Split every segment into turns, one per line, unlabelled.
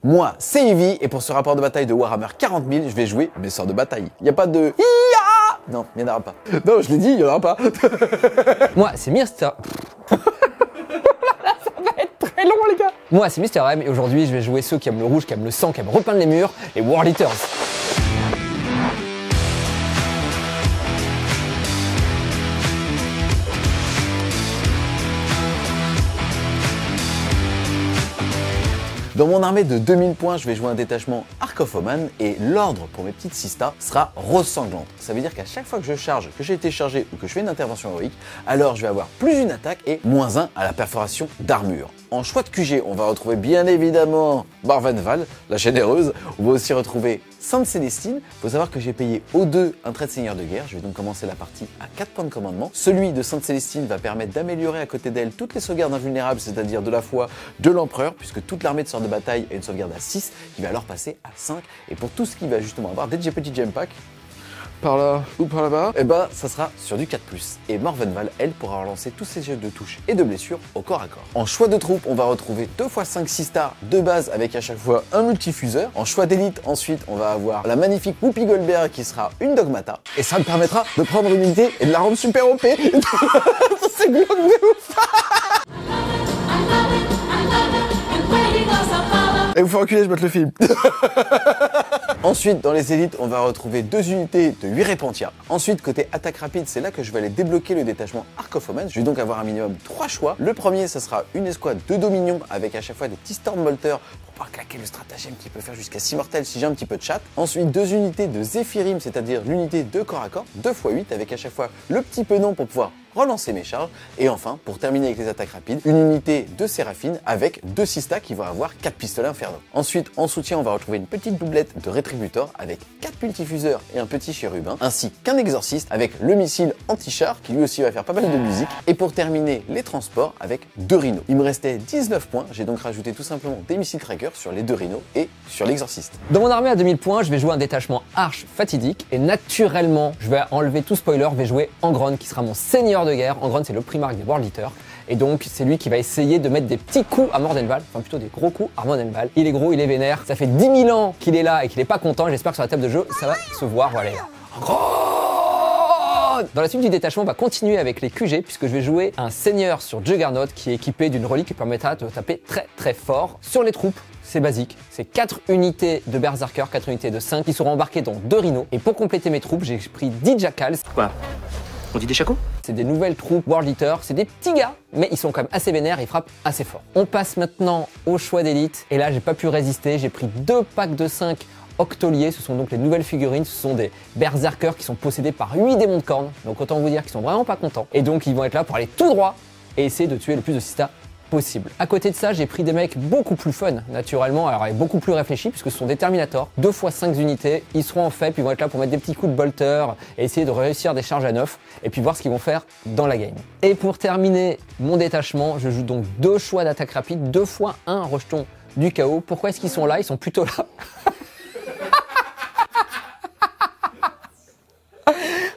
Moi, c'est Ivy, et pour ce rapport de bataille de Warhammer 40 000, je vais jouer mes sorts de bataille. Y a pas de Ia. Non, il n'y en aura pas. Non, je l'ai dit, il n'y en aura pas.
Moi, c'est Mister... Ça va être très long, les gars. Moi, c'est Mister M, et aujourd'hui, je vais jouer ceux qui aiment le rouge, qui aiment le sang, qui aiment repeindre les murs, les War Eaters.
Dans mon armée de 2000 points, je vais jouer un détachement Ark of Oman et l'ordre pour mes petites sistas sera Rose Sanglante. Ça veut dire qu'à chaque fois que je charge, que j'ai été chargé ou que je fais une intervention héroïque, alors je vais avoir plus une attaque et moins 1 à la perforation d'armure. En choix de QG, on va retrouver bien évidemment Morvenval, la généreuse. On va aussi retrouver Sainte Célestine. Faut savoir que j'ai payé O2 un trait de seigneur de guerre. Je vais donc commencer la partie à 4 points de commandement. Celui de Sainte Célestine va permettre d'améliorer à côté d'elle toutes les sauvegardes invulnérables, c'est-à-dire de la foi de l'empereur, puisque toute l'armée de sorts de bataille a une sauvegarde à 6, qui va alors passer à 5. Et pour tout ce qui va justement avoir des petits gem packs, par là ou par là-bas, et ben ça sera sur du 4+. Et Morvenval, elle, pourra relancer tous ses jets de touche et de blessure au corps à corps. En choix de troupe, on va retrouver 2x5 6 stars de base avec à chaque fois un multifuseur. En choix d'élite, ensuite, on va avoir la magnifique Whoopi Goldberg qui sera une Dogmata. Et ça me permettra de prendre une unité et de la rendre super OP. C'est glauque de ouf. Et vous faut reculer, je botte le film. Ensuite, dans les élites, on va retrouver 2 unités de 8 Repentia. Ensuite, côté attaque rapide, c'est là que je vais aller débloquer le détachement Ark of Oman. Je vais donc avoir un minimum 3 choix. Le premier, ça sera une escouade de Dominion avec à chaque fois des petits Stormbolters pour pouvoir claquer le stratagème qui peut faire jusqu'à 6 mortels si j'ai un petit peu de chat. Ensuite, 2 unités de Zephyrim, c'est-à-dire l'unité de corps à corps, 2x8 avec à chaque fois le petit penon pour pouvoir relancer mes charges. Et enfin, pour terminer avec les attaques rapides, une unité de Séraphine avec 2 sistas qui vont avoir 4 pistolets infernaux. Ensuite, en soutien, on va retrouver une petite doublette de Rétributor avec 4 multifuseurs et un petit chérubin, ainsi qu'un exorciste avec le missile anti-char qui lui aussi va faire pas mal de musique. Et pour terminer, les transports avec 2 rhinos. Il me restait 19 points, j'ai donc rajouté tout simplement des missiles trackers sur les 2 rhinos et sur l'exorciste.
Dans mon armée à 2000 points, je vais jouer un détachement Arche Fatidique, et naturellement, je vais enlever tout spoiler, je vais jouer Angron qui sera mon seigneur de guerre. Angron, c'est le primarque des World Eaters. Et donc, c'est lui qui va essayer de mettre des petits coups à Mordenval, enfin plutôt des gros coups à Mordenval. Il est gros, il est vénère. Ça fait 10 000 ans qu'il est là et qu'il est pas content. J'espère que sur la table de jeu, ça va se voir. Voilà. Angron! Dans la suite du détachement, on va continuer avec les QG, puisque je vais jouer un seigneur sur Juggernaut qui est équipé d'une relique qui permettra de taper très très fort. Sur les troupes, c'est basique. C'est 4 unités de Berserker, 4 unités de 5 qui seront embarquées dans 2 rhinos. Et pour compléter mes troupes, j'ai pris 10 Jackals.
Quoi? On dit des chacos?
C'est des nouvelles troupes World Eaters, c'est des petits gars, mais ils sont quand même assez vénères, ils frappent assez fort. On passe maintenant au choix d'élite, et là j'ai pas pu résister, j'ai pris 2 packs de 5 Octoliers, ce sont donc les nouvelles figurines, ce sont des berserkers qui sont possédés par 8 démons de cornes, donc autant vous dire qu'ils sont vraiment pas contents. Et donc ils vont être là pour aller tout droit et essayer de tuer le plus de sistas possible. À côté de ça, j'ai pris des mecs beaucoup plus fun, naturellement, alors et beaucoup plus réfléchis, puisque ce sont des Terminators, 2x5 unités, ils seront en fait, puis ils vont être là pour mettre des petits coups de bolter et essayer de réussir des charges à 9, et puis voir ce qu'ils vont faire dans la game. Et pour terminer mon détachement, je joue donc 2 choix d'attaque rapide, 2 fois 1 rejeton du chaos. Pourquoi est-ce qu'ils sont là? Ils sont plutôt là.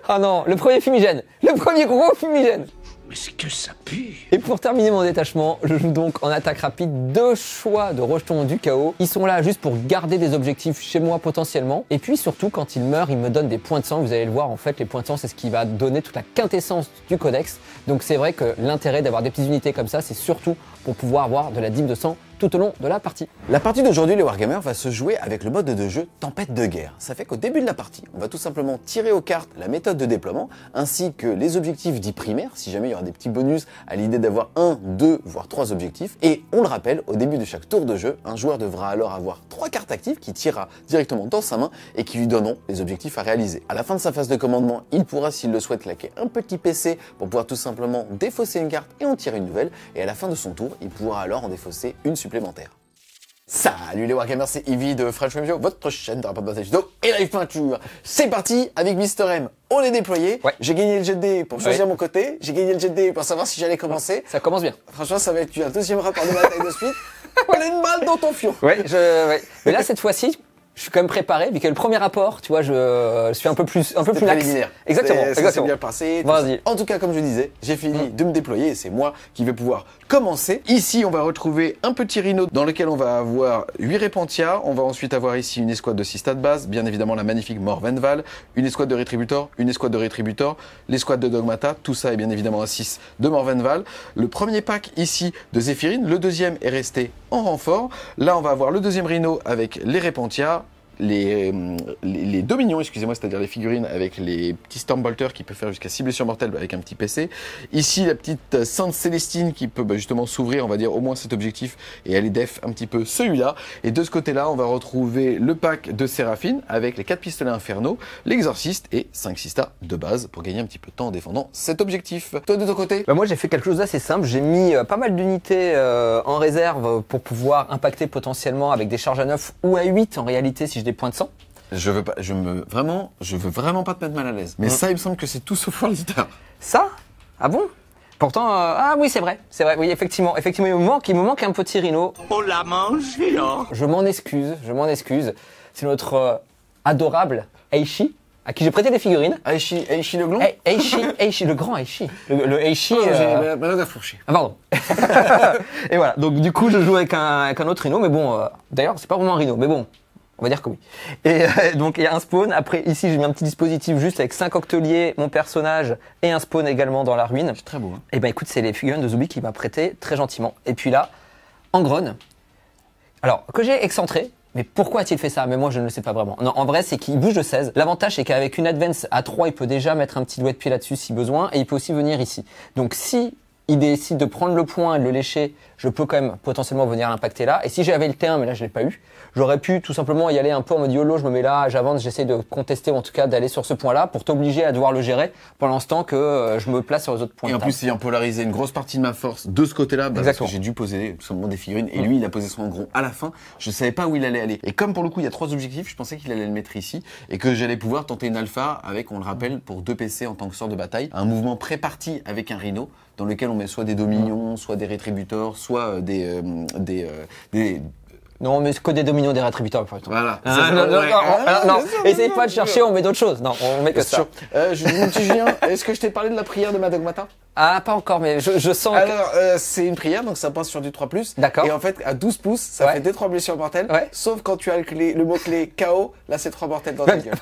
Ah non, le premier fumigène, le premier gros fumigène.
Mais c'est que ça pue.
Et pour terminer mon détachement, je joue donc en attaque rapide 2 choix de rejetons du chaos. Ils sont là juste pour garder des objectifs chez moi potentiellement. Et puis surtout, quand ils meurent, ils me donnent des points de sang. Vous allez le voir, en fait, les points de sang, c'est ce qui va donner toute la quintessence du codex. Donc c'est vrai que l'intérêt d'avoir des petites unités comme ça, c'est surtout pour pouvoir avoir de la dîme de sang tout au long de la partie.
La partie d'aujourd'hui, les Wargamers, va se jouer avec le mode de jeu Tempête de guerre. Ça fait qu'au début de la partie, on va tout simplement tirer aux cartes la méthode de déploiement, ainsi que les objectifs dits primaires, si jamais il y aura des petits bonus à l'idée d'avoir 1, 2, voire 3 objectifs. Et on le rappelle, au début de chaque tour de jeu, un joueur devra alors avoir 3 cartes actives qui tirera directement dans sa main et qui lui donneront les objectifs à réaliser. À la fin de sa phase de commandement, il pourra, s'il le souhaite, claquer un petit PC pour pouvoir tout simplement défausser une carte et en tirer une nouvelle. Et à la fin de son tour, il pourra alors en défausser une supplémentaire. Salut les Wargamers, c'est Ivy de French Review, votre chaîne de rapport de bataille judo et live peinture. C'est parti avec Mister M. On est déployé.
Ouais.
J'ai gagné le jet de dés pour choisir mon côté. J'ai gagné le jet de dés pour savoir si j'allais commencer.
Ça commence bien.
Franchement, ça va être un 2e rapport de bataille de suite. Plein de balles dans ton fion.
Ouais. Mais là, cette fois-ci, je suis quand même préparé, vu que le premier rapport, tu vois, je suis un peu plus lax.
Préliminaire.
Exactement,
Ça s'est
exactement.
bien passé. tout
Vas-y.
ça. En tout cas, comme je disais, j'ai fini de me déployer et c'est moi qui vais pouvoir commencer. Ici, on va retrouver un petit rhino dans lequel on va avoir 8 Repentia. On va ensuite avoir ici une escouade de 6 stats de base, bien évidemment la magnifique Morvenval, une escouade de Rétributor, une escouade de Rétributor, l'escouade de Dogmata, tout ça est bien évidemment à 6 de Morvenval. Le premier pack ici de Zéphirine, le deuxième est resté en renfort. Là, on va avoir le deuxième rhino avec les Repentia, les Dominions, excusez-moi, c'est-à-dire les figurines avec les petits Stormbolters qui peuvent faire jusqu'à 6 blessures mortelles avec un petit PC. Ici, la petite Sainte Célestine qui peut justement s'ouvrir, on va dire, au moins cet objectif et aller def un petit peu celui-là. Et de ce côté-là, on va retrouver le pack de Séraphine avec les 4 pistolets infernaux, l'exorciste et 5 sistas de base pour gagner un petit peu de temps en défendant cet objectif. Toi, de ton côté?
Bah moi j'ai fait quelque chose d'assez simple, j'ai mis pas mal d'unités en réserve pour pouvoir impacter potentiellement avec des charges à 9 ou à 8 en réalité si j'ai des points de sang.
Je veux vraiment pas te mettre mal à l'aise. Mais ça, il me semble que c'est tout sauf pour l'éditeur.
Ça? Ah bon? Pourtant, ah oui c'est vrai, oui effectivement il me manque un petit rhino.
On l'a mangé, hein.
Je m'en excuse, c'est notre adorable Aishi, à qui j'ai prêté des figurines.
Aishi le glon?
Aishi, le grand Aishi. Le Aishi...
J'ai ma langue à fourcher.
Ah pardon. Et voilà, donc du coup je joue avec un autre rhino, mais bon, d'ailleurs c'est pas vraiment un rhino, mais bon, on va dire que oui. Et donc il y a un spawn, après ici j'ai mis un petit dispositif juste avec 5 octoliers, mon personnage, et un spawn également dans la ruine.
C'est très beau. Hein.
Et ben écoute, c'est les figurines de Zubi qui m'a prêté très gentiment. Et puis là, Angron, alors que j'ai excentré, mais pourquoi a-t-il fait ça? Mais moi je ne le sais pas vraiment. Non, en vrai c'est qu'il bouge de 16. L'avantage c'est qu'avec une advance à 3, il peut déjà mettre un petit doigt de pied là-dessus si besoin, et il peut aussi venir ici. Donc si il décide de prendre le point et de le lécher, je peux quand même potentiellement venir l'impacter là. Et si j'avais le T1, mais là je l'ai pas eu, j'aurais pu tout simplement y aller un peu en mode YOLO, je me mets là, j'avance, j'essaie de contester ou en tout cas d'aller sur ce point-là pour t'obliger à devoir le gérer pour l'instant que je me place sur les autres points.
Et en plus, ayant polarisé une grosse partie de ma force de ce côté-là, parce que j'ai dû poser tout simplement des figurines, et lui il a posé son gros à la fin, je savais pas où il allait aller. Et comme pour le coup il y a 3 objectifs, je pensais qu'il allait le mettre ici, et que j'allais pouvoir tenter une alpha avec, on le rappelle, pour 2 PC en tant que sort de bataille, un mouvement pré-parti avec un rhino, dans lequel on met soit des Dominions, soit des Rétributors, soit des
Non, mais que des Dominions, des Rétributeurs.
Voilà.
Non, essayez pas de chercher, on met d'autres choses. Non, on met que ça.
Mon petit Julien, est-ce que je t'ai parlé de la prière de ma Dogmata?
Ah, pas encore, mais je sens que...
Alors, c'est une prière, donc ça passe sur du 3+.
D'accord.
Et en fait, à 12 pouces, ça fait des 3 blessures mortelles.
Ouais.
Sauf quand tu as le mot-clé KO, là c'est 3 mortels dans ta gueule.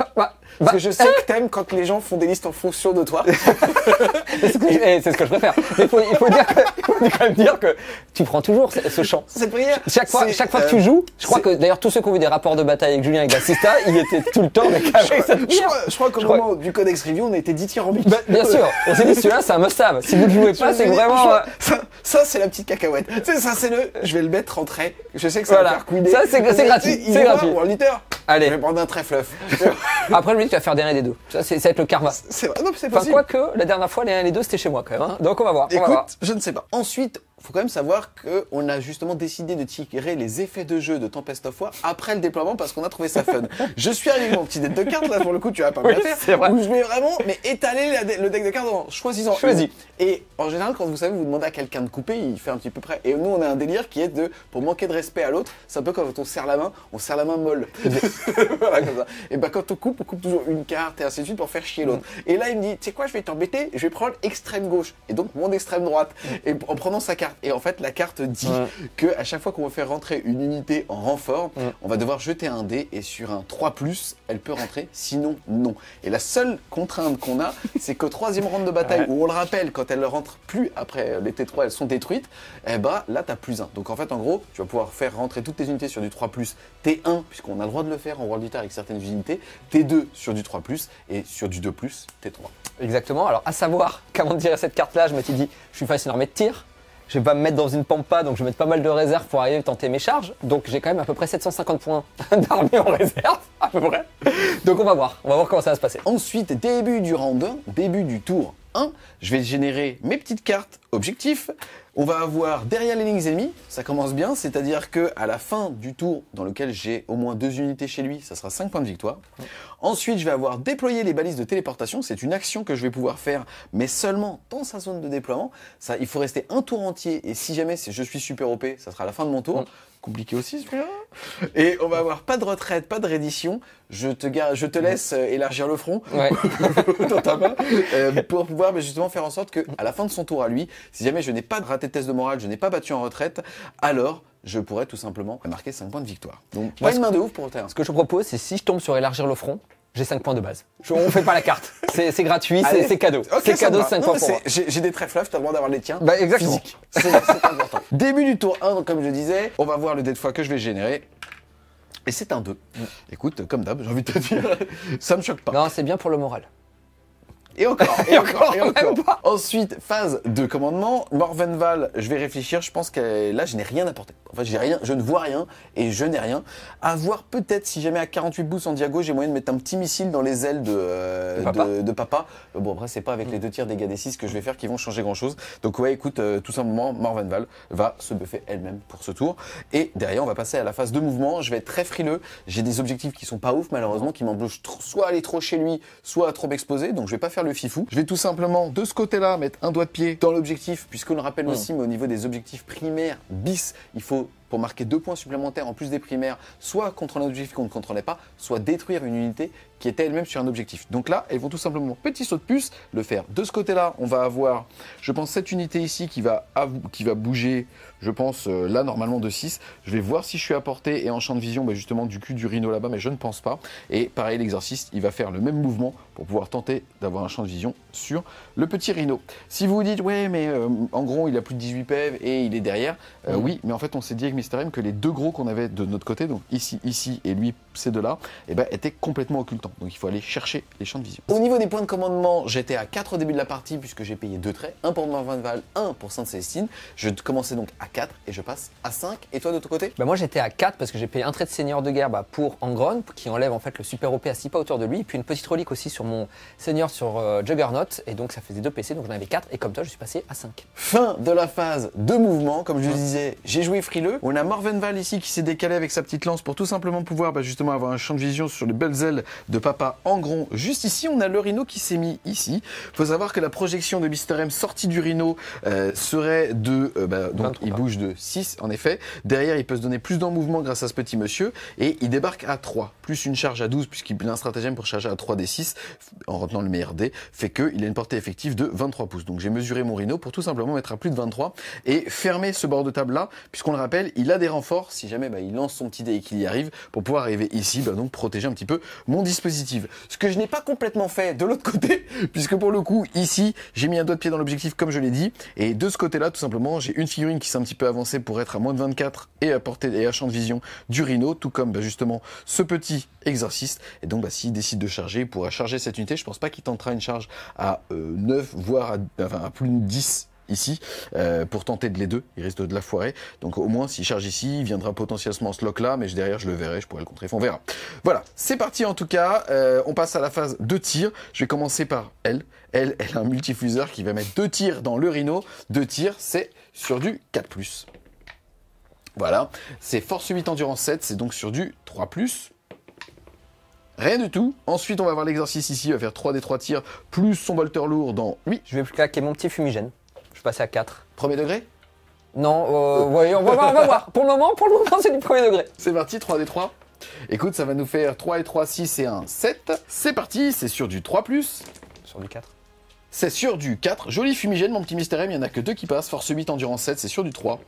Parce que je sais que t'aimes quand les gens font des listes en fonction de toi.
c'est ce que je préfère. Mais il faut quand même dire que tu prends toujours ce chant.
Cette prière.
Chaque fois que tu joues, je crois que d'ailleurs tous ceux qui ont vu des rapports de bataille avec Julien et avec Sista, ils étaient tout le temps avec cette prière.
Je crois qu'au moment du Codex Review, on a été 10 tirs en but.
Bien sûr. On s'est dit celui-là, c'est un must-have. Si vous ne jouez pas, c'est vraiment...
Ça, c'est la petite cacahuète. Ça, c'est je vais le mettre en trait. Je sais que ça va faire couiner.
Ça, c'est gratuit. C'est gratuit.
Pour l'auditeur.
Allez.
Je vais prendre un très fluff.
Après, je me dis que tu vas faire des 1 et des 2. Ça va être le karma.
C'est vrai. Non, c'est
enfin,
possible.
quoique, la dernière fois, les 1 et les 2, c'était chez moi quand même. Hein. Donc, on va voir.
Écoute, je ne sais pas. Ensuite, faut quand même savoir qu'on a justement décidé de tirer les effets de jeu de Tempest of War après le déploiement parce qu'on a trouvé ça fun. Je suis arrivé avec mon petit deck de cartes, là pour le coup tu vas pas me la faire,
c'est vrai.
où je vais vraiment étaler le deck de cartes en choisissant.
Choisis.
Et en général, quand vous savez, vous demandez à quelqu'un de couper, il fait un petit peu près. Et nous, on a un délire qui est pour manquer de respect à l'autre, c'est un peu comme quand on serre la main molle. Voilà, comme ça. Et ben quand on coupe toujours une carte et ainsi de suite pour faire chier l'autre. Et là, il me dit, tu sais quoi, je vais t'embêter, je vais prendre extrême gauche. Et donc mon extrême droite. Et en prenant sa carte. Et en fait, la carte dit que à chaque fois qu'on va faire rentrer une unité en renfort, on va devoir jeter un dé et sur un 3+, elle peut rentrer, sinon non. Et la seule contrainte qu'on a, c'est qu'au 3e round de bataille, où on le rappelle, quand elle ne rentre plus après les T3, elles sont détruites, eh bah là t'as +1. Donc en fait, en gros, tu vas pouvoir faire rentrer toutes tes unités sur du 3+, T1, puisqu'on a le droit de le faire en World Eater avec certaines unités, T2 sur du 3+, et sur du 2+, T3.
Exactement. Alors à savoir qu'avant de tirer cette carte-là, je m'étais dit, je suis face à une armée de tir. Je vais pas me mettre dans une pampa, donc je vais mettre pas mal de réserves pour arriver à tenter mes charges. Donc j'ai quand même à peu près 750 points d'armée en réserve, à peu près. Donc on va voir comment ça va se passer.
Ensuite, début du round 1, début du tour 1, je vais générer mes petites cartes objectifs. On va avoir derrière les lignes ennemies, ça commence bien, c'est-à-dire que à la fin du tour dans lequel j'ai au moins 2 unités chez lui, ça sera 5 points de victoire. Ensuite, je vais avoir déployé les balises de téléportation, c'est une action que je vais pouvoir faire, mais seulement dans sa zone de déploiement. Ça, il faut rester un tour entier, et si jamais je suis super OP, ça sera la fin de mon tour. Compliqué aussi celui-là. Et on va avoir pas de retraite, pas de reddition. Je te laisse élargir le front dans ta main, pour pouvoir justement faire en sorte que à la fin de son tour à lui, si jamais je n'ai pas raté de test de morale, je n'ai pas battu en retraite, alors je pourrais tout simplement marquer 5 points de victoire. Donc pas une main de ouf pour le terrain.
Ce que je propose, c'est si je tombe sur élargir le front, j'ai 5 points de base. On fait pas la carte. C'est gratuit, c'est cadeau.
Okay,
c'est cadeau, 5 points pour moi.
J'ai des trèfles là, tu as le droit d'avoir les tiens.
Bah exactement.
Physique. C'est important. Début du tour 1, donc comme je disais, on va voir le dé de foi que je vais générer. Et c'est un 2. Écoute, comme d'hab, j'ai envie de te dire, ça me choque pas.
Non, c'est bien pour le moral.
Et encore. Ensuite, phase de commandement. Morvenval, je vais réfléchir. Je pense que là, je n'ai rien apporté. En fait, j'ai rien, je ne vois rien et je n'ai rien. À voir peut-être si jamais à 48 boosts en diago, j'ai moyen de mettre un petit missile dans les ailes de papa. Bon, après, c'est pas avec les 2 tirs dégâts des 6 que je vais faire qui vont changer grand-chose. Donc ouais, écoute, tout simplement, Morvenval va se buffer elle-même pour ce tour. Et derrière, on va passer à la phase de mouvement. Je vais être très frileux. J'ai des objectifs qui sont pas ouf, malheureusement, qui m'embauchent soit à aller trop chez lui, soit à trop m'exposer. Donc je vais pas faire le fifou. Je vais tout simplement, de ce côté-là, mettre un doigt de pied dans l'objectif, puisqu'on le rappelle aussi, mais au niveau des objectifs primaires bis, il faut, pour marquer 2 points supplémentaires en plus des primaires, soit contre un objectif qu'on ne contrôlait pas, soit détruire une unité qui était elle-même sur un objectif. Donc là, elles vont tout simplement, petit saut de puce, le faire. De ce côté-là, on va avoir, je pense, cette unité ici qui va bouger, je pense, là, normalement de 6. Je vais voir si je suis à portée et en champ de vision, justement, du cul du rhino là-bas, mais je ne pense pas. Et pareil, l'exorciste, il va faire le même mouvement pour pouvoir tenter d'avoir un champ de vision sur le petit rhino. Si vous vous dites, ouais, mais en gros, il a plus de 18 PV et il est derrière, oui, mais en fait, on s'est dit avec Mr M que les 2 gros qu'on avait de notre côté, donc ici et lui, ces 2 là, étaient complètement occultants. Donc il faut aller chercher les champs de vision. Au niveau des points de commandement, j'étais à 4 au début de la partie puisque j'ai payé 2 traits, un pour Morvenval, un pour Sainte-Célestine. Je commençais donc à 4 et je passe à 5. Et toi de ton côté?
Bah moi j'étais à 4 parce que j'ai payé un trait de seigneur de guerre pour Angron qui enlève en fait le super OP à 6 pas autour de lui, et puis une petite relique aussi sur mon seigneur sur Juggernaut, et donc ça faisait 2 PC, donc j'en avais 4, et comme toi je suis passé à 5.
Fin de la phase de mouvement, comme je le disais, j'ai joué frileux. On a Morvenval ici qui s'est décalé avec sa petite lance pour tout simplement pouvoir justement avoir un champ de vision sur les belles ailes de papa Angron. Juste ici, on a le rhino qui s'est mis ici. Il faut savoir que la projection de Mr M sortie du rhino serait de... donc il bouge de 6 en effet. Derrière, il peut se donner plus de mouvement grâce à ce petit monsieur. Et il débarque à 3, plus une charge à 12, puisqu'il a un stratagème pour charger à 3 des 6, en retenant le meilleur dé, fait qu'il a une portée effective de 23 pouces. Donc j'ai mesuré mon rhino pour tout simplement mettre à plus de 23 et fermer ce bord de table là, puisqu'on le rappelle, il a des renforts, si jamais il lance son petit dé et qu'il y arrive, pour pouvoir arriver ici, donc protéger un petit peu mon dispositif. Ce que je n'ai pas complètement fait de l'autre côté, puisque pour le coup, ici, j'ai mis un doigt de pied dans l'objectif comme je l'ai dit, et de ce côté-là, tout simplement, j'ai une figurine qui s'est un petit peu avancée pour être à moins de 24 et à portée et à champ de vision du rhino, tout comme justement ce petit exorciste. Et donc s'il décide de charger, il pourra charger cette unité. Je pense pas qu'il tentera une charge à 9, voire à plus de 10 ici, pour tenter de les deux, il risque de la foirer. Donc au moins s'il charge ici, il viendra potentiellement ce lock là, mais derrière je le verrai, je pourrai le contrer, on verra. Voilà, c'est parti en tout cas, on passe à la phase de tir. Je vais commencer par elle. Elle a un multifuseur qui va mettre 2 tirs dans le rhino. 2 tirs, c'est sur du 4+. Voilà, c'est force 8 endurance 7, c'est donc sur du 3+. Rien du tout. Ensuite, on va avoir l'exercice ici, il va faire 3 des 3 tirs, plus son bolter lourd dans 8.
Je vais claquer mon petit fumigène. Je vais passer à 4.
Premier degré?
Non, ouais, on va voir. Pour le moment, c'est du premier degré.
C'est parti, 3 des 3. Écoute, ça va nous faire 3 et 3, 6 et 1, 7. C'est parti, c'est sur du 3+.
Sur du 4.
C'est sur du 4. Joli fumigène, mon petit Mr M, il n'y en a que 2 qui passent. Force 8, endurance 7, c'est sur du 3.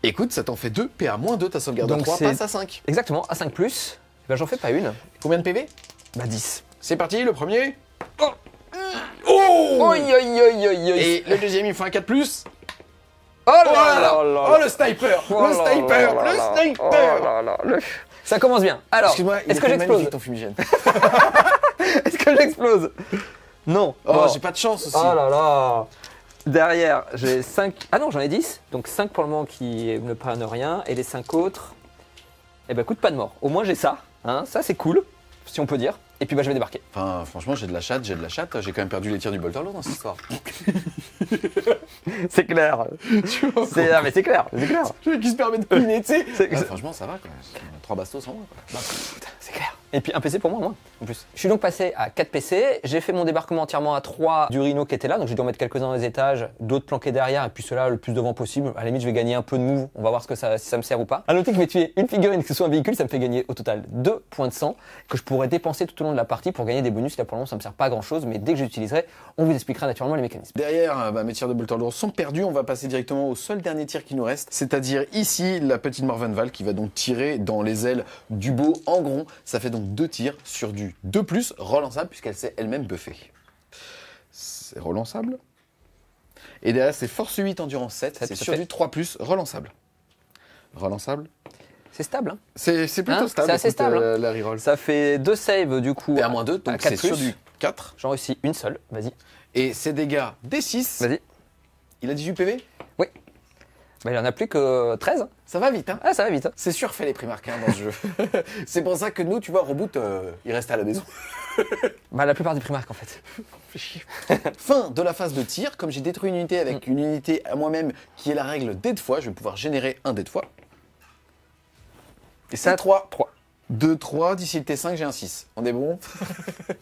Écoute, ça t'en fait 2, PA-2, ta sauvegarde de 3 passe à 5.
Exactement, à 5+. Ben, j'en fais pas une.
Combien de PV?
Bah 10.
C'est parti, le premier.
Oh, oi.
Et le deuxième, il fait un 4+.
Oh là là.
Oh le sniper. Le sniper.
Ça commence bien. Alors,
excuse-moi,
est-ce que j'explose
ton fumigène?
Est-ce que j'explose? Non.
Oh, j'ai pas de chance aussi.
Oh là là. Derrière, j'ai 5... Ah non, j'en ai 10. Donc 5 pour le moment qui ne prennent rien. Et les 5 autres... Eh ben, écoute, pas de mort. Au moins, j'ai ça. Hein, ça, c'est cool, si on peut dire. Et puis bah je vais débarquer.
Enfin, franchement, j'ai de la chatte. J'ai quand même perdu les tirs du Bolter dans cette histoire.
C'est clair. Ah, mais c'est clair.
Le mec qui se permet de piner, tu sais. Franchement, ça va quoi. 3 bastos en moins quoi.
C'est clair. Et puis un PC pour moi, en plus. Je suis donc passé à 4 PC. J'ai fait mon débarquement entièrement à 3 du Rhino qui était là. Donc j'ai dû en mettre quelques-uns dans les étages, d'autres planqués derrière. Et puis ceux-là le plus devant possible. À la limite, je vais gagner un peu de move. On va voir si ça me sert ou pas. À noter que je vais tuer une figurine, que ce soit un véhicule, ça me fait gagner au total 2 points de sang que je pourrais dépenser tout au long de la partie pour gagner des bonus. Là pour le moment, ça me sert pas à grand chose. Mais dès que j'utiliserai, on vous expliquera naturellement les mécanismes.
Derrière, mes tirs de Bolter lourd sont perdus. On va passer directement au seul dernier tir qui nous reste. C'est-à-dire ici, la petite Morvenval qui va donc tirer dans les ailes du beau en gros. Ça fait donc 2 tirs sur du 2+, relançable, puisqu'elle s'est elle-même buffée. C'est relançable. Et derrière, c'est force 8, endurance 7. C'est sur du 3+, relançable. Relançable.
C'est stable, hein.
C'est plutôt stable.
C'est assez stable.
La reroll.
Ça fait 2 saves du coup.
PA-2, donc c'est sur du 4.
J'en réussis une seule, vas-y.
Et ses dégâts D6.
Vas-y.
Il a 18 PV.
Oui. Bah, il en a plus que 13.
Ça va vite, hein.
Ah, ça va vite.
C'est surfait les primarques dans ce jeu. C'est pour ça que nous, tu vois, Reboot, il reste à la maison.
Bah, la plupart des primarques en fait.
Fin de la phase de tir. Comme j'ai détruit une unité avec une unité à moi-même qui est la règle dé de fois, je vais pouvoir générer un dé de fois. Et ça, 3. 2, 3, d'ici le T5, j'ai un 6. On est bon?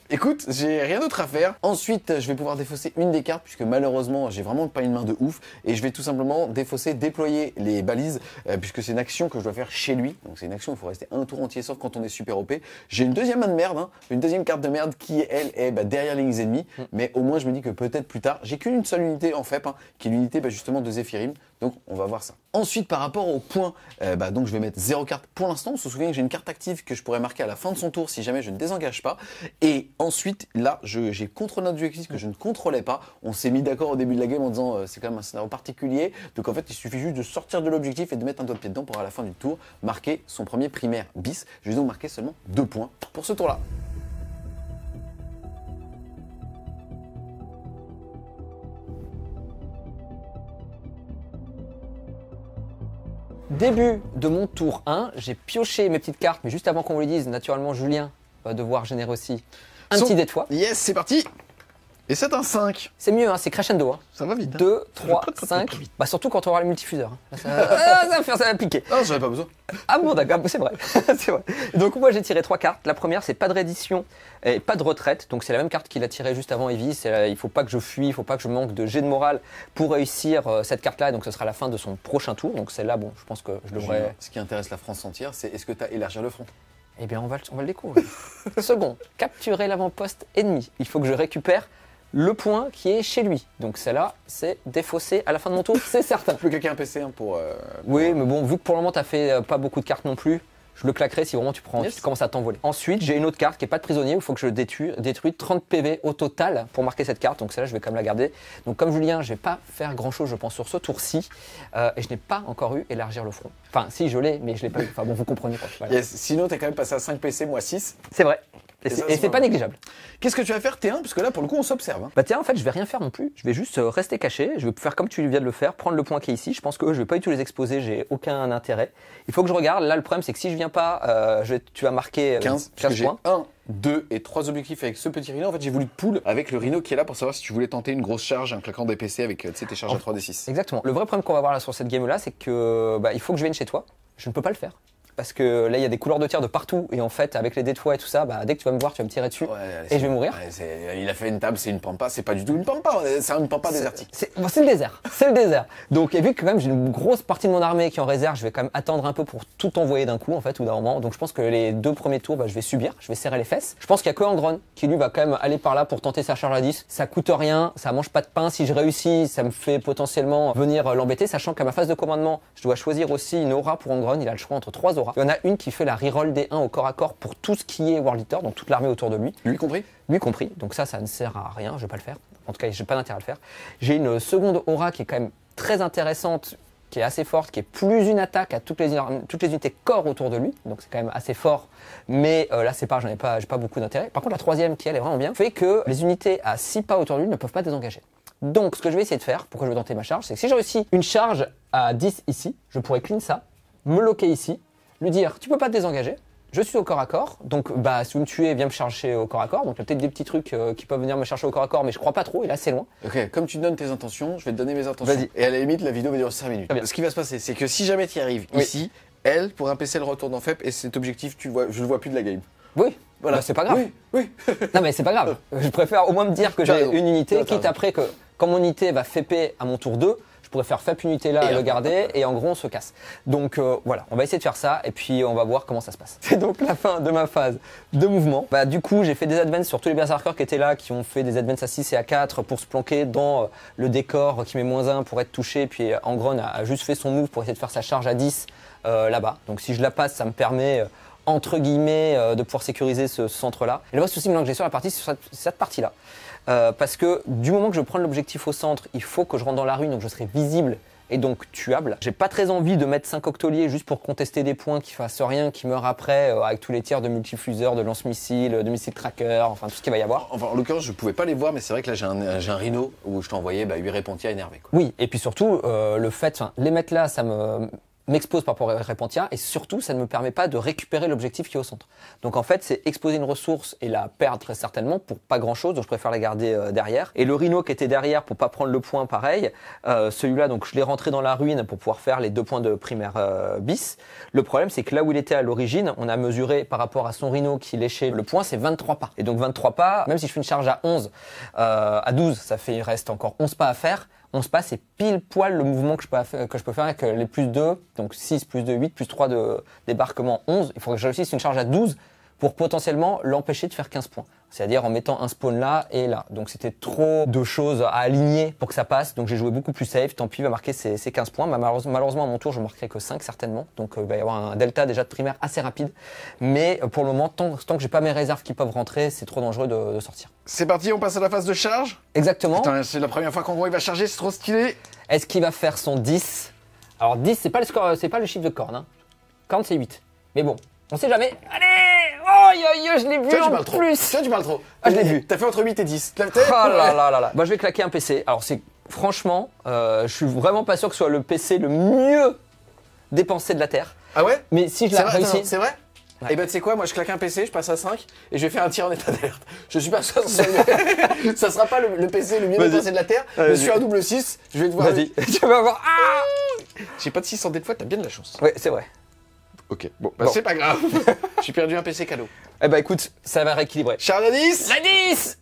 Écoute, j'ai rien d'autre à faire. Ensuite, je vais pouvoir défausser une des cartes, puisque malheureusement, j'ai vraiment pas une main de ouf. Et je vais tout simplement déployer les balises, puisque c'est une action que je dois faire chez lui. Donc c'est une action, il faut rester un tour entier, sauf quand on est super OP. J'ai une deuxième main de merde, une deuxième carte de merde qui, elle, est derrière les lignes ennemies. Mais au moins, je me dis que peut-être plus tard, j'ai qu'une seule unité en FEP, qui est l'unité justement de Zephyrim. Donc on va voir ça. Ensuite, par rapport aux points, donc je vais mettre 0 carte pour l'instant. On se souvient que j'ai une carte active que je pourrais marquer à la fin de son tour si jamais je ne désengage pas. Et ensuite, là, j'ai contrôlé un objectif que je ne contrôlais pas. On s'est mis d'accord au début de la game en disant c'est quand même un scénario particulier. Donc en fait, il suffit juste de sortir de l'objectif et de mettre un doigt de pied dedans pour à la fin du tour marquer son premier primaire bis. Je vais donc marquer seulement 2 points pour ce tour-là.
Début de mon tour 1, j'ai pioché mes petites cartes, mais juste avant qu'on vous le dise, naturellement Julien va devoir générer aussi un petit dé de fois.
Yes, c'est parti. Et c'est un 5.
C'est mieux, hein, c'est crescendo. Hein.
Ça va vite.
2, 3, 5. Bah surtout quand on aura le multifuseur. Hein. Ça va piquer.
Ah, j'en ai pas besoin.
Ah bon, d'accord, c'est vrai. C'est vrai. Donc moi j'ai tiré 3 cartes. La première c'est pas de reddition et pas de retraite. Donc c'est la même carte qu'il a tirée juste avant Evie. Il faut pas que je fuis, il faut pas que je manque de jet de morale pour réussir cette carte-là. Et donc ce sera la fin de son prochain tour. Donc celle-là, bon, je pense que je devrais...
Ce qui intéresse la France entière, c'est est-ce que tu as élargi le front?
Eh bien on va le découvrir. Second, capturer l'avant-poste ennemi. Il faut que je récupère le point qui est chez lui. Donc celle-là, c'est défaussé à la fin de mon tour, c'est certain.
Plus quelqu'un un PC pour...
Oui, mais bon, vu que pour le moment, tu n'as fait pas beaucoup de cartes non plus, je le claquerai si vraiment tu commences à t'envoler. Ensuite, j'ai une autre carte qui n'est pas de prisonnier, où il faut que je détruise 30 PV au total pour marquer cette carte. Donc celle-là, je vais quand même la garder. Donc comme Julien, je ne vais pas faire grand-chose, je pense, sur ce tour-ci. Et je n'ai pas encore eu élargir le front. Enfin, si, je l'ai, mais je ne l'ai pas eu. Enfin bon, vous comprenez quoi. Voilà.
Yes. Sinon, tu es quand même passé à 5 PC, moi 6.
C'est vrai. Et c'est pas négligeable.
Qu'est-ce que tu vas faire T1? Parce que là, pour le coup, on s'observe.
Bah tiens, en fait, je vais rien faire non plus. Je vais juste rester caché. Je vais faire comme tu viens de le faire, prendre le point qui est ici. Je pense que je vais pas du tout les exposer, j'ai aucun intérêt. Il faut que je regarde. Là, le problème, c'est que si je viens pas, tu vas marquer 15 points.
1, 2 et 3 objectifs avec ce petit rhino. En fait, j'ai voulu te pool avec le rhino qui est là pour savoir si tu voulais tenter une grosse charge, un claquant des PC avec tes charges à 3d6.
Exactement. Le vrai problème qu'on va avoir là sur cette game-là, c'est que il faut que je vienne chez toi. Je ne peux pas le faire. Parce que là, il y a des couleurs de tir de partout. Et en fait, avec les dés de fois et tout ça, dès que tu vas me voir, tu vas me tirer dessus. Et je vais mourir.
Il a fait une table, c'est une pampa. C'est pas du tout une pampa. C'est une pampa désertique.
C'est le désert. C'est le désert. Donc, et vu que quand même, j'ai une grosse partie de mon armée qui est en réserve, je vais quand même attendre un peu pour tout envoyer d'un coup, en fait, ou d'un moment. Donc, je pense que les 2 premiers tours, je vais subir. Je vais serrer les fesses. Je pense qu'il y a que Angron qui, lui, va quand même aller par là pour tenter sa charge à 10. Ça coûte rien. Ça mange pas de pain. Si je réussis, ça me fait potentiellement venir l'embêter. Sachant qu'à ma phase de commandement, je dois choisir aussi une aura pour Angron. Il a le choix entre 3 auras. Il y en a une qui fait la reroll des 1 au corps à corps pour tout ce qui est World Eater, donc toute l'armée autour de lui.
Lui compris?
Lui compris. Donc ça ne sert à rien, je vais pas le faire. En tout cas, j'ai pas d'intérêt à le faire. J'ai une seconde aura qui est quand même très intéressante, qui est assez forte, qui est plus une attaque à toutes les unités corps autour de lui. Donc c'est quand même assez fort. Mais là, c'est pas, j'ai pas beaucoup d'intérêt. Par contre, la troisième, qui elle est vraiment bien, fait que les unités à 6 pas autour de lui ne peuvent pas désengager. Donc, ce que je vais essayer de faire, pourquoi je vais tenter ma charge, c'est que si je réussis une charge à 10 ici, je pourrais clean ça, me loquer ici, lui dire tu peux pas te désengager, Je suis au corps à corps, donc bah si vous me tuez, viens me chercher au corps à corps. Donc il y a peut-être des petits trucs qui peuvent venir me chercher au corps à corps, mais je crois pas trop, il est assez loin.
Ok, comme tu donnes tes intentions, je vais te donner mes intentions.
Vas-y.
Et à la limite, la vidéo va durer 5 minutes.
Très bien.
Ce qui va se passer, c'est que si jamais tu y arrives
Oui.
ici, elle, pour un PC, elle retourne en FEP et cet objectif, je le vois plus de la game.
Oui,
Voilà.
bah, c'est pas grave.
Oui.
Non mais c'est pas grave. Je préfère au moins me dire que
T'as
j'ai
raison.
une unité,
Non, t'as
quitte
raison.
après que quand mon unité va FEPer à mon tour 2, je pourrais faire FEP unité là
Et
et le
hop.
garder et en gros on se casse. Donc voilà, on va essayer de faire ça et puis on va voir comment ça se passe. C'est donc la fin de ma phase de mouvement. Bah du coup j'ai fait des advances sur tous les berserkers qui étaient là, qui ont fait des advances à 6 et à 4 pour se planquer dans le décor qui met -1 pour être touché. Puis Angron a juste fait son move pour essayer de faire sa charge à 10 là-bas. Donc si je la passe, ça me permet entre guillemets de pouvoir sécuriser ce centre-là. Et le vrai souci maintenant que j'ai sur la partie, c'est cette partie-là. Parce que du moment que je prends l'objectif au centre, il faut que je rentre dans la ruine, donc je serai visible et donc tuable. J'ai pas très envie de mettre 5 octoliers juste pour contester des points qui fassent rien, qui meurent après, avec tous les tirs de multifuseurs, de lance-missiles, de missiles tracker, enfin tout ce qu'il va y avoir.
Enfin, en l'occurrence, je pouvais pas les voir, mais c'est vrai que là, j'ai un rhino où je t'ai envoyé 8 répentia énervés. Quoi.
Oui, et puis surtout, le fait, les mettre là, ça m'expose par rapport à Repentia et surtout ça ne me permet pas de récupérer l'objectif qui est au centre. Donc en fait c'est exposer une ressource et la perdre très certainement pour pas grand chose, donc je préfère la garder derrière. Et le rhino qui était derrière pour pas prendre le point pareil, celui-là donc je l'ai rentré dans la ruine pour pouvoir faire les 2 points de primaire bis. Le problème c'est que là où il était à l'origine, on a mesuré par rapport à son rhino qui léchait le point, c'est 23 pas. Et donc 23 pas, même si je fais une charge à 11, à 12, ça fait, il reste encore 11 pas à faire. 11 pas, c'est pile poil le mouvement que je peux faire avec les plus 2, donc 6 plus 2, 8, plus 3 de débarquement, 11. Il faut que je réussisse une charge à 12 pour potentiellement l'empêcher de faire 15 points. C'est-à-dire en mettant un spawn là et là. Donc c'était trop de choses à aligner pour que ça passe. Donc j'ai joué beaucoup plus safe. Tant pis, il va marquer ses 15 points. Mais malheureusement, à mon tour, je ne marquerai que 5 certainement. Donc il va y avoir un delta déjà de primaire assez rapide. Mais pour le moment, tant que j'ai pas mes réserves qui peuvent rentrer, c'est trop dangereux de sortir.
C'est parti, on passe à la phase de charge.
Exactement.
Putain, c'est la première fois qu'en gros il va charger, c'est trop stylé.
Est-ce qu'il va faire son 10? Alors 10, c'est pas le score, c'est pas le chiffre de corne. Hein. Corne, c'est 8. Mais bon, on sait jamais. Allez! Oh, je l'ai vu
Tu
en plus!
Tu parles trop.
Ah, je l'ai vu.
T'as fait entre 8 et 10.
Oh là là là là. Bah, je vais claquer un PC. Alors c'est franchement, je suis vraiment pas sûr que ce soit le PC le mieux dépensé de la Terre.
Ah ouais?
Mais si je
C'est
l'ai
vrai,
réussi,
attends, c'est vrai?
Ouais.
Et ben tu sais quoi, moi je claque un PC, je passe à 5 et je vais faire un tir en état d'alerte. Je suis pas sûr que ça sera pas le PC le mieux
Vas-y.
dépensé de la Terre, mais
Vas-y.
sur un double 6, je vais te voir.
vas-y, tu vas voir. Ah!
J'ai pas de 6 en dé de fois, t'as bien de la chance.
Ouais, c'est vrai.
Ok, bon, bah
Bon.
c'est pas grave. J'ai perdu un PC cadeau.
Eh bah écoute, ça va rééquilibrer.
Charge à 10.
La 10!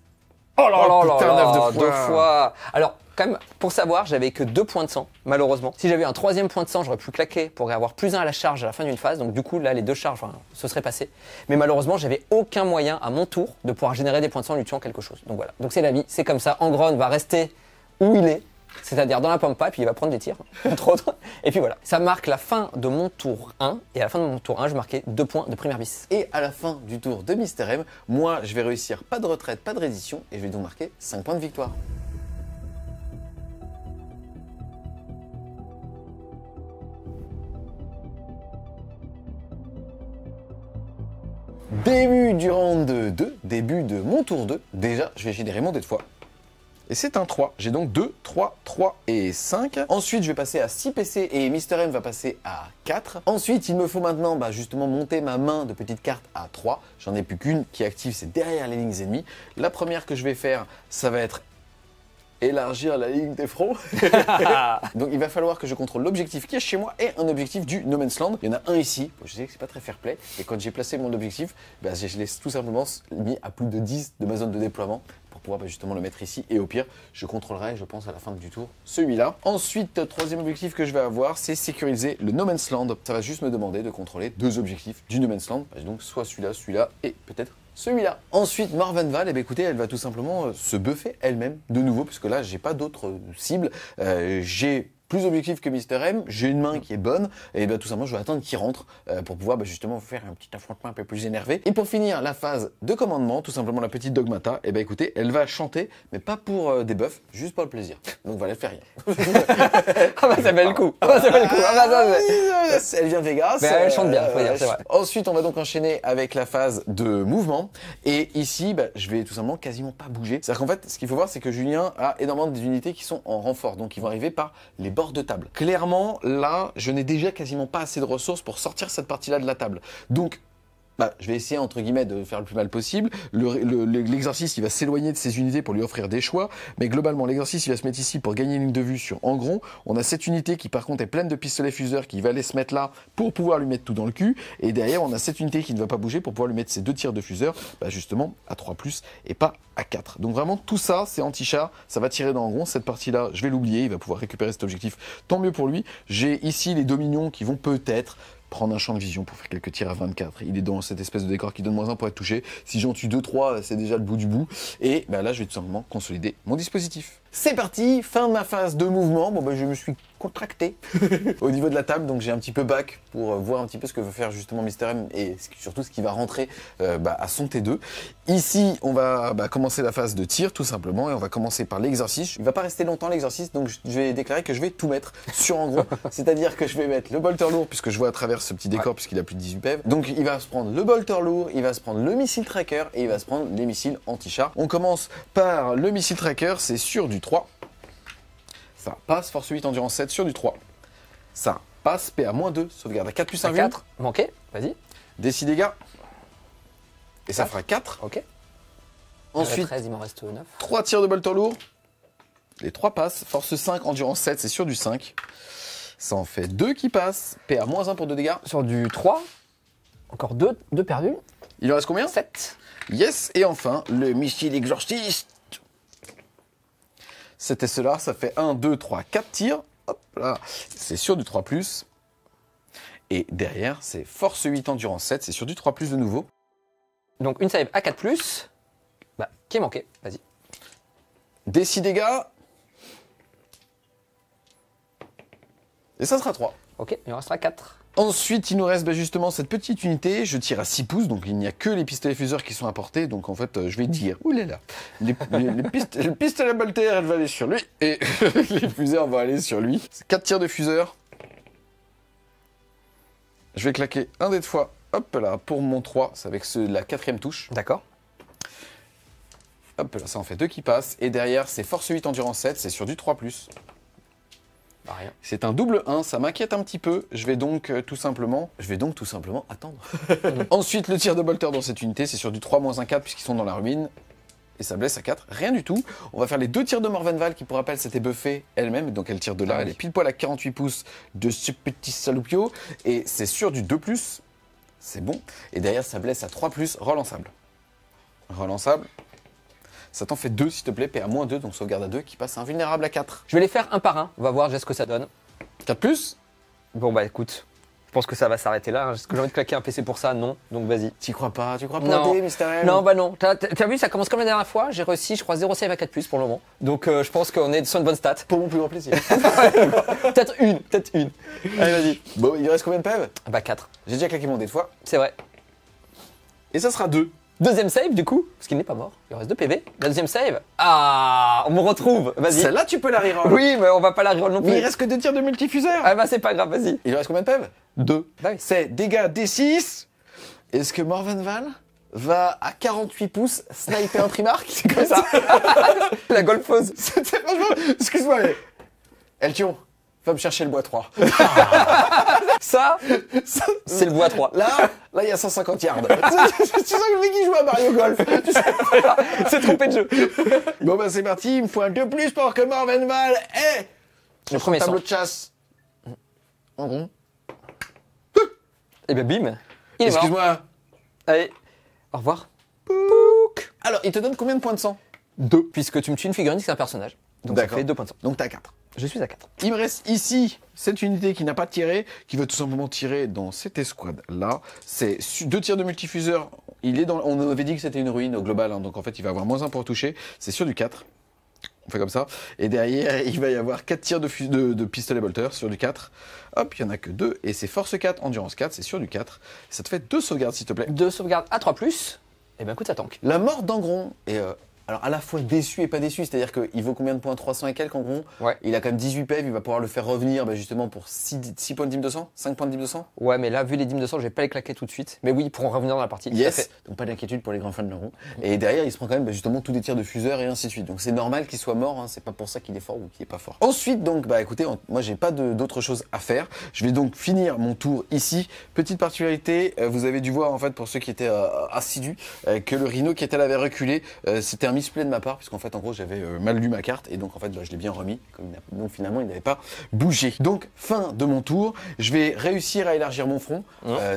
Oh là
Oh,
là
putain,
là
neuf
là,
de fois.
2 fois. Alors, quand même, pour savoir, j'avais que 2 points de sang, malheureusement. Si j'avais un 3e point de sang, j'aurais pu claquer pour avoir plus 1 à la charge à la fin d'une phase. Donc du coup, là, les 2 charges, ce serait passé. Mais malheureusement, j'avais aucun moyen à mon tour de pouvoir générer des points de sang en lui tuant quelque chose. Donc voilà. Donc c'est la vie, c'est comme ça. Angron va rester où il est, c'est-à-dire dans la pampa, et puis il va prendre des tirs, entre autres. Et puis voilà. Ça marque la fin de mon tour 1. Et à la fin de mon tour 1, je marquais 2 points de primaire bis.
Et à la fin du tour de Mister M, moi je vais réussir pas de retraite, pas de reddition et je vais donc marquer 5 points de victoire. Début du round 2, début de mon tour 2. Déjà, je vais générer mon dé de fois. Et c'est un 3. J'ai donc 2, 3, 3 et 5. Ensuite, je vais passer à 6 PC et Mister M va passer à 4. Ensuite, il me faut maintenant justement monter ma main de petites cartes à 3. J'en ai plus qu'une qui est active, c'est derrière les lignes ennemies. La première que je vais faire, ça va être élargir la ligne des fronts. Donc il va falloir que je contrôle l'objectif qui est chez moi et un objectif du No Man's Land. Il y en a un ici, je sais que c'est pas très fair play, et quand j'ai placé mon objectif, je l'ai tout simplement mis à plus de 10 de ma zone de déploiement pour pouvoir justement le mettre ici, et au pire, je contrôlerai, je pense, à la fin du tour, celui-là. Ensuite, troisième objectif que je vais avoir, c'est sécuriser le No Man's Land. Ça va juste me demander de contrôler 2 objectifs du No Man's Land, donc soit celui-là, et peut-être celui-là. Ensuite, Marvenval, écoutez, elle va tout simplement se buffer elle-même de nouveau, puisque là, j'ai pas d'autres cibles. J'ai plus d'objectifs que Mister M, j'ai une main qui est bonne, et tout simplement, je vais attendre qu'il rentre pour pouvoir justement faire un petit affrontement un peu plus énervé. Et pour finir la phase de commandement, tout simplement la petite Dogmata, écoutez, elle va chanter, mais pas pour des buffs, juste pour le plaisir. Donc voilà, elle fait rien.
Ah bah ça fait le coup. Ah bah ça fait le coup. Ah bah ça,
Elle vient de Vegas.
Mais elle chante bien, faut dire, c'est vrai.
Ensuite, on va donc enchaîner avec la phase de mouvement. Et ici, je vais tout simplement quasiment pas bouger. C'est-à-dire qu'en fait, ce qu'il faut voir, c'est que Julien a énormément d'unités qui sont en renfort. Donc, ils vont arriver par les bords de table. Clairement, là, je n'ai déjà quasiment pas assez de ressources pour sortir cette partie-là de la table. Donc, Bah, je vais essayer, entre guillemets, de faire le plus mal possible. L'exercice, il va s'éloigner de ses unités pour lui offrir des choix. Mais globalement, l'exercice, il va se mettre ici pour gagner une ligne de vue sur Angron. On a cette unité qui, par contre, est pleine de pistolets fuseurs qui va aller se mettre là pour pouvoir lui mettre tout dans le cul. Et derrière, on a cette unité qui ne va pas bouger pour pouvoir lui mettre ses 2 tirs de fuseurs, bah, justement, à 3+, et pas à 4. Donc vraiment, tout ça, c'est anti-char. Ça va tirer dans Angron. Cette partie-là, je vais l'oublier. Il va pouvoir récupérer cet objectif. Tant mieux pour lui. J'ai ici les dominions qui vont peut-être prendre un champ de vision pour faire quelques tirs à 24. Il est dans cette espèce de décor qui donne -1 pour être touché. Si j'en tue 2-3, c'est déjà le bout du bout. Et bah là, je vais tout simplement consolider mon dispositif. C'est parti, fin de ma phase de mouvement. Bon, bah, je me suis contracté au niveau de la table, donc j'ai un petit peu back pour voir un petit peu ce que veut faire justement Mister M et surtout ce qui va rentrer à son T2. Ici, on va commencer la phase de tir tout simplement et on va commencer par l'exercice. Il va pas rester longtemps l'exercice, donc je vais déclarer que je vais tout mettre sur Angron. C'est-à-dire que je vais mettre le bolter lourd puisque je vois à travers ce petit décor puisqu'il a plus de 18 PEV. Donc il va se prendre le bolter lourd, il va se prendre le missile tracker et il va se prendre les missiles anti-char. On commence par le missile tracker, c'est sur du 3. Ça passe, force 8, endurance 7 sur du 3. Ça passe, PA-2, sauvegarde à 4+1
À 4, manqué, vas-y.
Des 6 dégâts. Et ça fera 4.
Ok.
Ensuite,
13, il m'en reste 9.
3 tirs de bolter lourd. Les 3 passent, force 5, endurance 7, c'est sur du 5. Ça en fait 2 qui passent, PA-1 pour 2 dégâts.
Sur du 3, encore 2 perdus.
Il en reste combien?
7.
Yes, et enfin, le missile exorciste. C'était cela, ça fait 1, 2, 3, 4 tirs. Hop là, c'est sur du 3+. Et derrière, c'est force 8, endurance 7, c'est sur du 3+, de nouveau.
Donc une save à 4+, bah, qui est manqué, vas-y.
Des 6 dégâts. Et ça sera 3.
Ok, il en restera 4.
Ensuite, il nous reste justement cette petite unité. Je tire à 6 pouces, donc il n'y a que les pistolets fuseurs qui sont apportés. Donc en fait, je vais dire, oulala, le pistolet bolter, elle va aller sur lui. Et les fuseurs vont aller sur lui. 4 tirs de fuseurs. Je vais claquer un dé de fois, hop là, pour mon 3. C'est avec la 4e touche.
D'accord.
Hop là, ça en fait 2 qui passent. Et derrière, c'est force 8, endurance 7, c'est sur du 3+.
Bah, rien.
C'est un double 1, ça m'inquiète un petit peu. Je vais donc tout simplement attendre. Ensuite, le tir de bolter dans cette unité, c'est sur du 3-1-4 puisqu'ils sont dans la ruine. Et ça blesse à 4, rien du tout. On va faire les 2 tirs de Morvenval qui, pour rappel, s'était buffée elle-même. Donc elle tire de là, elle est pile poil à 48 pouces de ce petit saloupio. Et c'est sur du 2+, c'est bon. Et derrière, ça blesse à 3+, relançable. Relançable. Ça t'en fait 2 s'il te plaît, PA-2, donc sauvegarde à 2 qui passe invulnérable à 4.
Je vais les faire un par un, on va voir déjà ce que ça donne.
4+.
Bon bah écoute, je pense que ça va s'arrêter là. Est-ce que j'ai envie de claquer un PC pour ça? Non, donc vas-y.
Tu crois pas
Non.
aider, Mister M?
Non, bah non. T'as vu, ça commence comme la dernière fois. J'ai réussi, je crois, 0 save à 4+, pour le moment. Donc je pense qu'on est sur une bonne stat.
Pour mon plus grand plaisir.
Peut-être une. Allez, vas-y.
Bon, il reste combien de PEV?
Bah 4.
J'ai déjà claqué mon dé de fois.
C'est vrai.
Et ça sera 2.
Deuxième save du coup, parce qu'il n'est pas mort. Il reste 2 PV. La deuxième save. Ah, on me retrouve. Vas-y.
Celle-là, tu peux la reroll.
Oui, mais on va pas la reroll non plus.
Mais il reste que 2 tirs de multifuseur.
Ah bah c'est pas grave, vas-y.
Il reste combien de PEV? 2.
Bah oui.
C'est dégâts D6. Est-ce que Morvenval va à 48 pouces sniper un Primark? C'est comme ça.
La golfeuse.
C'était franchement... Excuse-moi, mais... Eltion, va me chercher le bois 3.
Ça, c'est le bois 3.
Là, il y a 150 yards. Tu sens le mec qui joue à Mario Golf.
C'est trompé de jeu.
Bon bah c'est parti, il me faut un 2+ pour que Morvenval ait
Le premier
tableau
sang.
de chasse. En gros.
Et ben bim. Il est mort.
Excuse-moi.
Allez, au revoir.
Alors, il te donne combien de points de sang?
2. Puisque tu me tues une figurine, c'est un personnage. Donc ça fait 2 points de sang.
Donc t'as 4.
Je suis à 4.
Il me reste ici cette unité qui n'a pas tiré, qui va tout simplement tirer dans cette escouade là. C'est 2 tirs de multifuseur. Il est dans. On avait dit que c'était une ruine au global, hein, donc en fait il va avoir -1 pour toucher. C'est sur du 4. On fait comme ça. Et derrière, il va y avoir 4 tirs de pistolet bolter sur du 4. Hop, il n'y en a que 2. Et c'est force 4, endurance 4, c'est sur du 4. Ça te fait 2 sauvegardes s'il te plaît.
2 sauvegardes à 3+. Et ben écoute, ça tank.
La mort d'Angron est Alors à la fois déçu et pas déçu, c'est-à-dire qu'il vaut combien de points? 300 et quelques en gros.
Ouais.
Il a quand même 18 PV, il va pouvoir le faire revenir justement pour 6 points de Dim 200, 5 points de Dim 200.
Ouais, mais là, vu les Dim 200, je vais pas les claquer tout de suite. Mais oui, ils pourront revenir dans la partie.
Yes, donc pas d'inquiétude pour les grands fans de l'euro. Et derrière, il se prend quand même justement tous des tirs de fuseur et ainsi de suite. Donc c'est normal qu'il soit mort, hein. C'est pas pour ça qu'il est fort ou qu'il est pas fort. Ensuite, donc, écoutez, moi j'ai pas d'autre chose à faire. Je vais donc finir mon tour ici. Petite particularité, vous avez dû voir en fait pour ceux qui étaient assidus que le Rhino qui était là avait reculé. C'était un misplay de ma part, puisqu'en fait en gros j'avais mal lu ma carte et donc en fait je l'ai bien remis. Donc finalement il n'avait pas bougé. Donc fin de mon tour, je vais réussir à élargir mon front.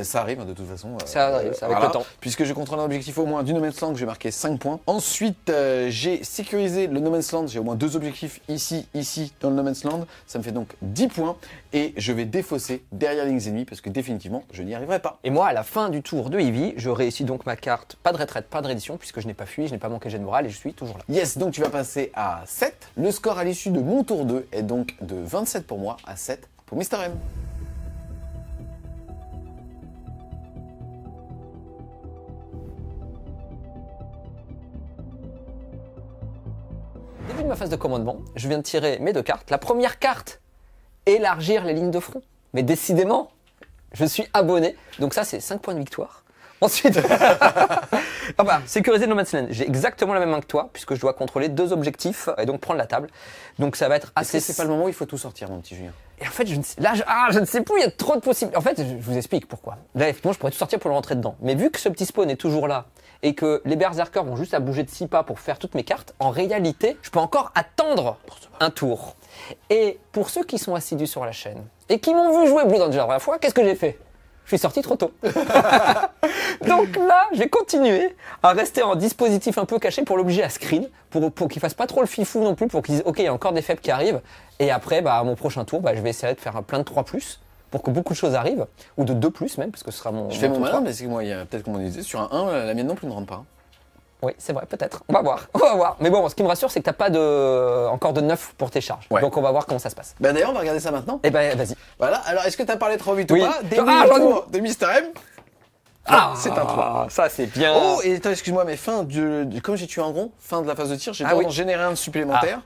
Ça arrive hein, de toute façon.
Ça arrive, avec le temps.
Puisque je contrôle un objectif au moins du No Man's Land, j'ai marqué 5 points. Ensuite, j'ai sécurisé le No Man's Land, j'ai au moins 2 objectifs ici dans le No Man's Land. Ça me fait donc 10 points et je vais défausser derrière les lignes ennemies parce que définitivement, je n'y arriverai pas.
Et moi, à la fin du tour de Eevee, je réussis donc ma carte, pas de retraite, pas de reddition, puisque je n'ai pas fui, je n'ai pas manqué jet de morale et je suis toujours là.
Yes, donc tu vas passer à 7. Le score à l'issue de mon tour 2 est donc de 27 pour moi à 7 pour Mr. M.
Début de ma phase de commandement, je viens de tirer mes 2 cartes. La première carte, élargir les lignes de front. Mais décidément, je suis abonné. Donc ça, c'est 5 points de victoire. Ensuite, sécuriser le No Man's Land. J'ai exactement la même main que toi, puisque je dois contrôler 2 objectifs et donc prendre la table. Donc ça va être assez...
C'est pas le moment où il faut tout sortir, mon petit Julien.
Et en fait, je ne sais plus, il y a trop de possibilités. En fait, je vous explique pourquoi. Là, effectivement, je pourrais tout sortir pour le rentrer dedans. Mais vu que ce petit spawn est toujours là, et que les berserkers vont juste à bouger de 6 pas pour faire toutes mes cartes, en réalité, je peux encore attendre un tour. Et pour ceux qui sont assidus sur la chaîne, et qui m'ont vu jouer Blue Danger la dernière fois, qu'est-ce que j'ai fait? Je suis sorti trop tôt. Donc là, j'ai continué à rester en dispositif un peu caché pour l'obliger à screen, pour qu'il fasse pas trop le fifou non plus, pour qu'il dise ok, il y a encore des faibles qui arrivent. Et après, à mon prochain tour, je vais essayer de faire plein de 3+, pour que beaucoup de choses arrivent, ou de 2+ même, parce que ce sera mon...
Je fais mon
tour
malin,
3.
mais c'est que moi, il y a peut-être comme on disait, sur un 1, la mienne non plus ne rentre pas.
Oui, c'est vrai, peut-être. On va voir. Mais bon, ce qui me rassure, c'est que t'as pas encore de 9 pour tes charges.
Ouais.
Donc on va voir comment ça se passe.
D'ailleurs, on va regarder ça maintenant.
Eh vas-y.
Voilà, alors est-ce que t'as parlé trop vite
Oui.
ou pas? Des
j'en ai-
tours de Mr. M. C'est un 3.
Ça c'est bien.
Oh, et attends, excuse-moi, mais comme j'ai tué un gros, fin de la phase de tir, j'ai le droit d'en générer un supplémentaire.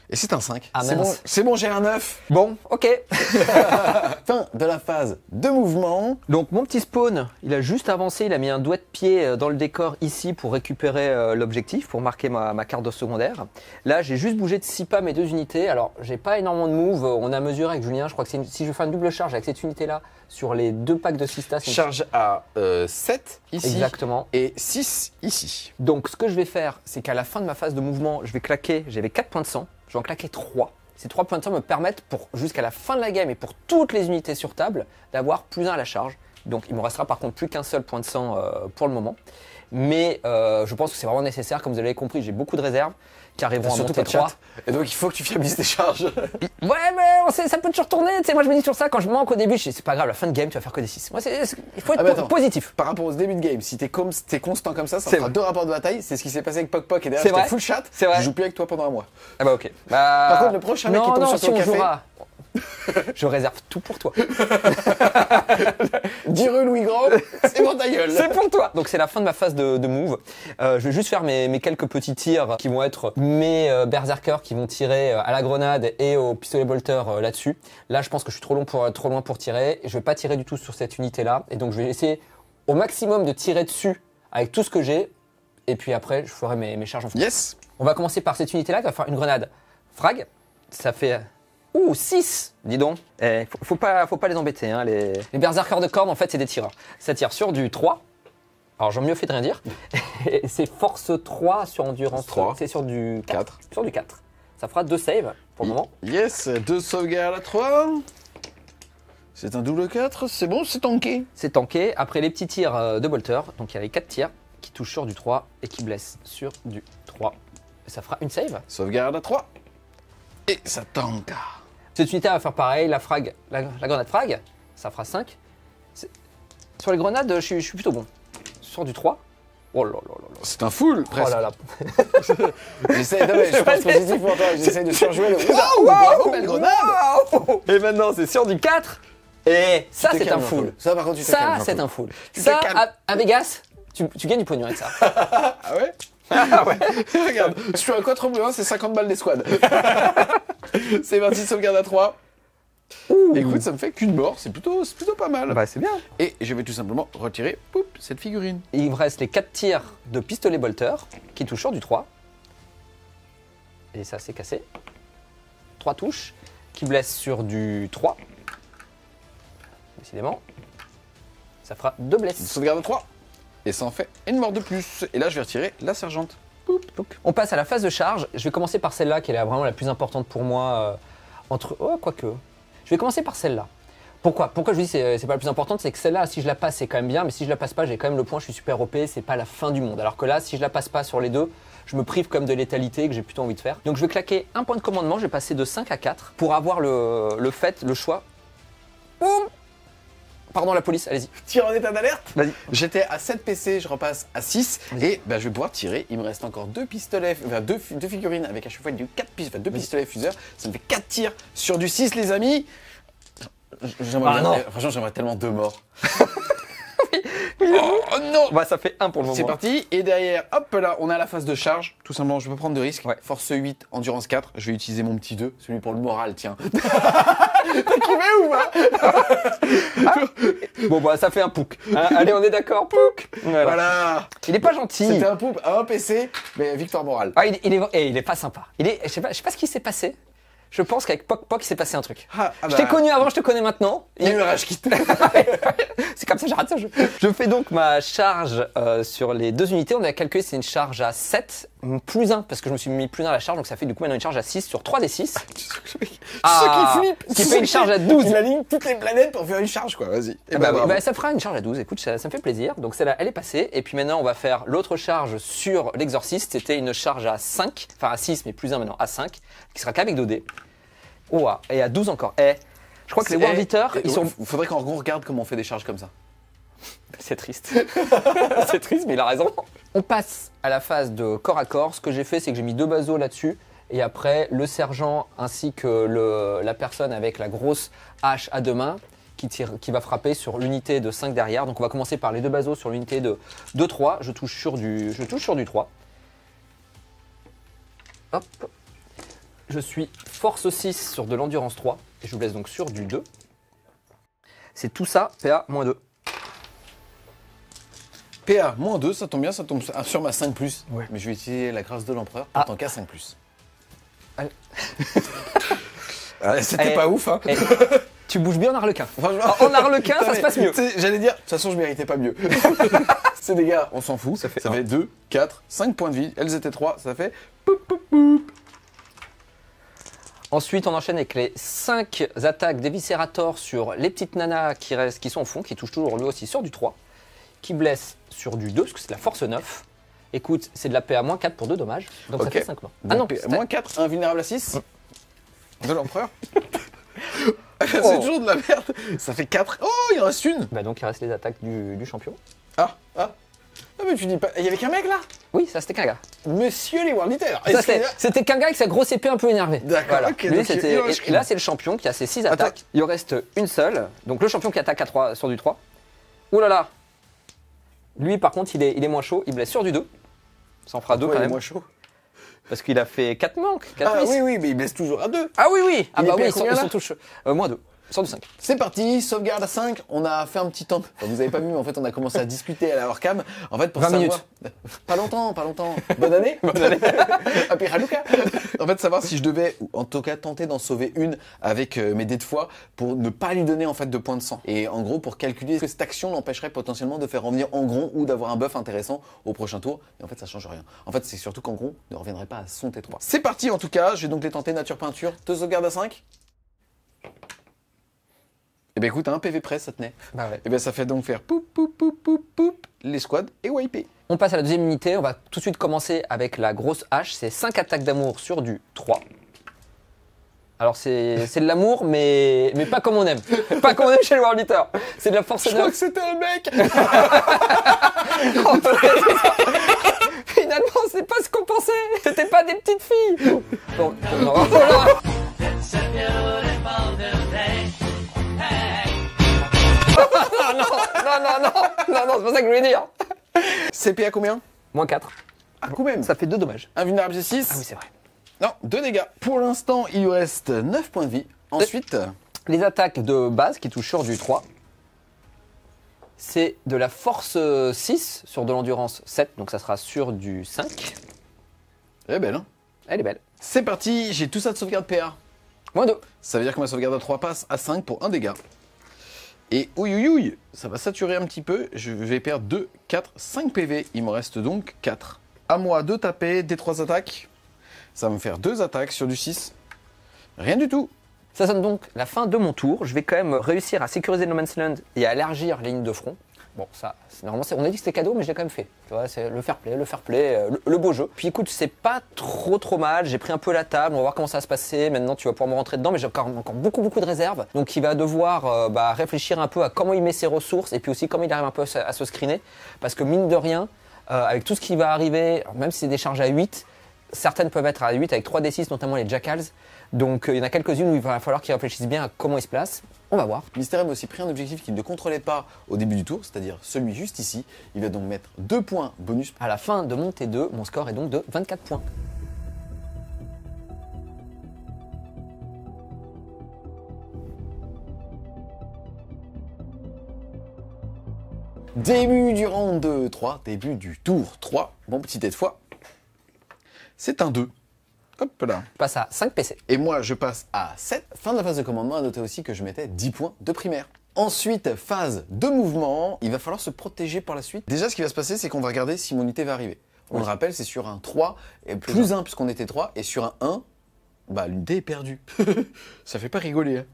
Et c'est un 5.
Ah,
c'est bon, j'ai un 9.
Bon, ok.
Fin de la phase de mouvement.
Donc mon petit spawn, il a juste avancé, il a mis un doigt de pied dans le décor ici pour récupérer l'objectif, pour marquer ma carte de secondaire. Là, j'ai juste bougé de 6 pas mes 2 unités. Alors, j'ai pas énormément de move. On a mesuré avec Julien, je crois que si je fais une double charge avec cette unité-là, sur les 2 packs de 6 tas,
Charge à 7 ici.
Exactement.
Et 6 ici.
Donc, ce que je vais faire, c'est qu'à la fin de ma phase de mouvement, je vais claquer, j'avais 4 points de sang, je vais en claquer 3. Ces 3 points de sang me permettent, jusqu'à la fin de la game et pour toutes les unités sur table, d'avoir +1 à la charge. Donc, il me restera par contre plus qu'un seul point de sang pour le moment. Mais je pense que c'est vraiment nécessaire, comme vous l'avez compris, j'ai beaucoup de réserves qui arriveront à monter 3.
Et donc, il faut que tu fiabilises tes charges.
Ouais, mais ça peut toujours tourner. Tu sais, moi, je me dis sur ça, quand je manque au début, c'est pas grave, la fin de game, tu vas faire que des 6. Moi, il faut être positif.
Par rapport au début de game, si t'es constant comme ça fera 2 rapports de bataille. C'est ce qui s'est passé avec Poc Poc et derrière, j'étais full chat.
C'est vrai.
Je joue plus avec toi pendant un mois.
Ah bah, ok.
Par contre, le prochain mec qui tombe sur ton café.
Je réserve tout pour toi.
10 rue Louis Grand, c'est pour ta gueule.
C'est pour toi. Donc c'est la fin de ma phase de move. Je vais juste faire mes quelques petits tirs qui vont être mes berserkers qui vont tirer à la grenade et au pistolet bolter là-dessus. Là, je pense que je suis trop loin pour tirer. Je vais pas tirer du tout sur cette unité-là. Et donc je vais essayer au maximum de tirer dessus avec tout ce que j'ai. Et puis après, je ferai mes charges en fonction.
Yes.
On va commencer par cette unité-là qui va faire une grenade frag. Ça fait... 6, dis donc. Faut pas les embêter. Hein, les berserkers de corne, en fait, c'est des tireurs. Ça tire sur du 3. Alors, j'en mieux fait de rien dire. Et c'est force 3 sur endurance 3. C'est sur du 4. Sur du 4. Ça fera 2 saves pour le moment.
Yes, 2 sauvegardes à 3. C'est un double 4, c'est bon, c'est tanké.
C'est tanké. Après les petits tirs de bolter, donc il y a les 4 tirs qui touchent sur du 3 et qui blessent sur du 3. Et ça fera une save.
Sauvegarde à 3. Et ça tanka.
Cette unité va faire pareil, la grenade frag, ça fera 5. Sur les grenades, je suis plutôt bon. Sur du 3. Oh là là là là.
C'est un full, presque.
Oh là là.
Je pense positif pour toi, j'essaie de surjouer le...
Wow,
belle grenade.
Wow. Et maintenant, c'est sur du 4. Et ça, c'est un full.
Ça, par contre, tu te
Ça,
calmes.
c'est un full.
Tu te
Ça,
calmes.
à Vegas, tu gagnes du pognon avec ça.
Ah ouais?
Ah ouais.
Regarde, je suis à 4+1, c'est 50 balles d'escouade. C'est parti, sauvegarde à 3. Écoute, ça me fait qu'une mort, c'est plutôt pas mal.
Bah c'est bien.
Et je vais tout simplement retirer cette figurine.
Il me reste les 4 tirs de pistolet bolter qui touchent sur du 3. Et ça c'est cassé. 3 touches qui blessent sur du 3. Décidément. Ça fera 2 blesses.
Sauvegarde à 3. Et ça en fait une mort de plus. Et là, je vais retirer la sergente.
On passe à la phase de charge. Je vais commencer par celle-là qui est vraiment la plus importante pour moi. Oh, quoique. Je vais commencer par celle-là. Pourquoi je vous dis c'est pas la plus importante, c'est que celle-là, si je la passe, c'est quand même bien, mais si je la passe pas, j'ai quand même le point, je suis super OP, c'est pas la fin du monde. Alors que là, si je la passe pas sur les deux, je me prive comme de létalité que j'ai plutôt envie de faire. Donc je vais claquer un point de commandement, je vais passer de 5 à 4 pour avoir le choix. Boum. Pardon, la police, allez-y.
Tire en état d'alerte.
Vas-y.
J'étais à 7 PC, je repasse à 6. Et bah, je vais pouvoir tirer. Il me reste encore 2 pistolets, enfin, deux figurines avec à chaque fois 2 pistolets fuseurs. Ça me fait 4 tirs sur du 6, les amis. J'aimerais bien, franchement, j'aimerais tellement 2 morts. Oh non.
Bah ça fait 1 pour le moment.
C'est parti. Et derrière, hop là, on a la phase de charge. Tout simplement, je peux prendre de risques.
Ouais.
Force 8, endurance 4. Je vais utiliser mon petit 2, celui pour le moral, tiens. T'as kiffé ou pas?
Bon bah ça fait un pouc. Hein, allez, on est d'accord, pouc.
Voilà.
Il est pas gentil.
C'était un poup à un PC, mais victoire morale.
Ah, il est pas sympa. Je sais pas ce qui s'est passé. Je pense qu'avec Poc il s'est passé un truc. Je t'ai connu avant, je te connais maintenant.
Il y a eu un rage kit.
C'est comme ça que j'arrête ce jeu. Je fais donc ma charge sur les 2 unités. On a calculé, c'est une charge à 7 plus 1 parce que je me suis mis plus 1 à la charge. Donc ça fait du coup maintenant une charge à 6 sur 3 des 6.
Qui flippe.
Ce qui fait une charge à 12.
Il aligne toutes les planètes pour faire une charge, quoi. Vas-y.
Et bah, ça fera une charge à 12. Écoute, ça me fait plaisir. Donc celle-là, elle est passée. Et puis maintenant, on va faire l'autre charge sur l'exorciste. C'était une charge à 5. Enfin à 6, mais plus 1 maintenant à 5. Qui sera qu'avec 2 dés. Oh, et à 12 encore. Je crois que les World Eaters, ils sont...
Faudrait qu'on regarde comment on fait des charges comme ça.
C'est triste. C'est triste, mais il a raison. On passe à la phase de corps à corps. Ce que j'ai fait, c'est que j'ai mis 2 basos là-dessus. Et après, le sergent ainsi que la personne avec la grosse hache à 2 mains qui va frapper sur l'unité de 5 derrière. Donc on va commencer par les 2 basos sur l'unité de 3. Je touche sur du 3. Hop. Je suis force 6 sur de l'endurance 3 et je vous laisse donc sur du 2. C'est tout ça, PA-2.
PA-2, ça tombe bien, ça tombe sur ma 5+.
Ouais.
Mais je vais utiliser la grâce de l'empereur en tant qu'à 5+. C'était pas ouf, hein.
Tu bouges bien en arlequin.
Franchement,
en arlequin, ça se passe mieux.
J'allais dire, de toute façon, je méritais pas mieux. Ces dégâts, on s'en fout. Ça fait 2, 4, 5 points de vie. Elles étaient 3, ça fait...
Ensuite, on enchaîne avec les 5 attaques d'Eviscerator sur les petites nanas qui sont au fond, qui touchent toujours lui aussi sur du 3, qui blessent sur du 2, parce que c'est de la force 9. Écoute, c'est de la PA -4 pour 2 dommages, donc ça fait 5 morts.
Ah non, -4, invulnérable à 6 de l'empereur. C'est toujours de la merde. Ça fait 4. Oh, il en reste une.
Bah donc il reste les attaques du champion.
Ah, mais tu dis pas... Il y avait qu'un mec là?
Oui, ça c'était qu'un gars.
Monsieur les World Eaters.
C'était qu'un gars avec sa grosse épée un peu énervée.
D'accord,
voilà.
ok.
Lui, et là, c'est le champion qui a ses 6 attaques. Il en reste une seule. Donc le champion qui attaque à 3 sur du 3. Ouh là là. Lui, par contre, il est moins chaud. Il blesse sur du 2. Ça en fera 2 quand même.
Il est moins chaud.
Parce qu'il a fait 4 manques. 4
oui, mais il blesse toujours à 2.
Ah oui. Ah bah oui, ils sont tous moins 2. Sur du 5.
C'est parti, sauvegarde à 5. On a fait un petit temps. Enfin, vous avez pas vu, mais en fait, on a commencé à discuter à la hors-cam. En fait, pour
20
savoir...
minutes.
Pas longtemps. Bonne année. Bonne année. Happy Hanukkah. En fait, savoir si je devais, ou en tout cas, tenter d'en sauver une avec mes dés de foi pour ne pas lui donner en fait de points de sang. Et en gros, pour calculer que cette action l'empêcherait potentiellement de faire revenir Angron ou d'avoir un buff intéressant au prochain tour. Et en fait, ça change rien. En fait, c'est surtout qu'Angron ne reviendrait pas à son T3. C'est parti, en tout cas. Je vais donc les tenter nature peinture. 2 sauvegardes à 5. Eh ben écoute, à un PV près, ça tenait.
Bah ouais.
Eh ben ça fait donc faire poup, les squads et wiper.
On passe à la deuxième unité. On va tout de suite commencer avec la grosse hache. C'est 5 attaques d'amour sur du 3. Alors c'est de l'amour, mais pas comme on aime. Pas comme on aime chez le World Eater. C'est de la force 9.
Je crois que c'était un mec.
Finalement, c'est pas ce qu'on pensait. C'était pas des petites filles. Bon, non. Non, c'est pas ça que je voulais dire.
CP à combien?
-4.
Ah, quand même.
Ça fait 2 dommages.
Invulnérable G6.
Ah oui, c'est vrai.
Non, 2 dégâts. Pour l'instant, il lui reste 9 points de vie. Ensuite,
Les attaques de base qui touchent sur du 3, c'est de la force 6 sur de l'endurance 7, donc ça sera sur du 5.
elle est belle, hein.
Elle est belle.
C'est parti, j'ai tout ça de sauvegarde PA.
Moins 2.
Ça veut dire que ma sauvegarde à 3 passe à 5 pour 1 dégât. Et ouïouïouï, ça va saturer un petit peu. Je vais perdre 2, 4, 5 PV. Il me reste donc 4. À moi de taper des 3 attaques. Ça va me faire 2 attaques sur du 6. Rien du tout.
Ça sonne donc la fin de mon tour. Je vais quand même réussir à sécuriser No Man's Land et à élargir les lignes de front. Bon, ça, normalement, on a dit que c'était cadeau, mais je l'ai quand même fait. Tu vois, c'est le fair play, le beau jeu. Puis écoute, c'est pas trop mal. J'ai pris un peu la table, on va voir comment ça va se passer. Maintenant, tu vas pouvoir me rentrer dedans, mais j'ai encore beaucoup de réserves. Donc, il va devoir réfléchir un peu à comment il met ses ressources et puis aussi comment il arrive un peu à se screener. Parce que mine de rien, avec tout ce qui va arriver, même si c'est des charges à 8, certaines peuvent être à 8 avec 3d6, notamment les Jackals. Donc, il y en a quelques-unes où il va falloir qu'ils réfléchissent bien à comment ils se placent. On va voir.
Mystérium a aussi pris un objectif qu'il ne contrôlait pas au début du tour, c'est-à-dire celui juste ici. Il va donc mettre 2 points bonus.
À la fin de mon T2, mon score est donc de 24 points.
Début du round 3, début du tour 3. Bon, petit tête fois. C'est un 2. Hop là.
Je passe à 5 PC.
Et moi, je passe à 7. Fin de la phase de commandement, à noter aussi que je mettais 10 points de primaire. Ensuite, phase de mouvement. Il va falloir se protéger par la suite. Déjà, ce qui va se passer, c'est qu'on va regarder si mon unité va arriver. On le rappelle, c'est sur un 3, et plus 1 puisqu'on était 3, et sur un 1, bah l'unité est perdue. Ça fait pas rigoler, hein.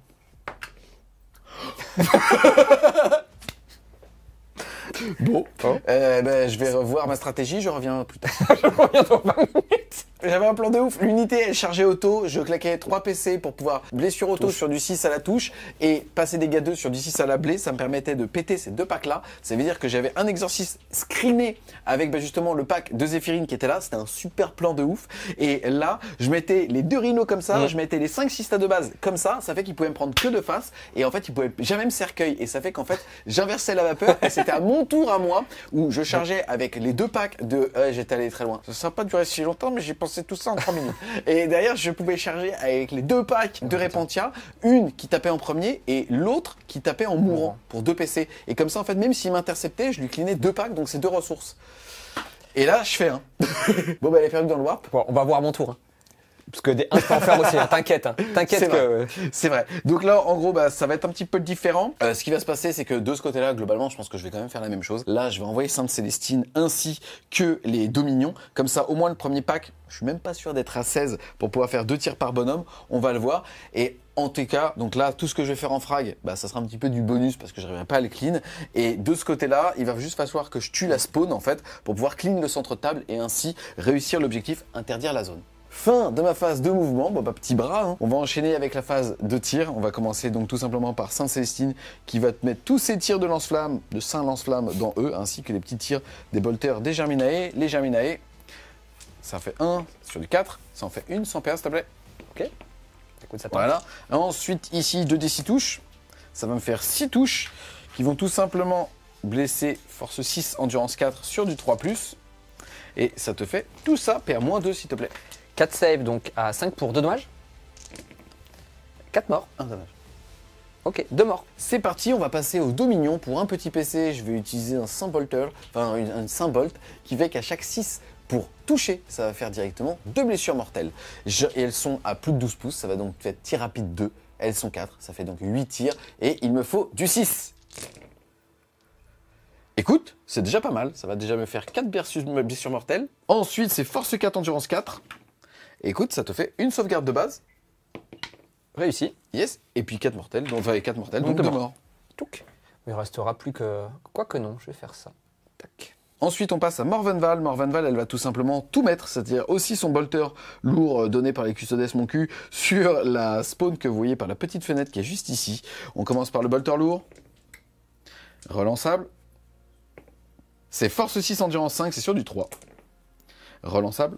Bon, je vais revoir ma stratégie, je reviens plus tard.
Je reviens dans 20 minutes.
J'avais un plan de ouf. L'unité, elle chargeait auto. Je claquais 3 PC pour pouvoir blessure auto sur du 6 à la touche et passer dégâts 2 sur du 6 à la blé. Ça me permettait de péter ces 2 packs-là. Ça veut dire que j'avais un exorciste screené avec justement le pack de Zéphirine qui était là. C'était un super plan de ouf. Et là, je mettais les 2 rhinos comme ça. Je mettais les 5 sistas de base comme ça. Ça fait qu'ils pouvaient me prendre que de face. Et en fait, ils pouvaient jamais me cercueil. Et ça fait qu'en fait, j'inversais la vapeur. Et c'était à mon tour à moi où je chargeais avec les 2 packs de... j'étais allé très loin. Ça n'a pas duré si longtemps, mais j'ai pensé tout ça en 3 minutes. Et derrière, je pouvais charger avec les 2 packs de Repentia, une qui tapait en premier et l'autre qui tapait en mourant pour 2 PC. Et comme ça, en fait, même s'il m'interceptait, je lui clinais 2 packs, donc c'est 2 ressources. Et là, je fais un. Bon, bah, elle est perdue dans le warp.
Bon, on va voir mon tour. Hein. Parce que des 1, je peux en faire aussi, hein. T'inquiète. Hein. T'inquiète que...
C'est vrai. Donc là, en gros, bah, ça va être un petit peu différent. Ce qui va se passer, c'est que de ce côté-là, globalement, je pense que je vais quand même faire la même chose. Là, je vais envoyer Sainte Célestine ainsi que les Dominions. Comme ça, au moins le premier pack, je suis même pas sûr d'être à 16 pour pouvoir faire 2 tirs par bonhomme. On va le voir. Et en tout cas, donc là, tout ce que je vais faire en frag, bah, ça sera un petit peu du bonus parce que je n'arriverai pas à le clean. Et de ce côté-là, il va juste falloir que je tue la spawn, en fait, pour pouvoir clean le centre de table et ainsi réussir l'objectif, interdire la zone. Fin de ma phase de mouvement, bon bah petit bras, hein. On va enchaîner avec la phase de tir. On va commencer donc tout simplement par Sainte Célestine qui va te mettre tous ses tirs de lance-flamme, de Saint lance-flamme dans eux, ainsi que les petits tirs des bolters des Germinae. Les Germinae, ça fait 1 sur du 4, ça en fait une sans PA s'il te plaît.
Ok. Écoute, ça
voilà. Ensuite ici 2d6 touches, ça va me faire 6 touches qui vont tout simplement blesser force 6, endurance 4 sur du 3+. Et ça te fait tout ça, PA-2 s'il te plaît.
4 saves, donc à 5 pour 2 dommages. 4 morts.
1 dommage.
Ok, 2 morts.
C'est parti, on va passer au Dominion. Pour un petit PC, je vais utiliser un Saint-Bolter, enfin un Saint-Bolt, qui fait qu'à chaque 6 pour toucher, ça va faire directement 2 blessures mortelles. Et elles sont à plus de 12 pouces, ça va donc faire tir rapide 2. Elles sont 4, ça fait donc 8 tirs. Et il me faut du 6. Écoute, c'est déjà pas mal, ça va déjà me faire 4 blessures mortelles. Ensuite, c'est force 4, endurance 4. Écoute, ça te fait une sauvegarde de base.
Réussi.
Yes. Et puis 4 mortels, donc 4 mortels, donc 2 morts.
Touc. Il restera plus que... Quoique non, je vais faire ça. Tac.
Ensuite, on passe à Morvenval. Morvenval, elle va tout simplement tout mettre, c'est-à-dire aussi son bolter lourd donné par les custodes mon cul sur la spawn que vous voyez par la petite fenêtre qui est juste ici. On commence par le bolter lourd. Relançable. C'est force 6, endurance 5, c'est sur du 3. Relançable.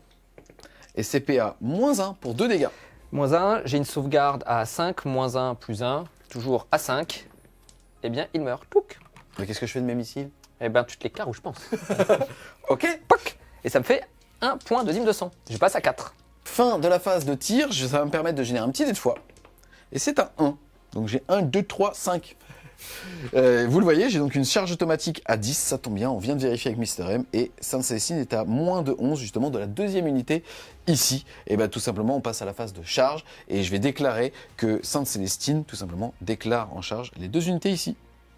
Et CPA -1 pour 2 dégâts.
-1, j'ai une sauvegarde à 5, -1, +1, toujours à 5. Eh bien, il meurt. Touc.
Mais qu'est-ce que je fais de mes missiles?
Eh bien, tu te les carres où je pense.
Ok.
Poc. Et ça me fait 1 point de dîme de sang. Je passe à 4.
Fin de la phase de tir, ça va me permettre de générer un petit dé de foi. Et c'est un 1. Donc j'ai 1, 2, 3, 5. Vous le voyez, j'ai donc une charge automatique à 10, ça tombe bien, on vient de vérifier avec Mister M, et Sainte-Célestine est à moins de 11 justement de la deuxième unité ici. Et bien tout simplement on passe à la phase de charge, et je vais déclarer que Sainte-Célestine tout simplement déclare en charge les 2 unités ici.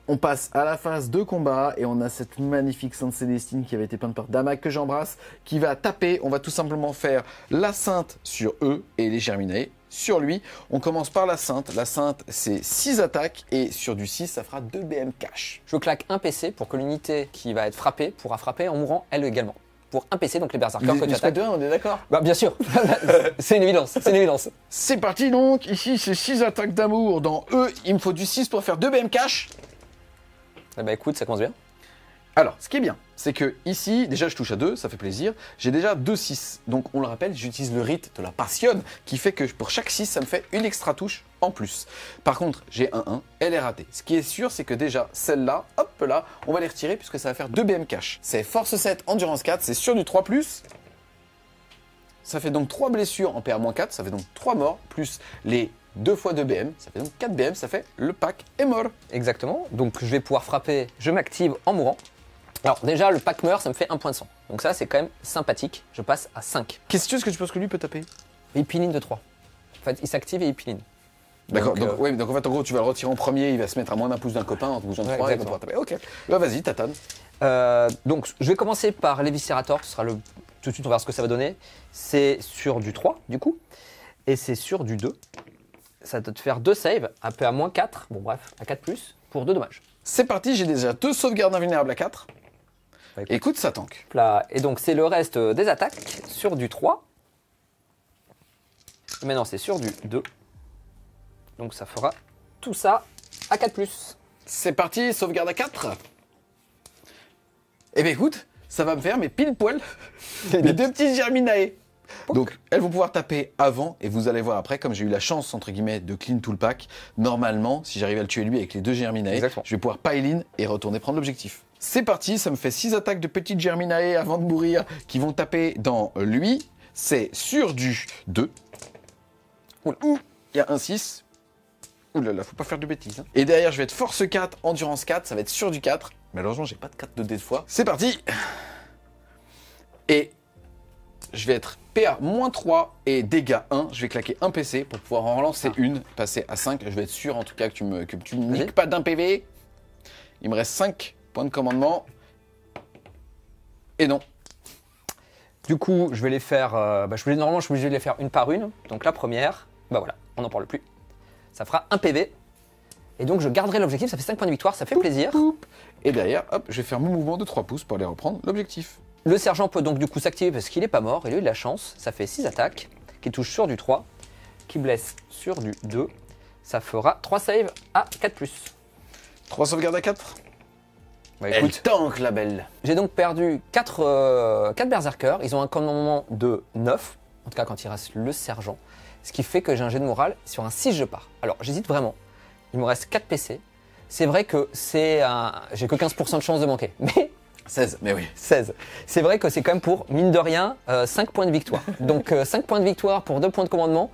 On passe à la phase de combat et on a cette magnifique Sainte-Célestine qui avait été peinte par Damak que j'embrasse, qui va taper. On va tout simplement faire la Sainte sur eux et les Germinae sur lui. On commence par la Sainte. La Sainte, c'est 6 attaques et sur du 6, ça fera 2 BM cash.
Je claque un PC pour que l'unité qui va être frappée pourra frapper en mourant elle également. Pour un PC, donc les berserkers que tu attaques.
On est d'accord?
Bah bien sûr, c'est une évidence, c'est une évidence.
C'est parti donc, ici c'est 6 attaques d'amour. Dans eux, il me faut du 6 pour faire 2 BM cash.
Eh bah écoute, ça commence bien.
Alors, ce qui est bien, c'est que ici, déjà je touche à 2, ça fait plaisir. J'ai déjà 2 6. Donc on le rappelle, j'utilise le rite de la passion qui fait que pour chaque 6, ça me fait une extra touche en plus. Par contre, j'ai un 1, elle est ratée. Ce qui est sûr, c'est que déjà celle-là, hop là, on va les retirer puisque ça va faire 2 BM cash. C'est force 7, endurance 4, c'est sur du 3+. Ça fait donc 3 blessures en PA-4, ça fait donc 3 morts, plus les 2 fois 2 BM, ça fait donc 4 BM, ça fait le pack est mort.
Exactement, donc je vais pouvoir frapper, je m'active en mourant. Alors déjà, le pack meurt, ça me fait 1 point de sang. Donc ça, c'est quand même sympathique, je passe à 5.
Qu'est-ce que tu penses que lui peut taper?
Épiline de 3. En fait, il s'active et épiline.
D'accord, donc en fait, en gros, tu vas le retirer en premier, il va se mettre à moins d'un pouce d'un copain, en te bougeant de 3, il va pouvoir taper. Ok, bah vas-y, tatane.
Donc je vais commencer par l'Eviscerator, ce sera le... Tout de suite, on verra ce que ça va donner. C'est sur du 3, du coup, et c'est sur du 2. Ça doit te faire 2 saves, à PA-4, bon bref, à 4+, pour 2 dommages.
C'est parti, j'ai déjà 2 sauvegardes invulnérables à 4.
Bah,
écoute, ça tank.
Là, et donc c'est le reste des attaques, sur du 3. Maintenant c'est sur du 2. Donc ça fera tout ça à 4+.
C'est parti, sauvegarde à 4. Eh bien écoute, ça va me faire mes pile poil mes 2 petits Germinae. Donc elles vont pouvoir taper avant et vous allez voir après, comme j'ai eu la chance entre guillemets de clean tout le pack, normalement si j'arrive à le tuer lui avec les 2 Germinae,
exactement,
je vais pouvoir pile in et retourner prendre l'objectif. C'est parti, ça me fait 6 attaques de petites Germinae avant de mourir qui vont taper dans lui. C'est sur du 2. Ouh, il y a un 6. Ouh là là, faut pas faire de bêtises. Hein. Et derrière, je vais être force 4, endurance 4, ça va être sur du 4. Malheureusement, j'ai pas de 4 de dés de foi. C'est parti. Et je vais être PA-3 et dégâts 1. Je vais claquer un PC pour pouvoir en relancer une, passer à 5. Je vais être sûr en tout cas que tu ne niques pas d'un PV. Il me reste 5 points de commandement. Et non.
Du coup, je vais les faire... normalement, je suis obligé de les faire une par une. Donc la première, bah voilà, on n'en parle plus. Ça fera un PV. Et donc je garderai l'objectif, ça fait 5 points de victoire, ça fait plaisir.
Et derrière, hop, je vais faire mon mouvement de 3 pouces pour aller reprendre l'objectif.
Le sergent peut donc du coup s'activer parce qu'il n'est pas mort, et lui il a de la chance. Ça fait 6 attaques, qui touche sur du 3, qui blesse sur du 2. Ça fera 3 saves à 4+.
3 sauvegardes à 4.
Bah, écoute,
elle tank la belle.
J'ai donc perdu 4 berserkers, ils ont un commandement de 9, en tout cas quand il reste le sergent. Ce qui fait que j'ai un jet de morale, sur un 6 je pars. Alors j'hésite vraiment, il me reste 4 PC. C'est vrai que j'ai que 15% de chance de manquer, mais...
16, mais oui.
16. C'est vrai que c'est quand même pour, mine de rien, 5 points de victoire. Donc 5 points de victoire pour 2 points de commandement,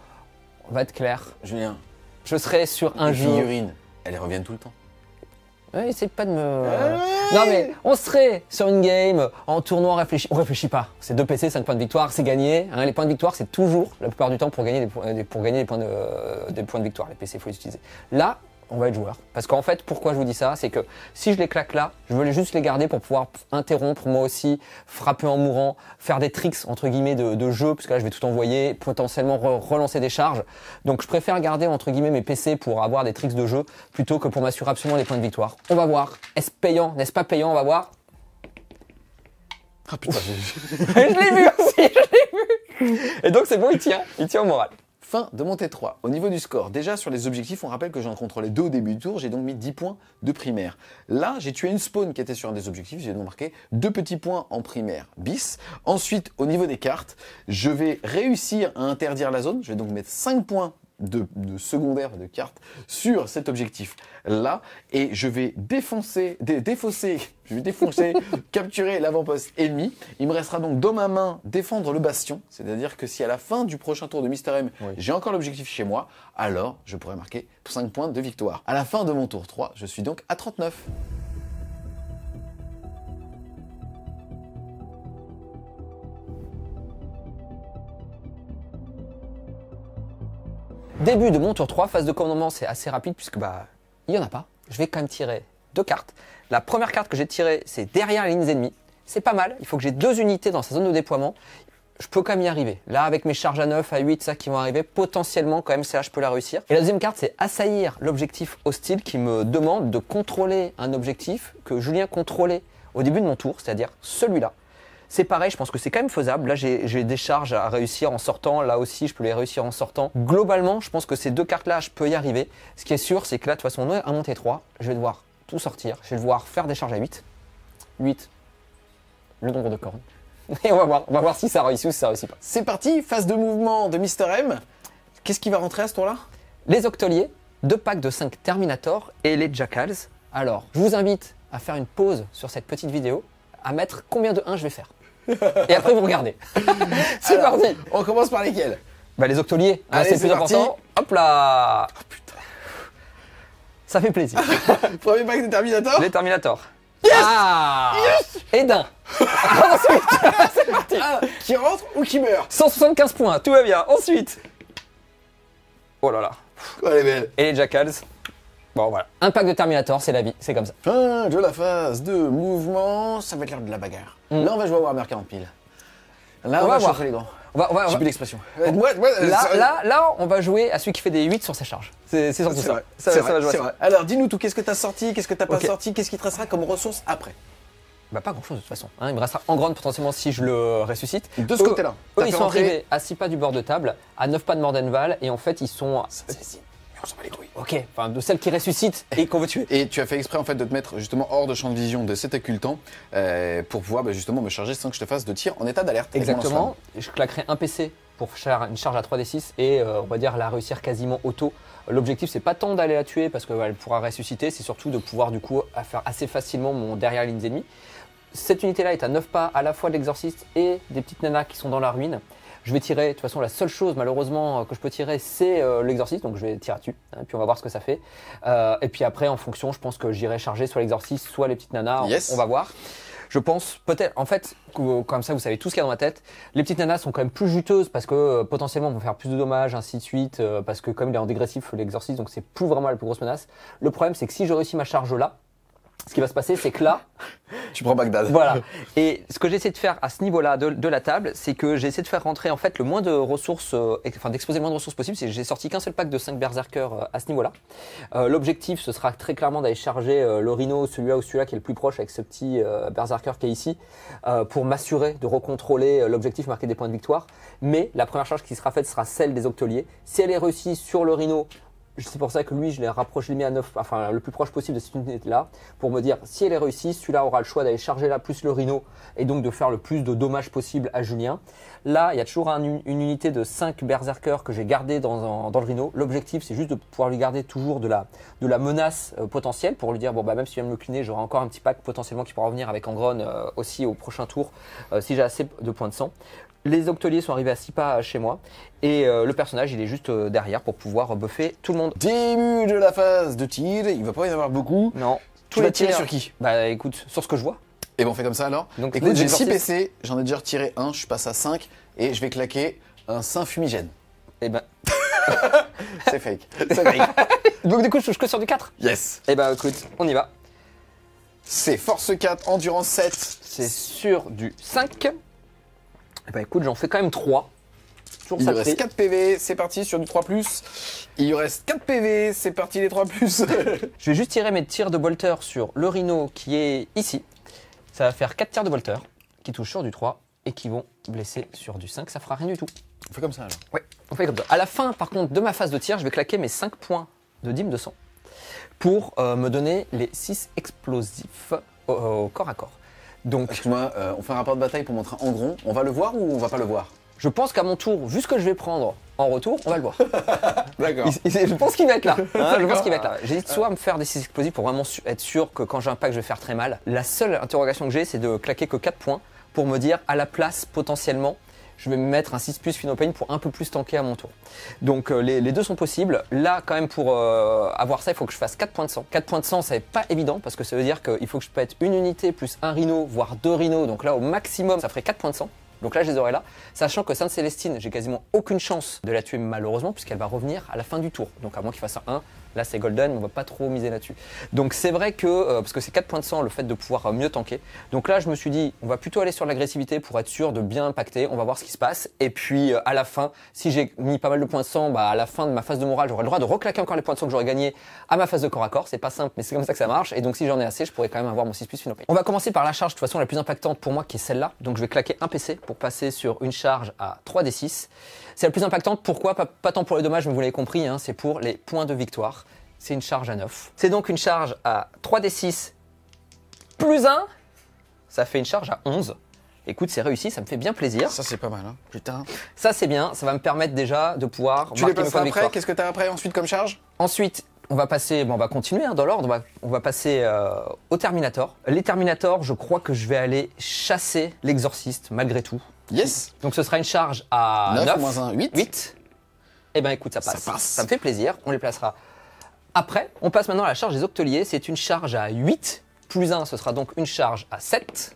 on va être clair.
Julien,
je serai sur un jeu...
Les figurines, elles reviennent tout le temps.
Ouais, essaye pas de me... Non mais, on serait sur une game, en tournoi, on réfléchit pas. C'est 2 PC, 5 points de victoire, c'est gagné. Hein, les points de victoire, c'est toujours, la plupart du temps, pour gagner des points de victoire. Les PC, il faut les utiliser. Là, on va être joueur. Parce qu'en fait, pourquoi je vous dis ça, c'est que si je les claque là, je veux juste les garder pour pouvoir interrompre, moi aussi, frapper en mourant, faire des tricks, entre guillemets, de jeu, parce que là, je vais tout envoyer, potentiellement relancer des charges. Donc, je préfère garder, entre guillemets, mes PC pour avoir des tricks de jeu, plutôt que pour m'assurer absolument les points de victoire. On va voir. Est-ce payant? N'est-ce pas payant? On va voir.
Ah putain,
je l'ai vu aussi, je l'ai vu. Et donc, c'est bon, il tient au moral.
Fin de mon T3. Au niveau du score, déjà sur les objectifs, on rappelle que j'en contrôlais 2 au début du tour, j'ai donc mis 10 points de primaire. Là, j'ai tué une spawn qui était sur un des objectifs, j'ai donc marqué 2 petits points en primaire bis. Ensuite, au niveau des cartes, je vais réussir à interdire la zone, je vais donc mettre 5 points de secondaire, de cartes, sur cet objectif-là. Et je vais défoncer, capturer l'avant-poste ennemi. Il me restera donc dans ma main défendre le bastion. C'est-à-dire que si à la fin du prochain tour de Mister M, j'ai encore l'objectif chez moi, alors je pourrais marquer 5 points de victoire. À la fin de mon tour 3, je suis donc à 39.
Début de mon tour 3, phase de commandement, c'est assez rapide puisque il n'y en a pas. Je vais quand même tirer 2 cartes. La première carte que j'ai tirée, c'est derrière les lignes ennemies. C'est pas mal, il faut que j'ai 2 unités dans sa zone de déploiement. Je peux quand même y arriver. Là, avec mes charges à 9, à 8, ça qui vont arriver, potentiellement quand même, celle-là, je peux la réussir. Et la deuxième carte, c'est assaillir l'objectif hostile qui me demande de contrôler un objectif que Julien contrôlait au début de mon tour, c'est-à-dire celui-là. C'est pareil, je pense que c'est quand même faisable. Là, j'ai des charges à réussir en sortant. Là aussi, je peux les réussir en sortant. Globalement, je pense que ces 2 cartes-là, je peux y arriver. Ce qui est sûr, c'est que là, de toute façon, à mon T3, je vais devoir tout sortir. Je vais devoir faire des charges à 8. 8, le nombre de cornes. Et on va voir si ça réussit ou si ça réussit pas.
C'est parti, phase de mouvement de Mister M. Qu'est-ce qui va rentrer à ce tour-là?
Les octoliers, 2 packs de 5 Terminator et les Jackals. Alors, je vous invite à faire une pause sur cette petite vidéo, à mettre combien de 1 je vais faire. Et après, vous regardez. C'est parti.
On commence par lesquels?
Les octoliers,
allez,
c'est le plus
parti.
important. Hop là.
Oh putain.
Ça fait plaisir.
Premier pack de Terminator.
Les Terminator.
Yes.
Yes. Et d'un. Ensuite, c'est parti.
Qui rentre ou qui meurt?
175 points, tout va bien. Ensuite. Oh là là.
Oh, elle est belle.
Et les Jackals. Bon voilà. Un pack de Terminator, c'est la vie, c'est comme ça.
Fin de la phase de mouvement, ça va être l'heure de la bagarre. Là, on va jouer à Warhammer 40 000. Là, on va chauffer les gants. J'ai plus d'expression.
Là, on va jouer à celui qui fait des 8 sur ses charges. C'est surtout ça.
C'est vrai. Alors, dis-nous tout, qu'est-ce que t'as sorti, qu'est-ce que t'as pas sorti, qu'est-ce qui te restera comme ressource après?
Pas grand chose de toute façon. Il me restera en grande potentiellement si je le ressuscite.
De ce côté-là.
Eux, ils sont arrivés à 6 pas du bord de table, à 9 pas de Mordenval, et en fait, ils sont.
On s'en bat les couilles.
Ok, enfin de celles qui ressuscitent et qu'on veut tuer.
Et tu as fait exprès en fait de te mettre justement hors de champ de vision de cet occultant pour pouvoir justement me charger sans que je te fasse de tir en état d'alerte.
Exactement. Je claquerai un PC pour faire une charge à 3d6 et on va dire la réussir quasiment auto. L'objectif c'est pas tant d'aller la tuer parce qu'elle pourra ressusciter, c'est surtout de pouvoir du coup faire assez facilement mon derrière lignes ennemies. Cette unité là est à 9 pas à la fois de l'exorciste et des petites nanas qui sont dans la ruine. Je vais tirer, de toute façon la seule chose malheureusement que je peux tirer c'est l'exorciste, donc je vais tirer dessus, puis on va voir ce que ça fait. Et puis après en fonction je pense que j'irai charger soit l'exorciste, soit les petites nanas, on va voir. Je pense peut-être, en fait, comme ça vous savez tout ce qu'il y a dans ma tête, les petites nanas sont quand même plus juteuses parce que potentiellement vont faire plus de dommages, ainsi de suite, parce que comme il est en dégressif l'exorciste, donc c'est plus vraiment la plus grosse menace. Le problème c'est que si je réussis ma charge là, ce qui va se passer, c'est que là,
tu prends Bagdad.
Voilà. Et ce que j'ai essayé de faire à ce niveau-là de la table, c'est que j'ai essayé de faire rentrer en fait le moins de ressources, d'exposer le moins de ressources possible. C'est que j'ai sorti qu'un seul pack de 5 berserkers à ce niveau-là. L'objectif, ce sera très clairement d'aller charger le rhino, celui-là ou celui-là qui est le plus proche avec ce petit berserker qui est ici, pour m'assurer de recontrôler l'objectif, marquer des points de victoire. Mais la première charge qui sera faite sera celle des octoliers. Si elle est réussie sur le rhino, c'est pour ça que lui, je l'ai rapproché, je l'ai mis à 9, enfin le plus proche possible de cette unité-là, pour me dire, si elle est réussie, celui-là aura le choix d'aller charger là plus le rhino, et donc de faire le plus de dommages possible à Julien. Là, il y a toujours une unité de 5 berserkers que j'ai gardé dans le rhino. L'objectif, c'est juste de pouvoir lui garder toujours de la menace potentielle, pour lui dire, bon même si je viens de me cliner, j'aurai encore un petit pack potentiellement qui pourra revenir avec Angron aussi au prochain tour, si j'ai assez de points de sang. Les octoliers sont arrivés à 6 pas chez moi et le personnage il est juste derrière pour pouvoir buffer tout le monde.
Début de la phase de tir, il va pas y en avoir beaucoup.
Non.
Tu vas tirer sur qui?
Écoute, sur ce que je vois.
Et bon, on fait comme ça alors.
Donc,
écoute, j'ai 6 PC, j'en ai déjà retiré un, je suis passé à 5 et je vais claquer un saint fumigène. C'est fake. C'est fake.
Donc du coup je touche que sur du 4.
Yes.
Écoute, on y va.
C'est force 4, endurance 7.
C'est sur du 5. Écoute, j'en fais quand même 3.
Il lui reste 4 PV, c'est parti sur du 3+. Il lui reste 4 PV, c'est parti les 3+.
Je vais juste tirer mes tirs de bolter sur le rhino qui est ici. Ça va faire 4 tirs de bolter qui touchent sur du 3 et qui vont blesser sur du 5. Ça fera rien du tout.
On fait comme ça alors.
Ouais, on fait comme ça. À la fin, par contre, de ma phase de tir, je vais claquer mes 5 points de dîme de sang pour me donner les 6 explosifs au corps à corps. Donc,
excuse-moi, on fait un rapport de bataille pour montrer en gros. On va le voir ou on va pas le voir?
Je pense qu'à mon tour, vu ce que je vais prendre en retour, on va le voir.
D'accord.
Je pense qu'il va être là. Hein, je pense qu'il va être là. J'hésite soit à me faire des 6 explosifs pour vraiment être sûr que quand j'ai un pack, je vais faire très mal. La seule interrogation que j'ai, c'est de claquer que 4 points pour me dire à la place, potentiellement, je vais me mettre un 6 plus Phenopain pour un peu plus tanker à mon tour. Donc les deux sont possibles. Là, quand même, pour avoir ça, il faut que je fasse 4 points de sang. 4 points de sang, ça n'est pas évident parce que ça veut dire qu'il faut que je pète une unité plus un rhino, voire 2 rhinos. Donc là, au maximum, ça ferait 4 points de sang. Donc là, je les aurai là. Sachant que Sainte-Célestine, j'ai quasiment aucune chance de la tuer malheureusement puisqu'elle va revenir à la fin du tour. Donc à moins qu'il fasse un 1. Là, c'est golden, mais on va pas trop miser là-dessus. Donc c'est vrai que, parce que c'est 4 points de sang, le fait de pouvoir mieux tanker. Donc là, je me suis dit, on va plutôt aller sur l'agressivité pour être sûr de bien impacter. On va voir ce qui se passe. Et puis à la fin, si j'ai mis pas mal de points de sang, à la fin de ma phase de morale, j'aurai le droit de reclaquer encore les points de sang que j'aurais gagné à ma phase de corps à corps. C'est pas simple, mais c'est comme ça que ça marche. Et donc si j'en ai assez, je pourrais quand même avoir mon 6 plus Phenopain. On va commencer par la charge, de toute façon, la plus impactante pour moi, qui est celle-là. Donc je vais claquer un PC pour passer sur une charge à 3d6. C'est la plus impactante. Pourquoi? Pas tant pour les dommages, mais vous l'avez compris, hein, c'est pour les points de victoire. C'est une charge à 9. C'est donc une charge à 3d6 plus 1. Ça fait une charge à 11. Écoute, c'est réussi, ça me fait bien plaisir.
Ça, c'est pas mal, hein. Putain.
Ça, c'est bien. Ça va me permettre déjà de pouvoir
Tu les passes après? Qu'est-ce que tu as après ensuite comme charge?
Ensuite, on va passer, on va continuer dans l'ordre. On va passer au Terminator. Les Terminators, je crois que je vais aller chasser l'exorciste malgré tout.
Yes.
Donc ce sera une charge à
9
9
moins 1, 8.
8. Eh ben écoute, ça passe.
Ça passe.
Ça me fait plaisir. On les placera après. On passe maintenant à la charge des Octoliers. C'est une charge à 8 plus 1. Ce sera donc une charge à 7.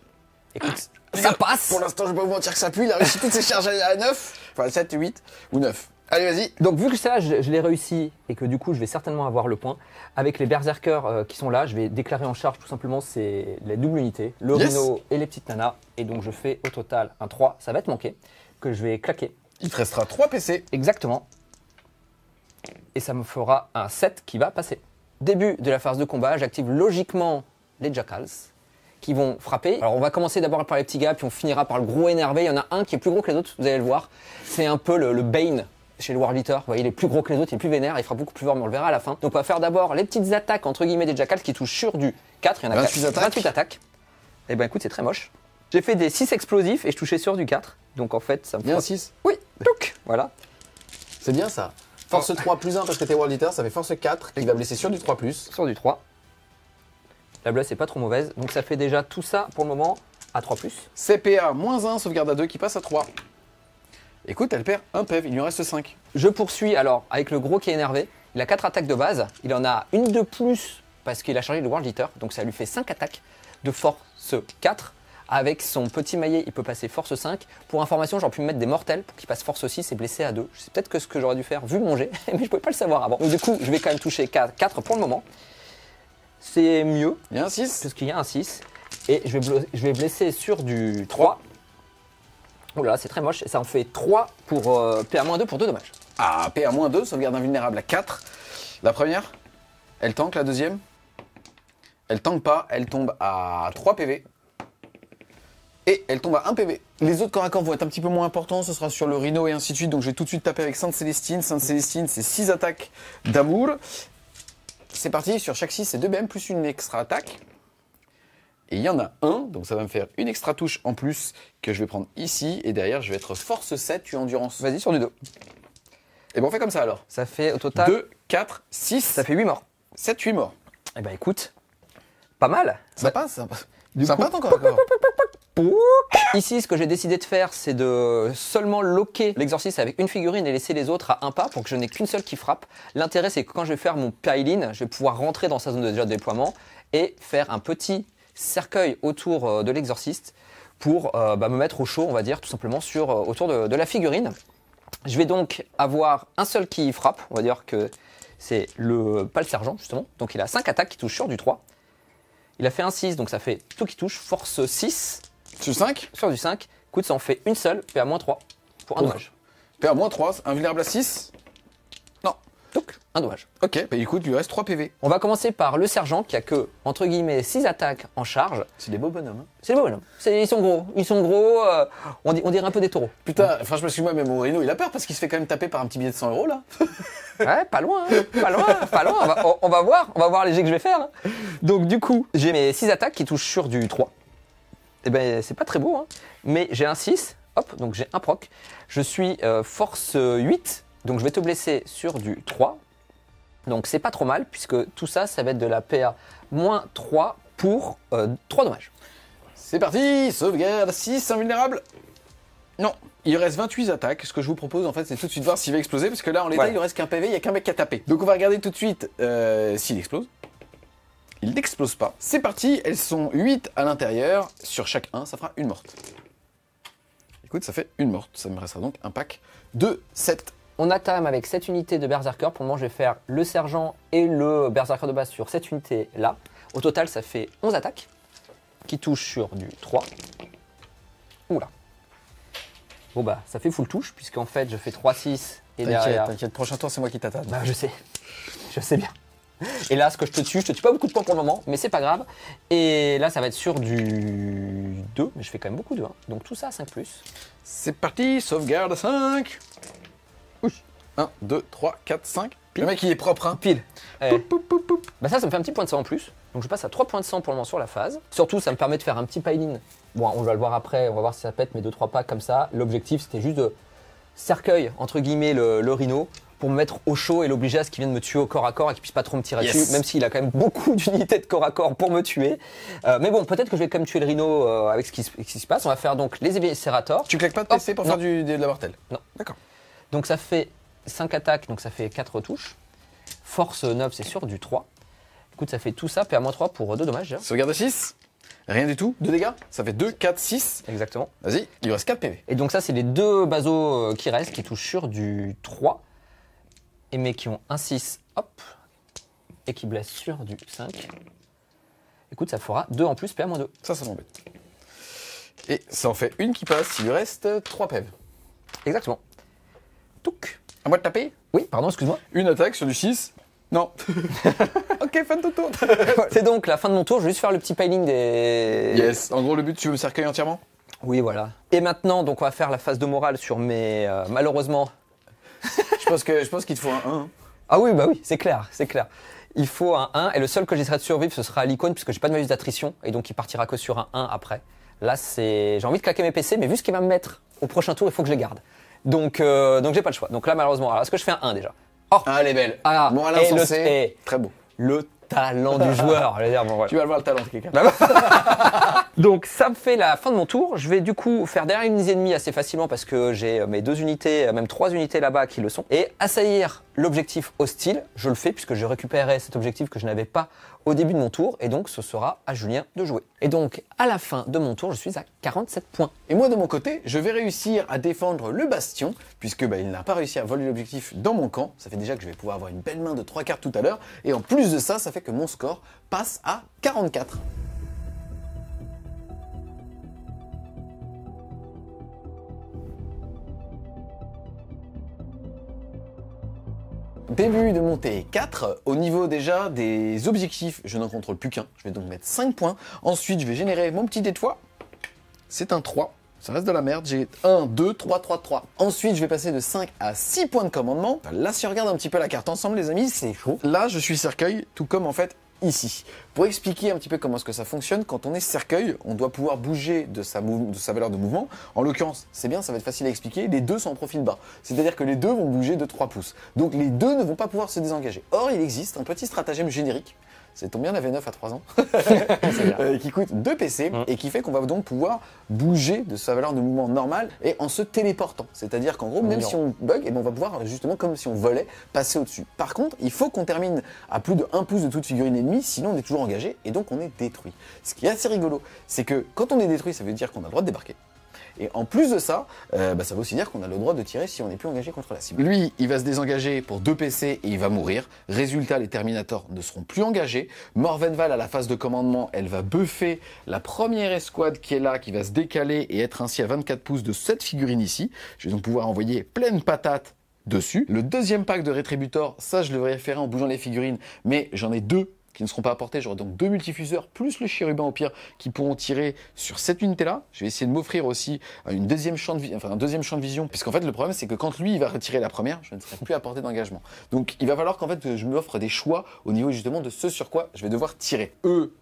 Écoute, ça passe.
Pour l'instant, je vais pas vous mentir que ça pue. Il a réussi toutes ses charges à 9. Enfin, 7, 8 ou 9. Allez, vas-y.
Donc vu que ça, je l'ai réussi et que du coup, je vais certainement avoir le point. Avec les berserkers qui sont là, je vais déclarer en charge tout simplement c'est les doubles unités, le rhino et les petites nanas. Et donc je fais au total un 3. Ça va être manqué, que je vais claquer.
Il te restera 3 PC.
Exactement. Et ça me fera un 7 qui va passer. Début de la phase de combat, j'active logiquement les jackals qui vont frapper. Alors on va commencer d'abord par les petits gars, puis on finira par le gros énervé. Il y en a un qui est plus gros que les autres, vous allez le voir. C'est un peu le Bane chez le World Eater. Vous voyez, il est plus gros que les autres, il est plus vénère, il fera beaucoup plus fort, mais on le verra à la fin. Donc on va faire d'abord les petites attaques entre guillemets des jackals qui touchent sur du 4. Il y en a
28 attaques.
28 attaques. Et ben écoute, c'est très moche. J'ai fait des 6 explosifs et je touchais sur du 4. Donc en fait, ça me
Bien
fait
6.
Oui, touc, voilà.
C'est bien ça. Force 3 plus 1 parce que t'es World Eater, ça fait force 4 qui va blesser sur du 3 plus.
Sur du 3. La blesse est pas trop mauvaise, donc ça fait déjà tout ça pour le moment à 3 plus.
CPA moins 1, sauvegarde à 2 qui passe à 3. Écoute, elle perd un PEV, il lui en reste 5.
Je poursuis alors avec le gros qui est énervé. Il a 4 attaques de base, il en a une de plus parce qu'il a chargé le World Eater, donc ça lui fait 5 attaques de force 4. Avec son petit maillet, il peut passer force 5. Pour information, j'aurais pu me mettre des mortels pour qu'il passe force 6 et blessé à 2. Je sais peut-être que ce que j'aurais dû faire vu mon jet, mais je ne pouvais pas le savoir avant. Donc du coup, je vais quand même toucher 4 pour le moment. C'est mieux.
Il y a un 6.
Parce qu'il y a un 6. Et je vais blesser sur du 3. Oh là, c'est très moche. Et ça en fait 3 pour PA-2 pour 2 dommages.
Ah, PA-2, sauvegarde invulnérable à 4. La première, elle tank. La deuxième, elle tank pas, elle tombe à 3 PV. Et elle tombe à 1 PV. Les autres corps à corps vont être un petit peu moins importants, ce sera sur le Rhino et ainsi de suite. Donc je vais tout de suite taper avec Sainte-Célestine. Sainte-Célestine, c'est 6 attaques d'amour. C'est parti, sur chaque 6, c'est 2 BM plus une extra attaque. Et il y en a un, donc ça va me faire une extra touche en plus que je vais prendre ici. Et derrière, je vais être force 7, tu endurance.
Vas-y, sur du 2.
Et bon, on fait comme ça alors.
Ça fait au total
2, 4, 6.
Ça fait 8 morts.
7, 8 morts.
Eh ben écoute, pas mal.
Ça passe, ça passe.
Du
Ça
coup-
passe encore à corps.
Ici, ce que j'ai décidé de faire, c'est de seulement locker l'exorciste avec une figurine et laisser les autres à un pas pour que je n'ai qu'une seule qui frappe. L'intérêt, c'est que quand je vais faire mon pile-in, je vais pouvoir rentrer dans sa zone de déploiement et faire un petit cercueil autour de l'exorciste pour me mettre au chaud, on va dire, tout simplement autour de la figurine. Je vais donc avoir un seul qui frappe, on va dire que c'est pas le sergent, justement. Donc il a 5 attaques qui touchent sur du 3. Il a fait un 6, donc ça fait tout qui touche, force 6.
Sur 5,
Sur du 5, écoute, ça en fait une seule, PA-3 pour un dommage.
PA-3, invulnérable à 6. Non.
Donc, un dommage.
Ok, bah écoute, il lui reste 3 PV.
On va commencer par le sergent qui a que, entre guillemets, 6 attaques en charge.
C'est des beaux bonhommes. Hein.
C'est le bonhomme. Ils sont gros, on dirait un peu des taureaux.
Putain, franchement, excuse-moi, mais mon Rhino, il a peur parce qu'il se fait quand même taper par un petit billet de 100 € là.
Ouais, pas loin, hein. pas loin. On va voir les jets que je vais faire. Hein. Donc du coup, j'ai mes 6 attaques qui touchent sur du 3. Eh ben, c'est pas très beau, hein. Mais j'ai un 6. Hop, donc j'ai un proc. Je suis force 8, donc je vais te blesser sur du 3. Donc c'est pas trop mal, puisque tout ça, ça va être de la PA moins 3 pour 3 dommages.
C'est parti, sauvegarde 6, invulnérable. Non, il reste 28 attaques. Ce que je vous propose, en fait, c'est tout de suite voir s'il va exploser, parce que là, en l'état, il ne reste qu'un PV, il n'y a qu'un mec qui a tapé. Donc on va regarder tout de suite s'il explose. Il n'explose pas. C'est parti, elles sont 8 à l'intérieur. Sur chaque 1, ça fera une morte. Écoute, ça fait une morte. Ça me restera donc un pack de 7.
On attaque avec 7 unités de Berserker. Pour le moment, je vais faire le sergent et le Berserker de base sur cette unité-là. Au total, ça fait 11 attaques qui touchent sur du 3. Oula. Bon bah, ça fait full touche, puisqu'en fait, je fais 3-6 et derrière...
T'inquiète, prochain tour, c'est moi qui t'attaque.
Bah, je sais bien. Et là, ce que je te tue pas beaucoup de points pour le moment, mais c'est pas grave. Et là, ça va être sur du 2, mais je fais quand même beaucoup de 1. Donc tout ça à 5+.
C'est parti, sauvegarde 5. 1, 2, 3, 4, 5. Le mec, il est propre, hein.
Pile.
Poup, poup, poup, poup.
Bah ça me fait un petit point de sang en plus. Donc je passe à 3 points de sang pour le moment sur la phase. Surtout, ça me permet de faire un petit piling. Bon, on va le voir après, on va voir si ça pète, mais 2-3 packs comme ça. L'objectif, c'était juste de cercueil, entre guillemets, le rhino, pour me mettre au chaud et l'obliger à ce qu'il vienne me tuer au corps à corps et qu'il puisse pas trop me tirer dessus, même s'il a quand même beaucoup d'unités de corps à corps pour me tuer. Mais bon, peut-être que je vais quand même tuer le rhino avec ce qui se passe. On va faire donc les éviscérateurs.
Tu claques pas de PC pour faire de la mortelle?
Non.
D'accord.
Donc ça fait 5 attaques, donc ça fait 4 touches. Force 9, c'est sur du 3. Écoute, ça fait tout ça, PA-3 pour 2 dommages. Déjà.
Sauvegarde 6. Rien du tout. 2 dégâts. Ça fait 2, 4, 6.
Exactement.
Vas-y, il reste 4 PV.
Et donc ça, c'est les 2 basos qui restent, qui touchent sur du 3. Et mais qui ont un 6, hop. Et qui blessent sur du 5. Écoute, ça fera 2 en plus, PA-2.
Ça m'embête. Et ça en fait une qui passe, il lui reste 3 PV.
Exactement. Touc.
À moi de taper?
Oui, pardon, excuse-moi.
Une attaque sur du 6. Non. Ok, fin de ton tour.
C'est donc la fin de mon tour, je vais juste faire le petit piling des...
Yes, en gros le but, tu veux me cercueil entièrement?
Oui, voilà. Et maintenant, donc on va faire la phase de morale sur mes... malheureusement...
Je pense qu'il te faut un 1.
Ah oui, bah oui, c'est clair, c'est clair. Il faut un 1, et le seul que j'essaierai de survivre, ce sera l'icône, puisque j'ai pas de malus d'attrition, et donc il partira que sur un 1 après. Là, j'ai envie de claquer mes PC, mais vu ce qu'il va me mettre au prochain tour, il faut que je les garde. Donc j'ai pas le choix. Donc là, malheureusement, alors est-ce que je fais un 1 déjà? Oh,
ah, elle est belle.
Ah,
bon,
et
insensé, très beau.
Le talent du joueur. Je veux dire, bon, voilà.
Tu vas le voir le talent de quelqu'un.
Donc ça me fait la fin de mon tour. Je vais du coup faire derrière une unité ennemie assez facilement parce que j'ai mes 2 unités, même 3 unités là-bas qui le sont. Et assaillir l'objectif hostile, je le fais puisque je récupérerai cet objectif que je n'avais pas au début de mon tour. Et donc ce sera à Julien de jouer. Et donc à la fin de mon tour, je suis à 47 points.
Et moi de mon côté, je vais réussir à défendre le bastion puisque il n'a pas réussi à voler l'objectif dans mon camp. Ça fait déjà que je vais pouvoir avoir une belle main de 3 cartes tout à l'heure. Et en plus de ça, ça fait que mon score passe à 44. Début de montée 4, au niveau déjà des objectifs, je n'en contrôle plus qu'un, je vais donc mettre 5 points. Ensuite, je vais générer mon petit dé de foi, c'est un 3, ça reste de la merde, j'ai 1, 2, 3, 3, 3. Ensuite, je vais passer de 5 à 6 points de commandement. Là, si on regarde un petit peu la carte ensemble, les amis, c'est chaud. Là, je suis cercueil, tout comme en fait ici. Pour expliquer un petit peu comment est-ce que ça fonctionne, quand on est cercueil, on doit pouvoir bouger de sa valeur de mouvement. En l'occurrence, c'est bien, ça va être facile à expliquer, les deux sont en profil bas. C'est-à-dire que les deux vont bouger de 3 pouces. Donc les deux ne vont pas pouvoir se désengager. Or, il existe un petit stratagème générique, ça tombe bien, la V9 à 3 ans, qui coûte 2 PC et qui fait qu'on va donc pouvoir bouger de sa valeur de mouvement normale et en se téléportant. C'est-à-dire qu'en gros, même si on bug, on va pouvoir justement, comme si on volait, passer au-dessus. Par contre, il faut qu'on termine à plus de 1 pouce de toute figurine ennemie, sinon on est toujours engagé et donc on est détruit. Ce qui est assez rigolo, c'est que quand on est détruit, ça veut dire qu'on a le droit de débarquer. Et en plus de ça, ça veut aussi dire qu'on a le droit de tirer si on n'est plus engagé contre la cible. Lui, il va se désengager pour 2 PC et il va mourir. Résultat, les Terminators ne seront plus engagés. Morvenval, à la phase de commandement, elle va buffer la première escouade qui est là, qui va se décaler et être ainsi à 24 pouces de cette figurine ici. Je vais donc pouvoir envoyer pleine patate dessus. Le deuxième pack de Rétributor, ça je le vérifierai en bougeant les figurines, mais j'en ai 2 qui ne seront pas apportés. J'aurai donc 2 multifuseurs plus le chérubin au pire qui pourront tirer sur cette unité-là. Je vais essayer de m'offrir aussi un deuxième champ de vision, puisqu'en fait le problème c'est que quand lui il va retirer la première, je ne serai plus à portée d'engagement. Donc il va falloir qu'en fait je m'offre des choix au niveau justement de ce sur quoi je vais devoir tirer. Eux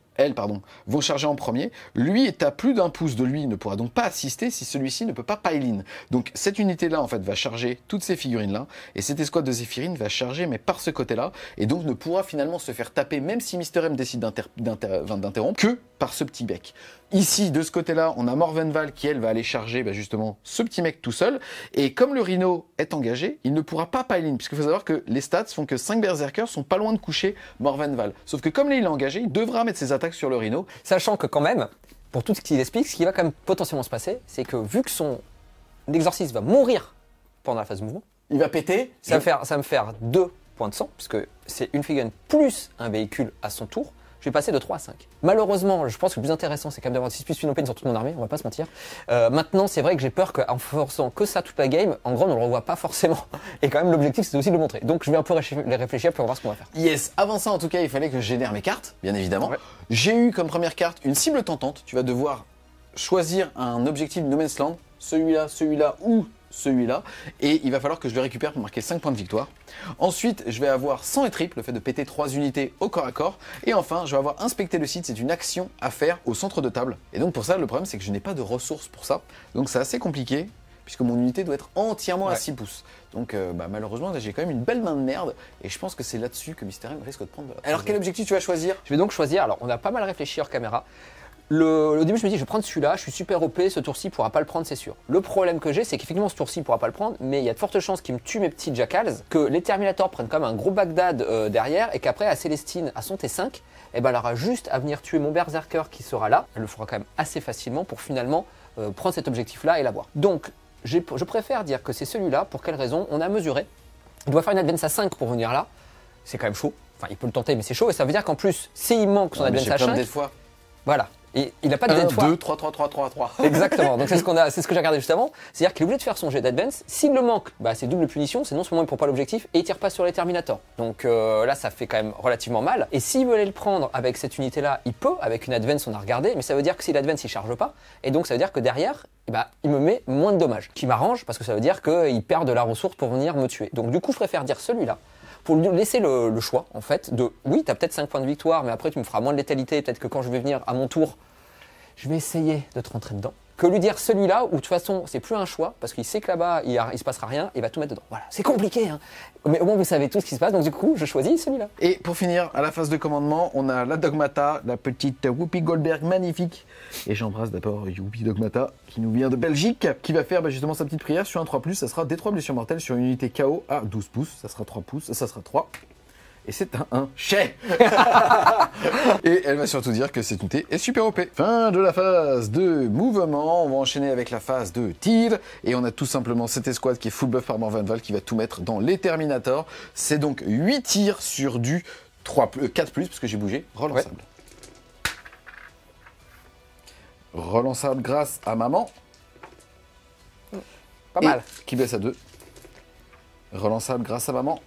vont charger en premier. Lui est à plus d'1 pouce de lui, il ne pourra donc pas assister si celui-ci ne peut pas pile-in. Donc cette unité-là, en fait, va charger toutes ces figurines-là, et cette escouade de Zéphirine va charger, mais par ce côté-là, et donc ne pourra finalement se faire taper, même si Mister M décide d'interrompre, que par ce petit bec. Ici, de ce côté-là, on a Morvenval qui, elle, va aller charger justement ce petit mec tout seul, et comme le Rhino est engagé, il ne pourra pas pile-in, puisqu'il faut savoir que les stats font que 5 berserkers sont pas loin de coucher Morvenval. Sauf que comme là, il est engagé, il devra mettre ses attaques sur le Rhino.
Sachant que quand même, pour tout ce qu'il explique, ce qui va quand même potentiellement se passer, c'est que vu que son exorciste va mourir pendant la phase de mouvement,
Il va péter.
ça va me faire 2 points de sang, puisque c'est une figurine plus un véhicule à son tour. Je vais passer de 3 à 5. Malheureusement, je pense que le plus intéressant, c'est quand même d'avoir 6 plus Finopane sur toute mon armée, on va pas se mentir. Maintenant, c'est vrai que j'ai peur qu'en forçant que ça toute la game, en gros, on ne le revoit pas forcément. Et quand même, l'objectif, c'est aussi de le montrer. Donc, je vais un peu réfléchir pour voir ce qu'on va faire.
Yes, avant ça, en tout cas, il fallait que je génère mes cartes, bien évidemment.
Ouais.
J'ai eu comme première carte une cible tentante. Tu vas devoir choisir un objectif No Man's Land, celui-là ou celui-là, et il va falloir que je le récupère pour marquer 5 points de victoire. Ensuite, je vais avoir 100 et triple, le fait de péter 3 unités au corps à corps. Et enfin, je vais avoir inspecté le site, c'est une action à faire au centre de table. Et donc pour ça, le problème, c'est que je n'ai pas de ressources pour ça. Donc c'est assez compliqué, puisque mon unité doit être entièrement à 6 pouces. Donc malheureusement, là, j'ai quand même une belle main de merde, et je pense que c'est là-dessus que Mister M risque de prendre... Alors quel objectif tu vas choisir?
Je vais donc choisir, alors on a pas mal réfléchi hors caméra. Au début, je me dis, je vais prendre celui-là, je suis super OP, ce tour-ci pourra pas le prendre, c'est sûr. Le problème que j'ai, c'est qu'effectivement, ce tour-ci pourra pas le prendre, mais il y a de fortes chances qu'il me tue mes petits jackals, que les Terminators prennent comme un gros Bagdad derrière, et qu'après, à Célestine, à son T5, eh ben, elle aura juste à venir tuer mon Berserker qui sera là. Elle le fera quand même assez facilement pour finalement prendre cet objectif-là et l'avoir. Donc, je préfère dire que c'est celui-là. Pour quelle raison? On a mesuré. Il doit faire une advance à 5 pour venir là. C'est quand même chaud. Enfin, il peut le tenter, mais c'est chaud. Et ça veut dire qu'en plus, s'il manque son advance à 5, voilà. Et il n'a pas de dead fois.
2, 3, 3, 3, 3, 3.
Exactement. Donc c'est ce que j'ai regardé juste avant. C'est-à-dire qu'il est obligé de faire son jet d'advance. S'il le manque, c'est double punition. C'est non seulement il ne prend pas l'objectif et il tire pas sur les Terminators. Donc là, ça fait quand même relativement mal. Et s'il veut aller le prendre avec cette unité-là, il peut. Avec une advance, on a regardé. Mais ça veut dire que si l'advance, il charge pas. Et donc ça veut dire que derrière, il me met moins de dommages. Qui m'arrange parce que ça veut dire qu'il perd de la ressource pour venir me tuer. Donc du coup, je préfère dire celui-là. Pour lui laisser le choix, en fait, de oui, tu as peut-être 5 points de victoire, mais après tu me feras moins de létalité, peut-être que quand je vais venir à mon tour, je vais essayer de te rentrer dedans. Que lui dire celui-là, où de toute façon, c'est plus un choix, parce qu'il sait que là-bas, il se passera rien, il va tout mettre dedans. Voilà, c'est compliqué, hein. Mais au moins vous savez tout ce qui se passe, donc du coup, je choisis celui-là.
Et pour finir, à la phase de commandement, on a la Dogmata, la petite Whoopi Goldberg magnifique. Et j'embrasse d'abord Whoopi Dogmata, qui nous vient de Belgique, qui va faire justement sa petite prière sur un 3+, ça sera des 3 blessures mortelles sur une unité KO à 12 pouces, ça sera 3 pouces, ça sera 3. Et c'est un 1 chais. Et elle va surtout dire que cette unité est super OP. Fin de la phase de mouvement, on va enchaîner avec la phase de tir. Et on a tout simplement cette escouade qui est full buff par Morvenval qui va tout mettre dans les Terminators. C'est donc 8 tirs sur du 4+, parce que j'ai bougé, relançable. Ouais. Relançable grâce à maman.
Pas mal.
Qui blesse à 2. Relançable grâce à maman.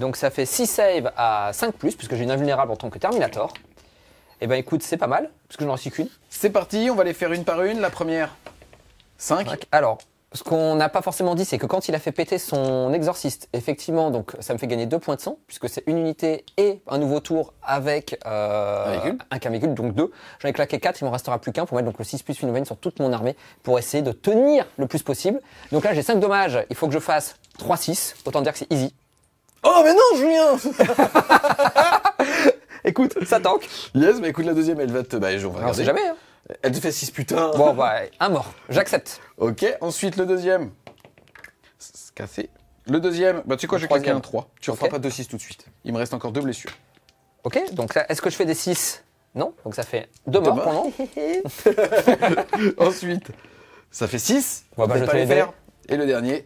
Donc ça fait 6 saves à 5+, puisque j'ai une invulnérable en tant que Terminator. Et ben écoute, c'est pas mal, parce que je n'en suis qu'une.
C'est parti, on va les faire une par une. La première, 5.
Alors, ce qu'on n'a pas forcément dit, c'est que quand il a fait péter son exorciste, effectivement, donc ça me fait gagner 2 points de sang, puisque c'est une unité et un nouveau tour avec un véhicule, donc 2. J'en ai claqué 4, il m'en restera plus qu'un pour mettre donc le 6+ Finopane sur toute mon armée, pour essayer de tenir le plus possible. Donc là, j'ai 5 dommages, il faut que je fasse 3-6, autant dire que c'est easy.
Oh mais non Julien.
Écoute, ça tank.
Yes, mais écoute la deuxième, elle va te... on va
on sait jamais, hein.
Elle te fait 6 putain.
Bon un mort, j'accepte.
Ok, ensuite le deuxième. C'est cassé. Le deuxième, tu sais quoi, je vais claquer un 3. Tu ne feras pas 2-6 tout de suite. Il me reste encore 2 blessures.
Ok, donc là, est-ce que je fais des 6? Non, donc ça fait 2 morts pour moi.
Ensuite, ça fait 6.
Bon, je vais
pas les faire. Et le dernier,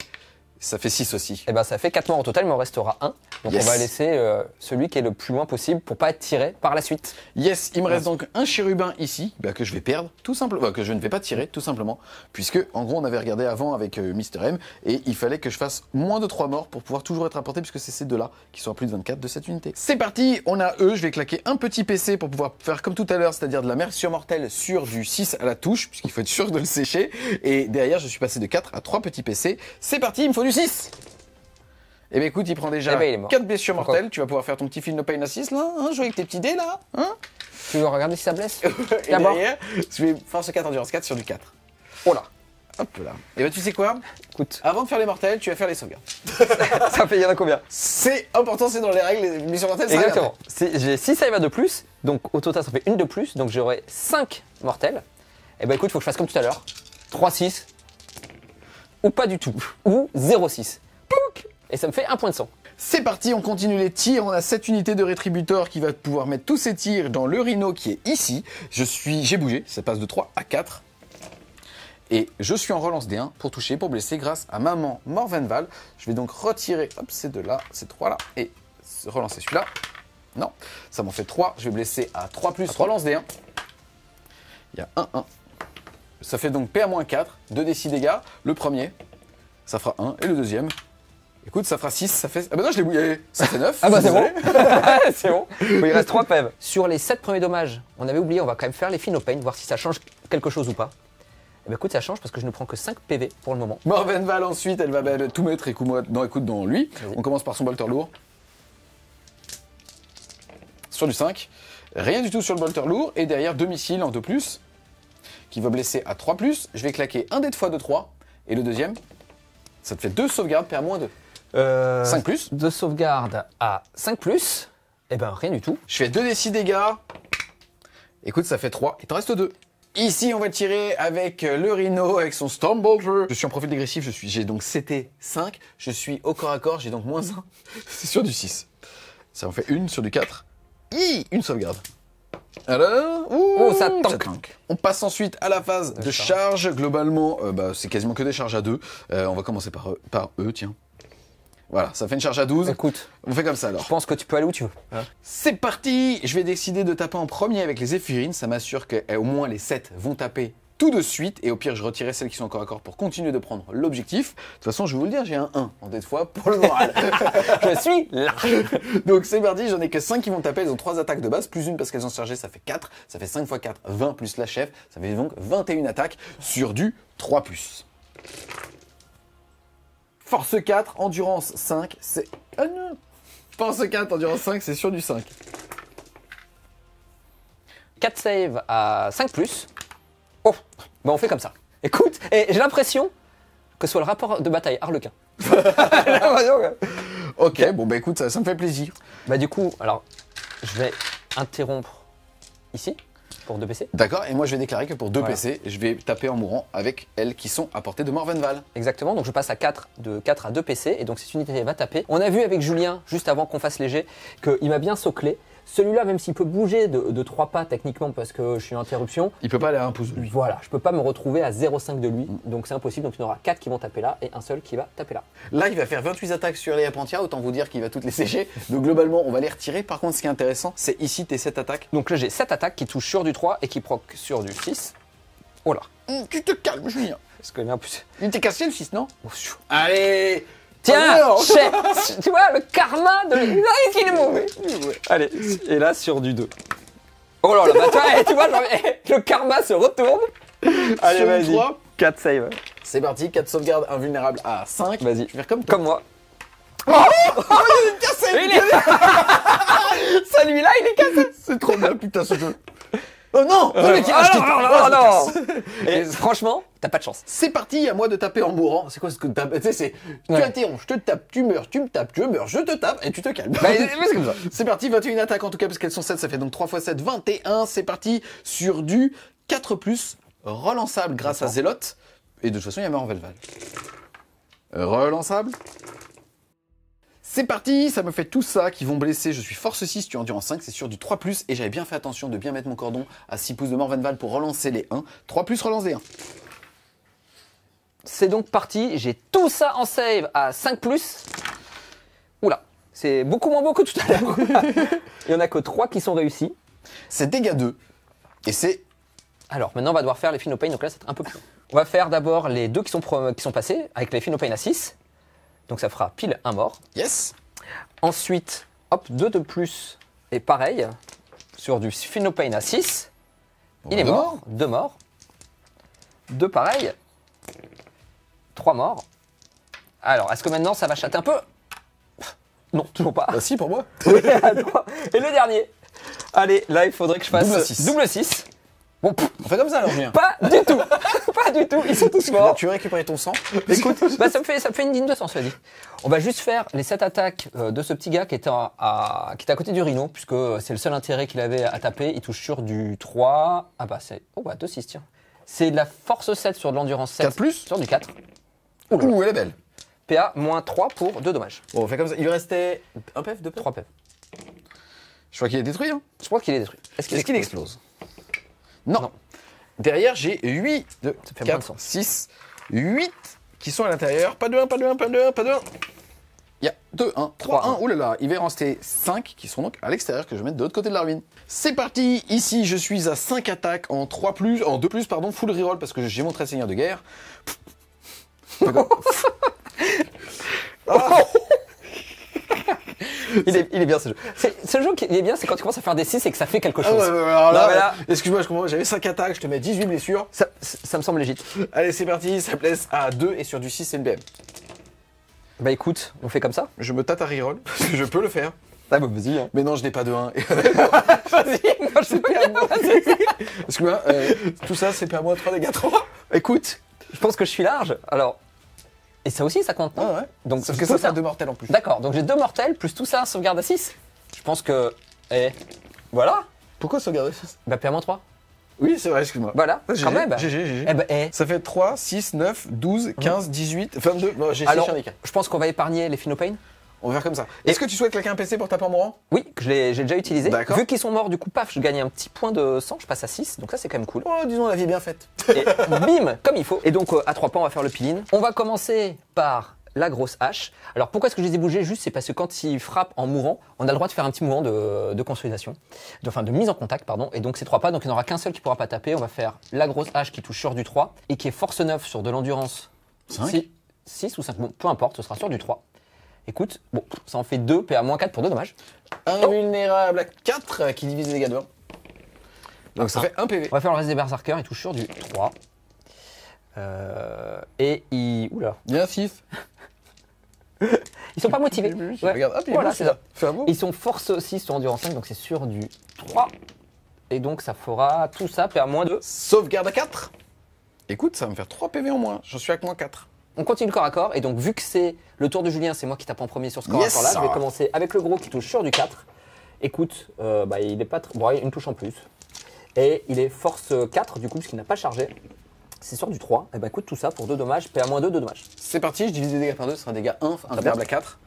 ça fait 6 aussi.
Et ça fait 4 morts au total, il m'en restera 1. Donc on va laisser celui qui est le plus loin possible pour pas être tiré par la suite.
Yes, il me reste donc un chérubin ici, que je vais perdre, tout simplement, que je ne vais pas tirer, tout simplement, puisque en gros on avait regardé avant avec Mister M, et il fallait que je fasse moins de 3 morts pour pouvoir toujours être rapporté, puisque c'est ces deux-là qui sont à plus de 24 de cette unité. C'est parti, on a eux, je vais claquer un petit PC pour pouvoir faire comme tout à l'heure, c'est-à-dire de la mercure mortelle sur du 6 à la touche, puisqu'il faut être sûr de le sécher, et derrière je suis passé de 4 à 3 petits PC. C'est parti, il me faut du 6. Eh bien écoute, il prend déjà
Eh ben, il est mort.
4 blessures
Pourquoi
mortelles. Tu vas pouvoir faire ton petit Feel No Pain à 6 là, hein, jouer avec tes petits dés là. Hein.
Tu veux regarder si ça blesse?
Et
D'abord.
derrière, je vais force 4, endurance 4 sur du 4.
Oh là.
Hop là. Et ben tu sais quoi?
Écoute,
Avant de faire les mortels, tu vas faire les sauvegardes.
ça fait, il y en a combien?
C'est important, c'est dans les règles, les blessures mortelles, ça
Exactement. J'ai 6 save de plus, donc au total ça fait une de plus, donc j'aurai 5 mortels. Et ben écoute, faut que je fasse comme tout à l'heure. 3-6. Ou pas du tout. Ou 0-6. Pouc. Et ça me fait 1 point de sang.
C'est parti, on continue les tirs. On a 7 unités de rétributeur qui va pouvoir mettre tous ses tirs dans le rhino qui est ici. J'ai bougé, ça passe de 3 à 4. Et je suis en relance D1 pour toucher, pour blesser grâce à maman Morvenval. Je vais donc retirer ces deux là, ces 3 là, et relancer celui-là. Non, ça m'en fait 3. Je vais blesser à 3+, relance D1. Il y a 1-1. Ça fait donc PA-4, 2d6 dégâts. Le premier, ça fera 1, et le deuxième, écoute, ça fera 6, ça fait... Ah bah non, je l'ai bouillé, ça fait 9.
Ah bah c'est bon.
Désolé.
C'est bon. Il reste 3 PV. Sur les 7 premiers dommages, on avait oublié, on va quand même faire les Feel No Pain, voir si ça change quelque chose ou pas. Et bah écoute, ça change parce que je ne prends que 5 PV pour le moment.
Morvenval ensuite, elle va tout mettre écoute dans lui. On commence par son bolter lourd. Sur du 5. Rien du tout sur le bolter lourd. Et derrière, 2 missiles en 2+, qui va blesser à 3+. Je vais claquer un dé de fois de 3. Et le deuxième, ça te fait 2 sauvegardes, PA-2. 5+.
2 sauvegardes à 5+. Et ben rien du tout.
Je fais 2d6 dégâts. Écoute, ça fait 3. Il t'en reste 2. Ici, on va tirer avec le rhino, avec son Stormbolter. Je suis en profil dégressif, j'ai donc CT 5. Je suis au corps à corps, j'ai donc -1. C'est sur du 6. Ça en fait une sur du 4. Une sauvegarde. Alors,
Oh, ça tank.
On passe ensuite à la phase de charge. Globalement, c'est quasiment que des charges à 2. On va commencer par eux, tiens. Voilà, ça fait une charge à 12.
Écoute,
On fait comme ça alors.
je pense que tu peux aller où tu veux.
C'est parti! Je vais décider de taper en premier avec les Zéphyrines. Ça m'assure qu'au moins les 7 vont taper tout de suite. Et au pire, je retirerai celles qui sont encore à corps pour continuer de prendre l'objectif. De toute façon, je vais vous le dire, j'ai un 1 en dé de fois pour le moral.
Je suis là.
Donc c'est parti, j'en ai que 5 qui vont taper. Elles ont 3 attaques de base, plus une parce qu'elles ont chargé, ça fait 4. Ça fait 5 x 4, 20 plus la chef. Ça fait donc 21 attaques sur du 3+. Force 4, endurance 5, c'est... Ah non! Force 4, endurance 5, c'est sur du 5.
4 save à 5+. Oh, bah on fait comme ça. Écoute, et j'ai l'impression que ce soit le rapport de bataille Harlequin.
Ok, bon bah écoute, ça me fait plaisir.
Bah du coup, alors, je vais interrompre ici pour 2 PC.
D'accord, et moi je vais déclarer que pour 2
Voilà.
PC, je vais taper en mourant avec elles qui sont à portée de Morvenval.
Exactement, donc je passe à 4, de 4 à 2 PC, et donc cette unité va taper. On a vu avec Julien, juste avant qu'on fasse léger, qu'il m'a bien soclé. Celui-là, même s'il peut bouger de 3 pas techniquement parce que je suis en interruption,
Il peut pas aller à un pouce de lui.
voilà, je peux pas me retrouver à 0,5 de lui, donc c'est impossible. Donc il y en aura 4 qui vont taper là et un seul qui va taper là.
Là, il va faire 28 attaques sur les Apantia, autant vous dire qu'il va toutes les sécher. Donc globalement, on va les retirer. Par contre, ce qui est intéressant, c'est ici tes 7 attaques.
Donc là j'ai 7 attaques qui touchent sur du 3 et qui proc sur du 6. Oh là,
Tu te calmes, Julien.
parce que là en plus...
Il t'est cassé le 6, non?
Oh, pfiou.
Allez!
Tiens,
Alors
chef, tu vois le karma de... Ah, qu'il est mauvais. Allez, et là sur du 2. Oh là là, bah toi, tu vois, genre, le karma se retourne. Allez,
Sur le
vas-y.
3.
4 save.
C'est parti, 4 sauvegardes invulnérables à 5.
Vas-y.
Je vais faire comme toi.
Comme moi.
Cassé.
Il est... Celui-là, il est cassé.
C'est trop bien, putain, ce jeu. Oh non!
Et franchement, t'as pas de chance.
C'est parti, à moi de taper en mourant. C'est quoi ce que tu tapes? Tu sais, c'est. Tu
Ouais.
interromps, je te tape, tu meurs, tu me tapes, je meurs, je te tape et tu te calmes.
Bah, c'est comme ça.
C'est parti, 21 attaques en tout cas, parce qu'elles sont 7, ça fait donc 3 x 7, 21. C'est parti sur du 4+, relançable grâce à Zélote. Et de toute façon, il y a Morvenval. Relançable. C'est parti, ça me fait tout ça qui vont blesser. Je suis force 6, tu endures en 5, c'est sur du 3+. Et j'avais bien fait attention de bien mettre mon cordon à 6 pouces de Morvenval pour relancer les 1. 3+, relance des 1.
C'est donc parti, j'ai tout ça en save à 5+. Oula, c'est beaucoup moins beau que tout à l'heure. Il y en a que 3 qui sont réussis.
C'est dégâts 2. Et c'est...
Alors maintenant on va devoir faire les Feel No Pain, donc là c'est un peu plus long. On va faire d'abord les 2 qui sont passés avec les Feel No Pain à 6. Donc ça fera pile un mort.
Yes.
Ensuite, hop, 2 de plus. Et pareil, sur du Feel No Pain à 6. Il est
Deux
mort.
morts.
2 morts. 2 pareil. 3 morts. Alors, est-ce que maintenant ça va chatter un peu? Non, toujours pas.
Bah si, pour moi.
Attends. Et le dernier. Allez, là, il faudrait que je fasse
Double 6.
6. Bon,
On fait comme ça alors, Julien.
pas du tout. Pas du tout. Ils sont tous morts.
Tu veux récupérer ton sang?
Écoute, bah, ça me fait une digne de sens, cela dit. On va juste faire les 7 attaques de ce petit gars qui était à côté du Rhino, puisque c'est le seul intérêt qu'il avait à taper. Il touche sur du 3. Ah bah c'est... Oh bah 2-6, tiens. C'est de la force 7 sur de l'endurance 7.
4 plus?
Sur du 4.
Ouh, elle est belle.
PA, moins 3 pour 2 dommages.
Bon, on fait comme ça. Il lui restait un PF, 2 PF?
3 PF.
Je crois qu'il est détruit, hein.
Je crois qu'il est détruit.
Est-ce qu'il explose? Non. Derrière, j'ai 8, 2,
Ça fait moins de
4,
sens.
6, 8 qui sont à l'intérieur. Pas de 1, pas de 1, pas de 1, pas de 1. Il y a 2, 1, 3, 1. Ouh là là, il va en rester 5 qui sont donc à l'extérieur que je vais mettre de l'autre côté de la ruine. C'est parti. Ici, je suis à 5 attaques en 3 plus, en 2 plus, pardon, full reroll parce que j'ai mon trait seigneur de guerre.
Il est bien ce jeu. Ce jeu qui est bien, c'est quand tu commences à faire des 6 et que ça fait quelque
Ah
chose.
ouais, alors là,
Non, mais là-
excuse-moi, je comprends, j'avais 5 attaques, je te mets 18 blessures.
Ça me semble légitime.
Allez, c'est parti, ça blesse à 2 et sur du 6, c'est une BM.
Bah écoute, on fait comme ça.
Je me tâte à reroll, parce que je peux le faire.
Ah bah vas-y. Hein.
Mais non, je n'ai pas de 1.
Vas-y, moi je sais pas.
Excuse-moi, tout ça, c'est PA-3 dégâts 3.
Écoute, je pense que je suis large. Alors, et ça aussi, ça compte. Non
Ah ouais.
Donc,
Sauf
du
que
coup,
ça, ça a 2 mortels en plus.
D'accord, donc j'ai 2 mortels plus tout ça, sauvegarde à 6. Je pense que. Eh. Voilà.
Pourquoi sauvegarder 6?
Bah, PA-3.
Oui, c'est vrai, excuse-moi.
Voilà,
GG,
quand même.
GG.
Eh bah, eh.
Ça fait 3, 6, 9, 12, 15, 18, 22. Bon, j'ai 6
Alors,
handicap.
je pense qu'on va épargner les Phinopain.
On va faire comme ça. Est-ce que tu souhaites claquer un PC pour taper en mourant?
Oui, que j'ai déjà utilisé.
D'accord.
Vu qu'ils sont morts, du coup, paf, je gagne un petit point de sang, je passe à 6. Donc ça, c'est quand même cool.
Oh, disons, la vie est bien faite.
Et bim, comme il faut. Et donc, à 3 points, on va faire le piline. On va commencer par la grosse hache. Alors, pourquoi est-ce que je les ai bougés? Juste, c'est parce que quand ils frappent en mourant, on a le droit de faire un petit mouvement de consolidation. Enfin, de mise en contact, pardon. Et donc, c'est 3 pas. Donc, il n'y en aura qu'un seul qui pourra pas taper. On va faire la grosse hache qui touche sur du 3 et qui est force 9 sur de l'endurance
5.
6 ou 5. Bon, peu importe, ce sera sur du 3. Écoute, bon, ça en fait 2, PA-4 pour 2 dommages.
Invulnérable à 4 qui divise les dégâts de 1. Donc ça fait 1 PV.
On va faire le reste des berserkers, il touche sur du 3. Et il... Oula.
Il y a un 6.
Ils sont pas motivés. Ouais.
Regarde, hop, il est
Voilà,
bon,
c'est
celui-là.
ça.
Fais un mot.
Ils sont force 6 sur endurance 5, donc c'est sur du 3. Et donc ça fera tout ça, PA-2.
Sauvegarde à 4. Écoute, ça va me faire 3 PV en moins. J'en suis avec moins 4.
On continue le corps à corps, et donc vu que c'est le tour de Julien, c'est moi qui tape en premier sur ce corps
Yes.
à corps là, je vais commencer avec le gros qui touche sur du 4. Écoute, bah, il est pas bon, il y a une touche en plus. Et il est force 4 du coup, puisqu'il n'a pas chargé. C'est sur du 3. Et bah écoute, tout ça pour 2 dommages, PA-2, 2 dommages.
C'est parti, je divise les dégâts par 2, ce sera un dégât 1, un verbe à 4.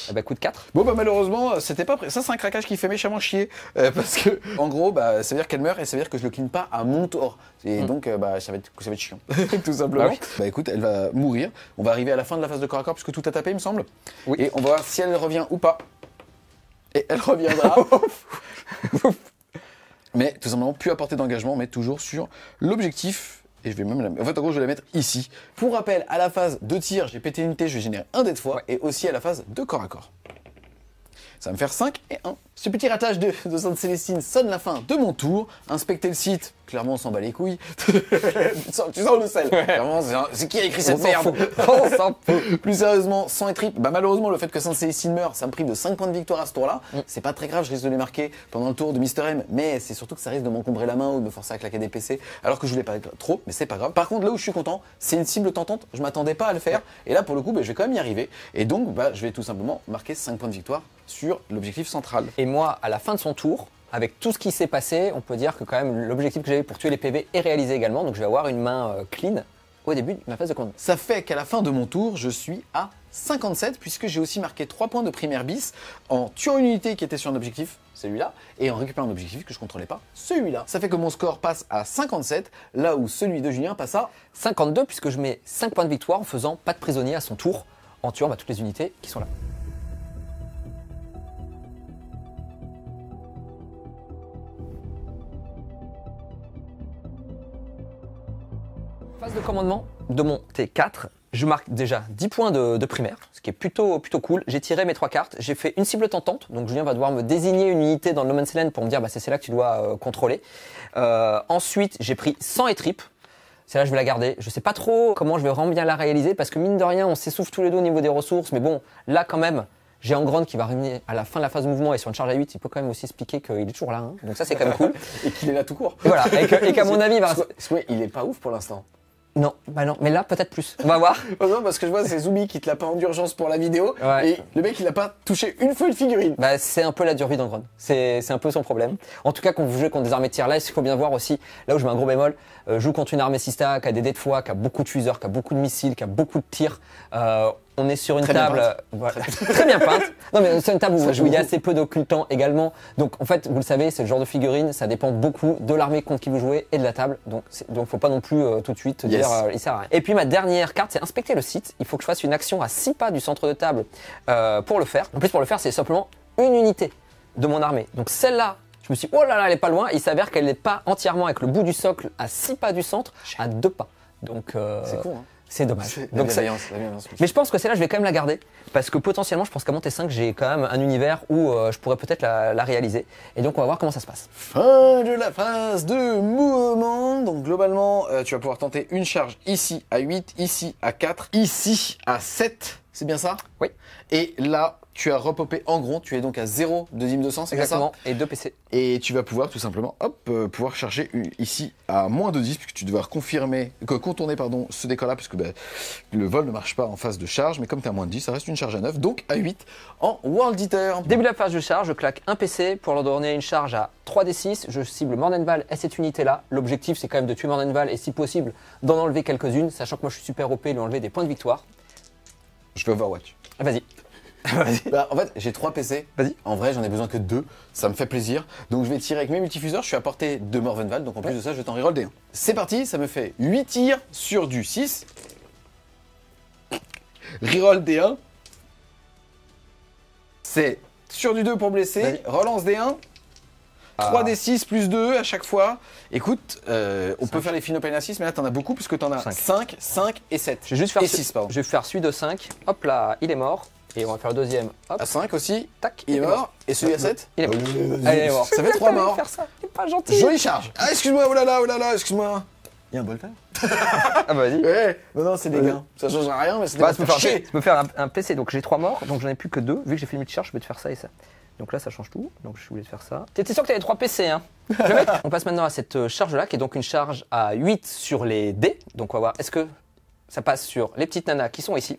Et bah écoute, 4.
Bon bah malheureusement, c'était pas prêt. Ça c'est un craquage qui fait méchamment chier. Parce que en gros, bah, ça veut dire qu'elle meurt et ça veut dire que je le clean pas à mon tour. Et donc bah, ça va être chiant. Tout simplement.
Bah oui.
Bah écoute, elle va mourir. On va arriver à la fin de la phase de corps à corps puisque tout a tapé il me semble.
Oui.
Et on va voir si elle revient ou pas. Et elle reviendra. Mais tout simplement plus à portée d'engagement, mais toujours sur l'objectif. Et je vais même en fait, en gros, je vais la mettre ici. Pour rappel, à la phase de tir, j'ai pété une unité, je vais générer un dé de fois. Et aussi à la phase de corps à corps. Ça va me faire 5 et 1. Ce petit ratage de Sainte-Célestine sonne la fin de mon tour. Inspecter le site, clairement on s'en bat les couilles. tu sens le sel. Clairement, c'est qui a écrit cette merde?
On s'en fout.
Plus sérieusement, sang et trip, bah malheureusement le fait que Sainte-Célestine meurt, ça me prive de 5 points de victoire à ce tour-là. C'est pas très grave, je risque de les marquer pendant le tour de Mister M, mais c'est surtout que ça risque de m'encombrer la main ou de me forcer à claquer des PC, alors que je voulais pas trop, mais c'est pas grave. Par contre, là où je suis content, c'est une cible tentante, je m'attendais pas à le faire, et là pour le coup, bah, je vais quand même y arriver. Et donc, bah, je vais tout simplement marquer 5 points de victoire sur l'objectif central.
Et moi, à la fin de son tour, avec tout ce qui s'est passé, on peut dire que quand même l'objectif que j'avais pour tuer les PV est réalisé également. Donc je vais avoir une main clean au début de ma phase de commandement.
Ça fait qu'à la fin de mon tour, je suis à 57 puisque j'ai aussi marqué 3 points de primaire bis en tuant une unité qui était sur un objectif, celui-là, et en récupérant un objectif que je contrôlais pas, celui-là. Ça fait que mon score passe à 57, là où celui de Julien passe à
52 puisque je mets 5 points de victoire en faisant pas de prisonnier à son tour, en tuant toutes les unités qui sont là. Phase de commandement de mon T4, je marque déjà 10 points de primaire, ce qui est plutôt cool. J'ai tiré mes 3 cartes, j'ai fait une cible tentante, donc Julien va devoir me désigner une unité dans le No Man's Land pour me dire bah, c'est celle-là que tu dois contrôler. Ensuite, j'ai pris 100 et trip. Celle-là, je vais la garder. Je sais pas trop comment je vais vraiment bien la réaliser parce que mine de rien, on s'essouffle tous les deux au niveau des ressources, mais bon, là quand même, J'ai Angron qui va revenir à la fin de la phase de mouvement et sur une charge à 8, il peut quand même aussi expliquer qu'il est toujours là. Hein. Donc ça, c'est quand même cool.
Et qu'il est là tout court.
Et voilà, et qu'à mon avis, il va...
Parce que, ouais, il est pas ouf pour l'instant.
Non, bah non, mais là, peut-être plus. On va voir.
Non, parce que je vois, c'est Zoubi qui te l'a pas en d'urgence pour la vidéo.
Ouais.
Et le mec, il a pas touché une fois une figurine.
Bah, c'est un peu la dure vie d'Angron. C'est un peu son problème. En tout cas, quand vous jouez contre des armées de tir, là, il faut bien voir aussi, là où je mets un gros bémol, je joue contre une armée Sista qui a des dés de foi, qui a beaucoup de fuseurs, qui a beaucoup de missiles, qui a beaucoup de tirs. On est sur une
Très bien
table
peinte.
voilà, très bien peinte. Non mais c'est une table
Ça joue
où il y a
beaucoup.
assez peu d'occultants également. Donc en fait, vous le savez, c'est le genre de figurine, ça dépend beaucoup de l'armée contre qui vous jouez et de la table. Donc faut pas non plus tout de suite
Yes.
dire il sert à rien. Et puis ma dernière carte, c'est inspecter le site. Il faut que je fasse une action à 6 pas du centre de table pour le faire. En plus pour le faire, c'est simplement une unité de mon armée. Donc celle-là, je me suis dit, oh là là, elle est pas loin. Il s'avère qu'elle n'est pas entièrement avec le bout du socle à 6 pas du centre, à 2 pas. Donc
C'est con, hein.
c'est dommage.
C'est la
Donc ça-
bienveillance, la bienveillance.
mais je pense que celle-là, je vais quand même la garder parce que potentiellement, je pense qu'à mon T5, j'ai quand même un univers où je pourrais peut-être la réaliser. Et donc, on va voir comment ça se passe.
Fin de la phase de mouvement. Donc globalement, tu vas pouvoir tenter une charge ici à 8, ici à 4, ici à 7. C'est bien ça?
Oui.
Et là, tu as repopé en gros. Tu es donc à 0 de dime de sang, c'est bien ça?
Exactement. Et 2 PC.
Et tu vas pouvoir tout simplement, pouvoir charger ici à moins de 10, puisque tu devras contourner ce décor-là, puisque le vol ne marche pas en phase de charge, mais comme tu es à moins de 10, ça reste une charge à 9, donc à 8 en World Eater.
Début de la phase de charge, je claque un PC pour leur donner une charge à 3d6. Je cible Mordenval et cette unité-là. L'objectif, c'est quand même de tuer Mordenval et si possible, d'en enlever quelques-unes, sachant que moi, je suis super OP, lui enlever des points de victoire.
Je vais Overwatch.
Vas-y.
En fait, j'ai 3 PC.
Vas-y.
En vrai, j'en ai besoin que 2. Ça me fait plaisir. Donc, je vais tirer avec mes multifuseurs. Je suis à portée de Morvenval. Donc, en plus de ça, je t'en reroll des 1. C'est parti. Ça me fait 8 tirs sur du 6. Reroll des 1. C'est sur du 2 pour blesser.
Vas-y.
Relance des 1. 3d6 plus 2 à chaque fois. Écoute, on peut faire les Finopane à 6, mais là, t'en as beaucoup puisque t'en as 5, 5 et 7.
Je vais juste faire
et 6, pardon.
Je vais faire celui de 5. Hop là, il est mort. Et on va faire le deuxième. Hop,
À 5 aussi.
tac.
Il est mort. Et celui à 7
Il est mort. Allez, il est mort.
Ça fait 3 morts.
Faire ça. Il est pas gentil.
Jolie charge. Ah, excuse-moi, oh là là, excuse-moi. Il y a un bolter?
Ah bah vas-y.
Ouais, non, c'est des gains. Ça change rien, mais c'est des
Bah,
gains.
ça peut faire un PC, donc j'ai 3 morts, donc j'en ai plus que 2. Vu que j'ai fait une multi-charge, je peux te faire ça et ça. Donc là, ça change tout. Donc je voulais te faire ça. T'étais sûr que t'avais 3 PC, hein? On passe maintenant à cette charge-là, qui est donc une charge à 8 sur les dés. Donc on va voir, est-ce que ça passe sur les petites nanas qui sont ici?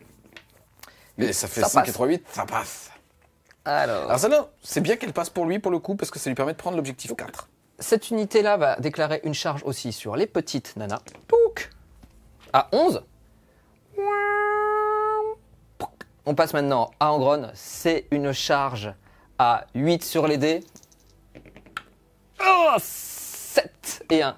Mais ça fait
Ça
5
passe.
et 3, 8, ça passe.
Alors,
Alors celle-là, c'est bien qu'elle passe pour lui, pour le coup, parce que ça lui permet de prendre l'objectif 4.
cette unité-là va déclarer une charge aussi sur les petites nanas. Touc à 11. On passe maintenant à Angron. C'est une charge à 8 sur les dés. Oh, 7 et 1.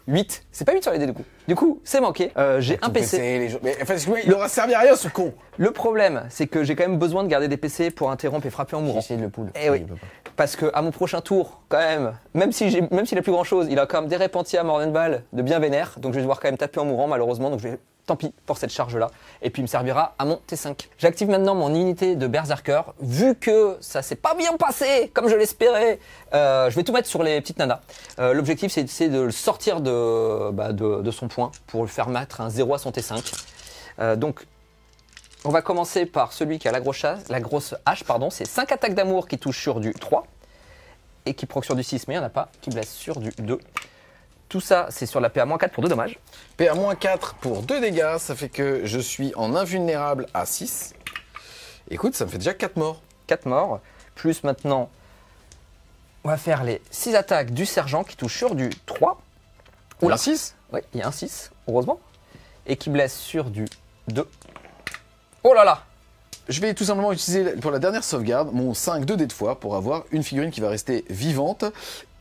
8. C'est pas 8 sur les dés du coup. Du coup, c'est manqué. J'ai un PC.
Mais enfin, excuse-moi, il aura servi à rien ce con.
Le problème, c'est que j'ai quand même besoin de garder des PC pour interrompre et frapper en mourant.
essayé de le pull.
Eh oui. Parce que à mon prochain tour, quand même s'il a plus grand chose, il a quand même des répentis à Mordenval de bien vénère. Donc je vais devoir quand même taper en mourant malheureusement. Donc je vais, tant pis pour cette charge là. Et puis il me servira à mon T5. J'active maintenant mon unité de Berserker. Vu que ça s'est pas bien passé comme je l'espérais, je vais tout mettre sur les petites nanas. L'objectif c'est de le sortir de son point pour le faire mettre un 0 à son T5. Donc on va commencer par celui qui a la grosse hache, c'est 5 attaques d'amour qui touchent sur du 3 et qui proc sur du 6, mais il n'y en a pas qui blesse sur du 2. Tout ça, c'est sur la PA-4 pour 2 dommages.
PA-4 pour 2 dégâts, ça fait que je suis en invulnérable à 6. Écoute, ça me fait déjà 4 morts.
4 morts, plus maintenant, on va faire les 6 attaques du sergent qui touchent sur du 3.
Oula, 6.
Oui, il y a un 6, heureusement. Et qui blesse sur du 2. Oh là là!
Je vais tout simplement utiliser pour la dernière sauvegarde mon 5 de dés de foi pour avoir une figurine qui va rester vivante.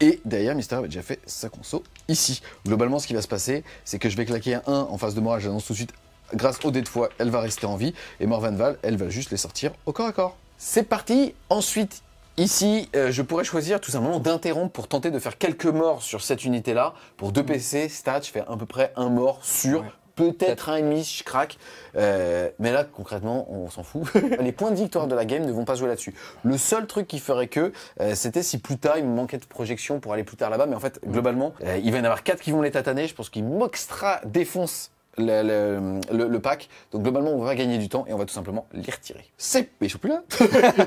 Et derrière, Mister avait déjà fait sa conso ici. Globalement, ce qui va se passer, c'est que je vais claquer un 1 en face de moi. J'annonce tout de suite, grâce au dé de foi, elle va rester en vie. Et Morvenval, elle va juste les sortir au corps à corps. C'est parti. Ensuite, ici, je pourrais choisir tout simplement d'interrompre pour tenter de faire quelques morts sur cette unité-là. Pour 2 PC, stats, je fais à peu près un mort sur...
Ouais.
Peut-être un ennemi si je craque, mais là concrètement on s'en fout. Les points de victoire de la game ne vont pas jouer là-dessus. Le seul truc qui ferait que, c'était si plus tard il me manquait de projection pour aller plus tard là-bas, mais en fait globalement il va y en avoir 4 qui vont les tataner, je pense qu'ils m'extra défoncent le pack. Donc globalement, on va gagner du temps et on va tout simplement les retirer. Mais ils sont plus là.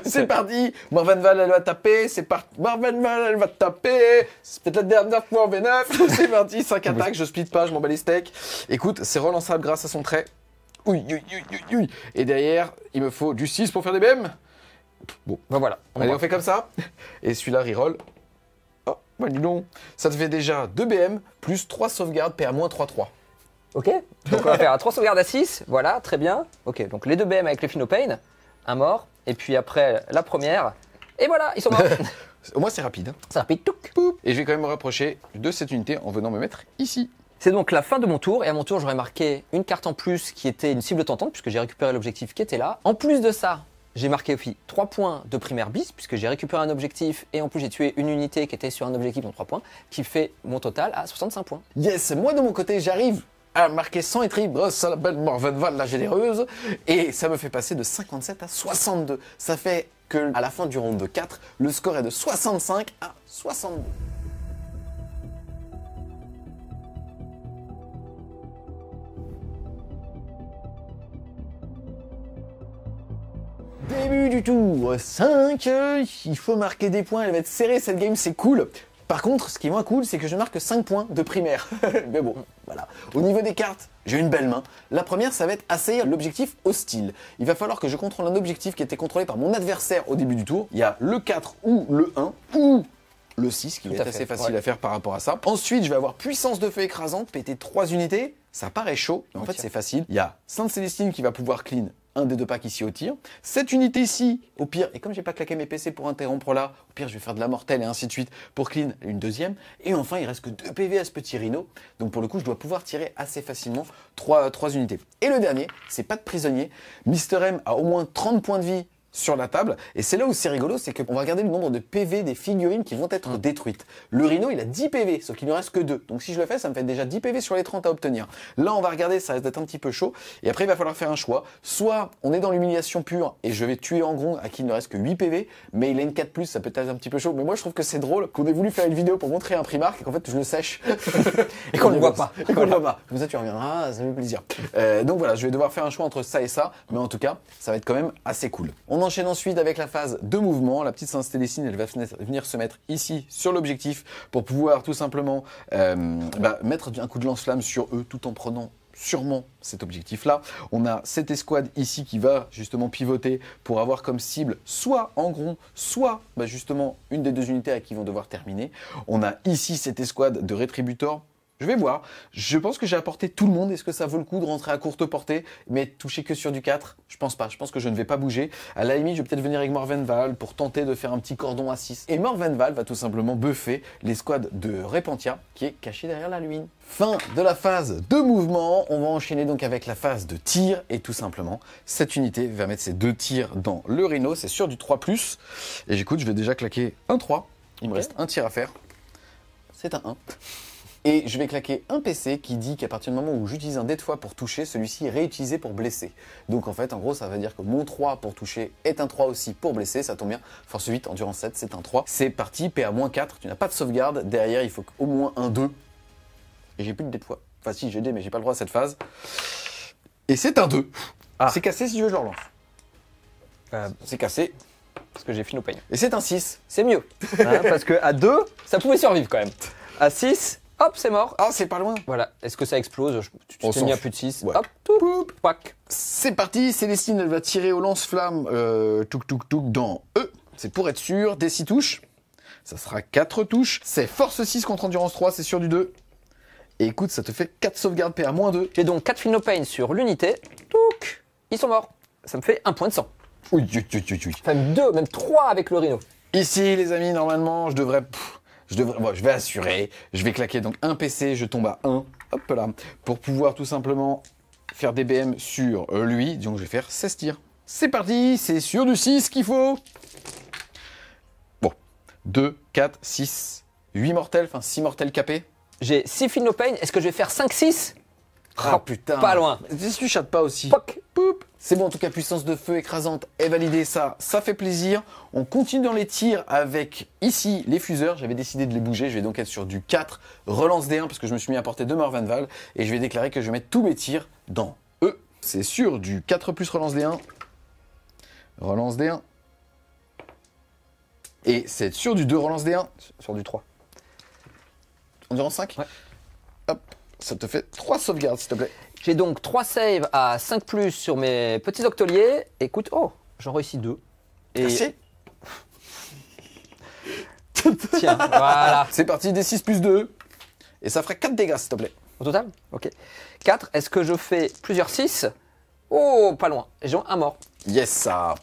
C'est parti. Morvenn Vahl, elle va taper. C'est parti. Morvenn Vahl, elle va taper. C'est peut-être la dernière fois en V9. C'est parti. 5 attaques. Je split pas. Je m'en bats les steaks. Écoute, c'est relançable grâce à son trait. Oui. Et derrière, il me faut du 6 pour faire des BM. Bon,
Ben voilà.
allez, on fait comme ça. Et celui-là, reroll. Oh, bah dis donc. Ça te fait déjà 2 BM plus 3 sauvegardes PA-3-3.
Ok. Donc on va faire 3 sauvegardes à 6. Voilà, très bien. Ok, donc les 2 BM avec le Finopane. Un mort. Et puis après, la première. Et voilà, ils sont morts.
Au moins, c'est rapide. Hein.
Ça rapide, touc.
Et je vais quand même me rapprocher de cette unité en venant me mettre ici.
C'est donc la fin de mon tour. Et à mon tour, j'aurais marqué une carte en plus qui était une cible tentante, puisque j'ai récupéré l'objectif qui était là. En plus de ça, j'ai marqué aussi 3 points de primaire bis, puisque j'ai récupéré un objectif et en plus j'ai tué une unité qui était sur un objectif de 3 points, qui fait mon total à 65 points.
Yes, moi de mon côté, j'arrive à marquer 100 étripes grâce à la belle Morvenn Vahl, la généreuse, et ça me fait passer de 57 à 62. Ça fait que à la fin du round de 4, le score est de 65 à 62. Début du tour 5, il faut marquer des points, elle va être serrée cette game, c'est cool. Par contre, ce qui est moins cool, c'est que je marque 5 points de primaire. Mais bon, voilà. Au niveau des cartes, j'ai une belle main. La première, ça va être assaillir l'objectif hostile. Il va falloir que je contrôle un objectif qui était contrôlé par mon adversaire au début du tour. Il y a le 4 ou le 1 ou le 6 qui va être assez facile à faire par rapport à ça. Ensuite, je vais avoir puissance de feu écrasante, péter 3 unités. Ça paraît chaud, mais en fait c'est facile. Il y a Sainte Célestine qui va pouvoir clean un des 2 packs ici au tir. Cette unité ici, au pire, et comme j'ai pas claqué mes PC pour interrompre là, au pire je vais faire de la mortelle et ainsi de suite pour clean une deuxième. Et enfin il reste que 2 PV à ce petit rhino. Donc pour le coup je dois pouvoir tirer assez facilement 3 unités. Et le dernier, c'est pas de prisonnier. Mister M a au moins 30 points de vie sur la table, et c'est là où c'est rigolo, c'est qu'on va regarder le nombre de PV des figurines qui vont être détruites. Le rhino, il a 10 PV, sauf qu'il ne reste que 2. Donc si je le fais, ça me fait déjà 10 PV sur les 30 à obtenir. Là, on va regarder, ça risque d'être un petit peu chaud, et après, il va falloir faire un choix. Soit on est dans l'humiliation pure, et je vais tuer en gros à qui il ne reste que 8 PV, mais il a une 4+, ça peut être un petit peu chaud. Mais moi, je trouve que c'est drôle qu'on ait voulu faire une vidéo pour montrer un Primark, et qu'en fait, je le sèche.
Et qu'on ne le voit pas.
Et qu'on ne le voit pas. Comme ça, tu reviendras, ça fait plaisir. Donc voilà, je vais devoir faire un choix entre ça et ça, mais en tout cas, ça va être quand même assez cool. On enchaîne ensuite avec la phase de mouvement. La petite Sainte Célestine, elle va venir se mettre ici sur l'objectif pour pouvoir tout simplement mettre un coup de lance-flamme sur eux tout en prenant sûrement cet objectif-là. On a cette escouade ici qui va justement pivoter pour avoir comme cible soit Angron, soit justement une des 2 unités à qui ils vont devoir terminer. On a ici cette escouade de Rétributor. Je vais voir. Je pense que j'ai apporté tout le monde. Est-ce que ça vaut le coup de rentrer à courte portée, mais toucher que sur du 4? Je pense pas. Je pense que je ne vais pas bouger. À la limite, je vais peut-être venir avec Morvenn Vahl pour tenter de faire un petit cordon à 6. Et Morvenn Vahl va tout simplement buffer l'escouade de Repentia qui est cachée derrière la ruine. Fin de la phase de mouvement. On va enchaîner donc avec la phase de tir. Et tout simplement, cette unité va mettre ses 2 tirs dans le rhino. C'est sur du 3+. Et j'écoute, je vais déjà claquer un 3. Il me reste un tir à faire. C'est un 1. Et je vais claquer un PC qui dit qu'à partir du moment où j'utilise un dé de foi pour toucher, celui-ci est réutilisé pour blesser. Donc en fait, en gros, ça veut dire que mon 3 pour toucher est un 3 aussi pour blesser. Ça tombe bien. Force 8, endurance 7, c'est un 3. C'est parti, PA-4. Tu n'as pas de sauvegarde. Derrière, il faut au moins un 2. Et j'ai plus de dé de foi. Enfin si, j'ai dé, mais j'ai pas le droit à cette phase. Et c'est un 2. Ah. C'est cassé si tu veux, je le relance. C'est cassé.
Parce que j'ai Finopane.
Et c'est un 6.
C'est mieux. Hein, parce que à 2, ça pouvait survivre quand même. À 6... hop, c'est mort.
Ah, c'est pas loin.
Voilà. Est-ce que ça explose? Tu t'es mis à plus de 6.
Ouais.
Hop, tout, pack.
C'est parti. Célestine, elle va tirer au lance-flamme touk dans E. C'est pour être sûr. Des 6 touches. Ça sera 4 touches. C'est force 6 contre endurance 3. C'est sur du 2. Et écoute, ça te fait 4 sauvegardes PA-2.
J'ai donc 4 Finopane sur l'unité. Touc. Ils sont morts. Ça me fait 1 point de sang.
Oui.
Enfin, 2, même 3 avec le rhino.
Ici, les amis, normalement, je vais assurer, je vais claquer donc un PC, je tombe à 1, hop là, pour pouvoir tout simplement faire des BM sur lui, donc je vais faire 16 tirs. C'est parti, c'est sur du 6 qu'il faut. Bon, 2, 4, 6, 8 mortels, enfin 6 mortels capés.
J'ai 6 Finopane, est-ce que je vais faire 5-6?
Ah putain.
Pas loin.
Si tu chattes pas aussi.
Poc.
Poup. C'est bon, en tout cas, puissance de feu écrasante est validée, ça fait plaisir. On continue dans les tirs avec, ici, les fuseurs. J'avais décidé de les bouger, je vais donc être sur du 4, relance D1, parce que je me suis mis à portée de Morvan Val, et je vais déclarer que je vais mettre tous mes tirs dans E. C'est sur du 4 plus relance D1. Relance D1. Et c'est sur du 2 relance D1.
Sur du 3.
Endurance 5
Ouais.
Hop, ça te fait 3 sauvegardes, s'il te plaît.
J'ai donc 3 saves à 5+, sur mes petits octoliers. Écoute, oh, j'en réussis 2. Et...
Merci.
Tiens, voilà.
C'est parti, D6 plus 2. Et ça ferait 4 dégâts, s'il te plaît.
Au total? Ok. 4, est-ce que je fais plusieurs 6? Oh, pas loin. J'ai un mort.
Yes, ça.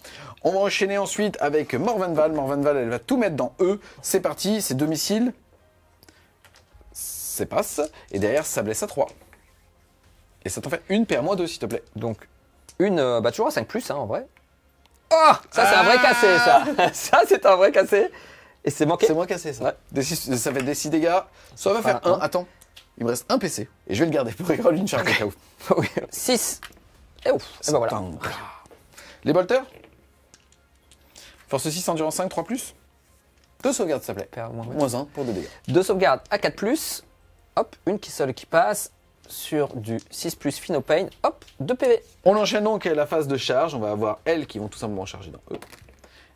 On va enchaîner ensuite avec Morvan Val. Morvan Val, elle va tout mettre dans E. C'est parti, c'est 2 missiles. C'est passe. Et derrière, ça blesse à 3. Et ça t'en fait une PA-2, s'il te plaît.
Donc, une, toujours à 5+, hein, en vrai. Oh, ça c'est un vrai cassé, ça. Ça c'est un vrai cassé. Et c'est manqué.
C'est moins cassé, ça.
Ouais.
Ça fait des 6 dégâts. Ça va faire
Enfin,
1. Attends, il me reste un PC. Et je vais le garder pour regarder une charge au cas où.
Oui. 6. Et ouf. Et ben voilà.
Attends. Les bolters. Force 6, endurance 5, 3 plus. 2 sauvegardes, s'il te plaît. Moins 1 pour 2 dégâts.
2 sauvegardes à 4+. Hop, une seule qui passe. Sur du 6+, Phenopain. Hop, 2 PV.
On enchaîne donc la phase de charge. On va avoir elles qui vont tout simplement charger dans E.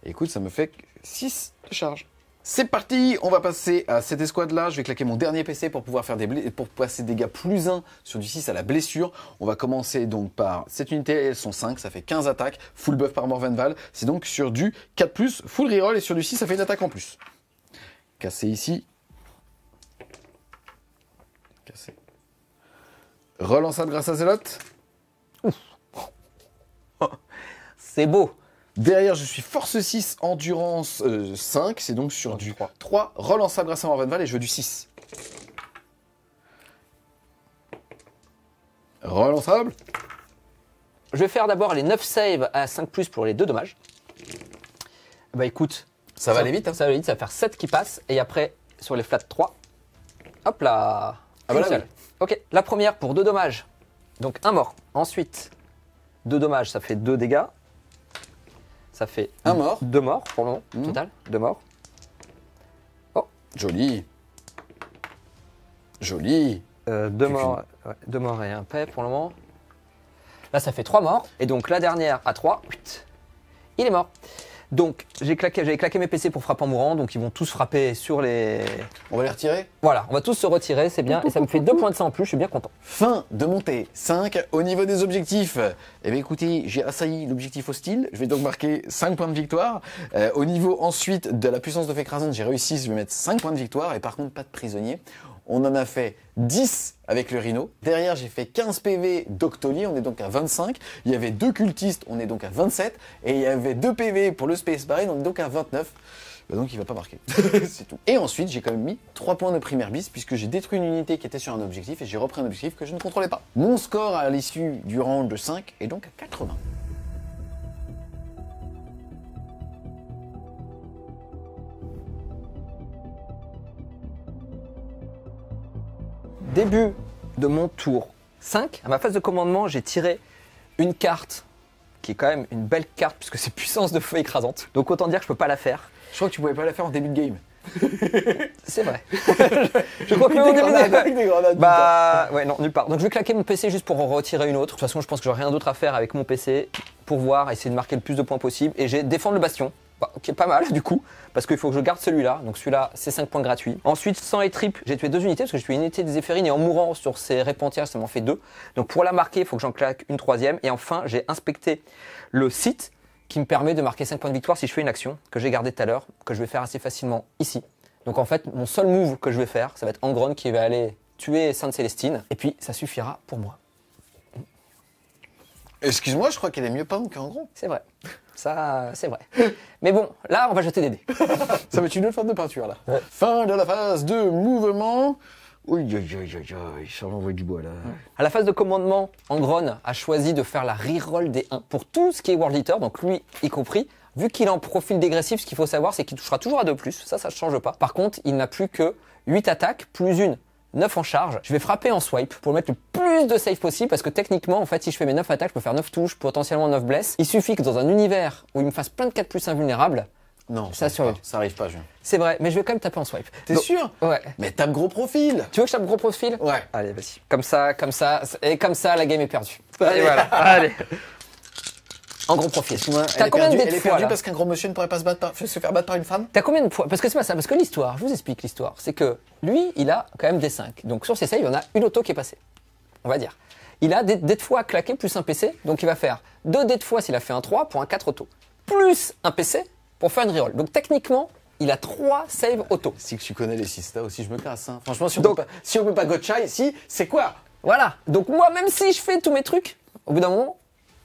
Et écoute, ça me fait 6 de charge. C'est parti, on va passer à cette escouade-là. Je vais claquer mon dernier PC pour pouvoir faire pour passer des dégâts plus 1 sur du 6 à la blessure. On va commencer donc par cette unité, elles sont 5, ça fait 15 attaques. Full buff par Morvan Val. C'est donc sur du 4+, full reroll, et sur du 6, ça fait une attaque en plus. Cassé ici. Cassé. Relançable grâce à Zélote.
C'est beau.
Derrière, je suis force 6, endurance 5. C'est donc sur du 3. Relançable grâce à Morvan Val, et je veux du 6. Relançable.
Je vais faire d'abord les 9 saves à 5+, pour les 2 dommages. Bah écoute.
Ça va aller vite, hein.
Ça va aller vite, ça va faire 7 qui passent. Et après, sur les flats 3. Hop là.
Ah bah là,
Une seule. Ok, la première pour 2 dommages. Donc un mort. Ensuite, 2 dommages, ça fait 2 dégâts. Ça fait
un mort.
2 morts pour le moment, total. 2 morts. Oh.
Joli. Joli.
2 morts, ouais, 2 morts et un paix pour le moment. Là, ça fait 3 morts. Et donc la dernière à 3, il est mort. Donc j'avais claqué mes PC pour frapper en mourant, donc ils vont tous frapper sur les...
On va les retirer.
Voilà, on va tous se retirer, c'est bien, et ça me fait 2 points de sang en plus, je suis bien content.
Fin de montée 5. Au niveau des objectifs, eh bien écoutez, j'ai assailli l'objectif hostile, je vais donc marquer 5 points de victoire. Au niveau ensuite de la puissance de feu écrasante, j'ai réussi, je vais mettre 5 points de victoire, et par contre pas de prisonniers. On en a fait 10 avec le Rhino. Derrière, j'ai fait 15 PV d'Octoly, on est donc à 25. Il y avait 2 cultistes, on est donc à 27. Et il y avait 2 PV pour le Space Marine, on est donc à 29. Donc il va pas marquer, c'est tout. Et ensuite, j'ai quand même mis 3 points de primaire bis, puisque j'ai détruit une unité qui était sur un objectif, et j'ai repris un objectif que je ne contrôlais pas. Mon score à l'issue du round de 5 est donc à 80.
Début de mon tour 5, à ma phase de commandement, j'ai tiré une carte qui est quand même une belle carte puisque c'est puissance de feu écrasante. Donc autant dire que je peux pas la faire.
Je crois que tu pouvais pas la faire en début de game.
C'est vrai. Je crois que même au début
avec des grenades.
Bah ouais, non, nulle part. Donc je vais claquer mon PC juste pour en retirer une autre. De toute façon, je pense que j'aurai rien d'autre à faire avec mon PC pour voir, essayer de marquer le plus de points possible. Et j'ai défendre le bastion. Bah, qui est pas mal du coup, parce qu'il faut que je garde celui-là. Donc celui-là, c'est 5 points gratuits. Ensuite, sans les tripes, j'ai tué 2 unités, parce que j'ai tué une unité des Zéphyrines, et en mourant sur ces répentières, ça m'en fait 2. Donc pour la marquer, il faut que j'en claque une 3e. Et enfin, j'ai inspecté le site qui me permet de marquer 5 points de victoire si je fais une action que j'ai gardée tout à l'heure, que je vais faire assez facilement ici. Donc en fait, mon seul move que je vais faire, ça va être Angron qui va aller tuer Sainte Célestine. Et puis, ça suffira pour moi.
Excuse-moi, je crois qu'elle est mieux pas qu'en gros.
C'est vrai. Ça, c'est vrai. Mais bon, là, on va jeter des dés.
Ça va être une autre forme de peinture, là. Ouais. Fin de la phase de mouvement. Oui, ça m'envoie du bois, là.
À la phase de commandement, Angron a choisi de faire la reroll des 1 pour tout ce qui est World Eater, donc lui y compris. Vu qu'il est en profil dégressif, ce qu'il faut savoir, c'est qu'il touchera toujours à 2+. Ça ne change pas. Par contre, il n'a plus que 8 attaques, plus une 9 en charge. Je vais frapper en swipe pour le mettre le plus plus de save possible parce que techniquement, en fait, si je fais mes 9 attaques, je peux faire 9 touches, potentiellement 9 blesses. Il suffit que dans un univers où il me fasse plein de 4+ invulnérables,
Non,
ça survive.
Ça arrive pas, Julien.
C'est vrai, mais je vais quand même taper en swipe.
T'es sûr?
Ouais.
Mais tape gros profil.
Tu veux que je tape gros profil?
Ouais.
Allez, vas-y. Comme ça, et comme ça, la game est perdue.
Allez.
Et voilà, allez. En gros profil. T'as combien de
Elle est
fois
perdue
là
parce qu'un gros monsieur ne pourrait pas se faire battre par une femme?
T'as combien de fois? Parce que c'est pas ça, parce que l'histoire, je vous explique l'histoire, c'est que lui, il a quand même des 5. Donc sur ses saves, il y en a une auto qui est passée. On va dire. Il a des dés de fois claqués plus un PC, donc il va faire 2 dés de fois s'il a fait un 3 pour un 4 auto. Plus un PC pour faire une reroll. Donc techniquement, il a 3 saves auto.
Si tu connais les sistas aussi, je me casse. Hein. Franchement,
Donc-
si on peut pas gotcha ici, c'est quoi?
Voilà. Donc moi, même si je fais tous mes trucs, au bout d'un moment,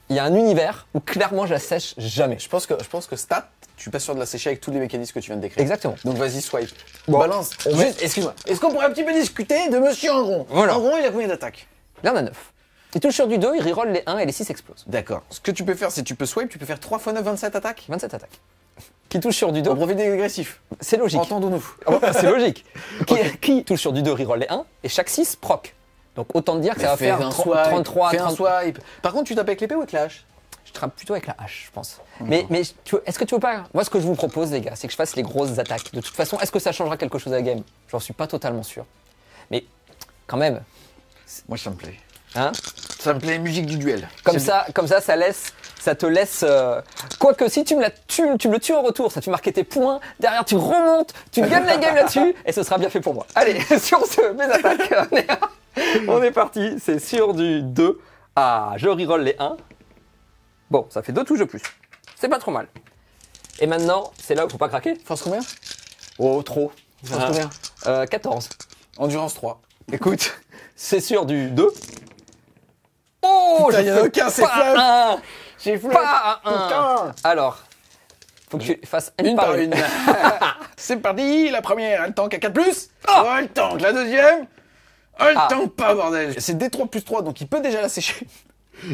il y a un univers où clairement je la sèche jamais.
Je pense que stat, je suis pas sûr de la sécher avec tous les mécanismes que tu viens de décrire.
Exactement.
Donc vas-y, swipe.
Bon,
Balance.
on met-
Juste, excuse-moi. Est-ce qu'on pourrait un petit peu discuter de Monsieur Angron?
Voilà.
Angron, il a combien d'attaques?
Là, on a 9. Il touche sur du 2, il reroll les 1 et les 6 explosent.
D'accord. Ce que tu peux faire, c'est tu peux swipe, tu peux faire 3 x 9, 27 attaques.
27 attaques. Qui touche sur du 2,
Au profit des agressifs.
c'est logique.
Entendons-nous.
Ah bon, c'est logique. Qui touche sur du 2, reroll les 1 et chaque 6 proc. Donc autant te dire que ça va
Fais
faire
un
33,
Fais un
30.
swipe. Par contre, tu tapes avec l'épée ou avec la hache?
Je trappe plutôt avec la hache, je pense. Mais est-ce que tu veux pas... Moi, ce que je vous propose, les gars, c'est que je fasse les grosses attaques. De toute façon, est-ce que ça changera quelque chose à la game? J'en suis pas totalement sûr. Mais quand même,
Moi, ça me plaît.
hein.
Ça me plaît, musique du duel.
Comme ça, ça te laisse. Quoique, si tu me le tues en retour, ça tu marquer tes points. Derrière, tu remontes, tu gagnes la game là-dessus, et ce sera bien fait pour moi. Allez, sur ce, mes attaques, on est parti. C'est sur du 2. Ah, je reroll les 1. Bon, ça fait 2 touches de plus. C'est pas trop mal. Et maintenant, c'est là où il faut pas craquer.
Force combien?
Oh, trop.
Force combien?
14.
Endurance 3.
Écoute, c'est sur du 2. Oh,
Putain,
j'ai
y en a
fait
aucun, c'est
pas
fluff.
un.
J'ai flou.
Pas un.
Putain.
Alors, faut que tu fasses
Une par une. C'est parti, la première, elle tank à 4+. Oh, elle tank, la deuxième. Oh, elle tank pas, bordel. C'est D3 plus 3, donc il peut déjà la sécher.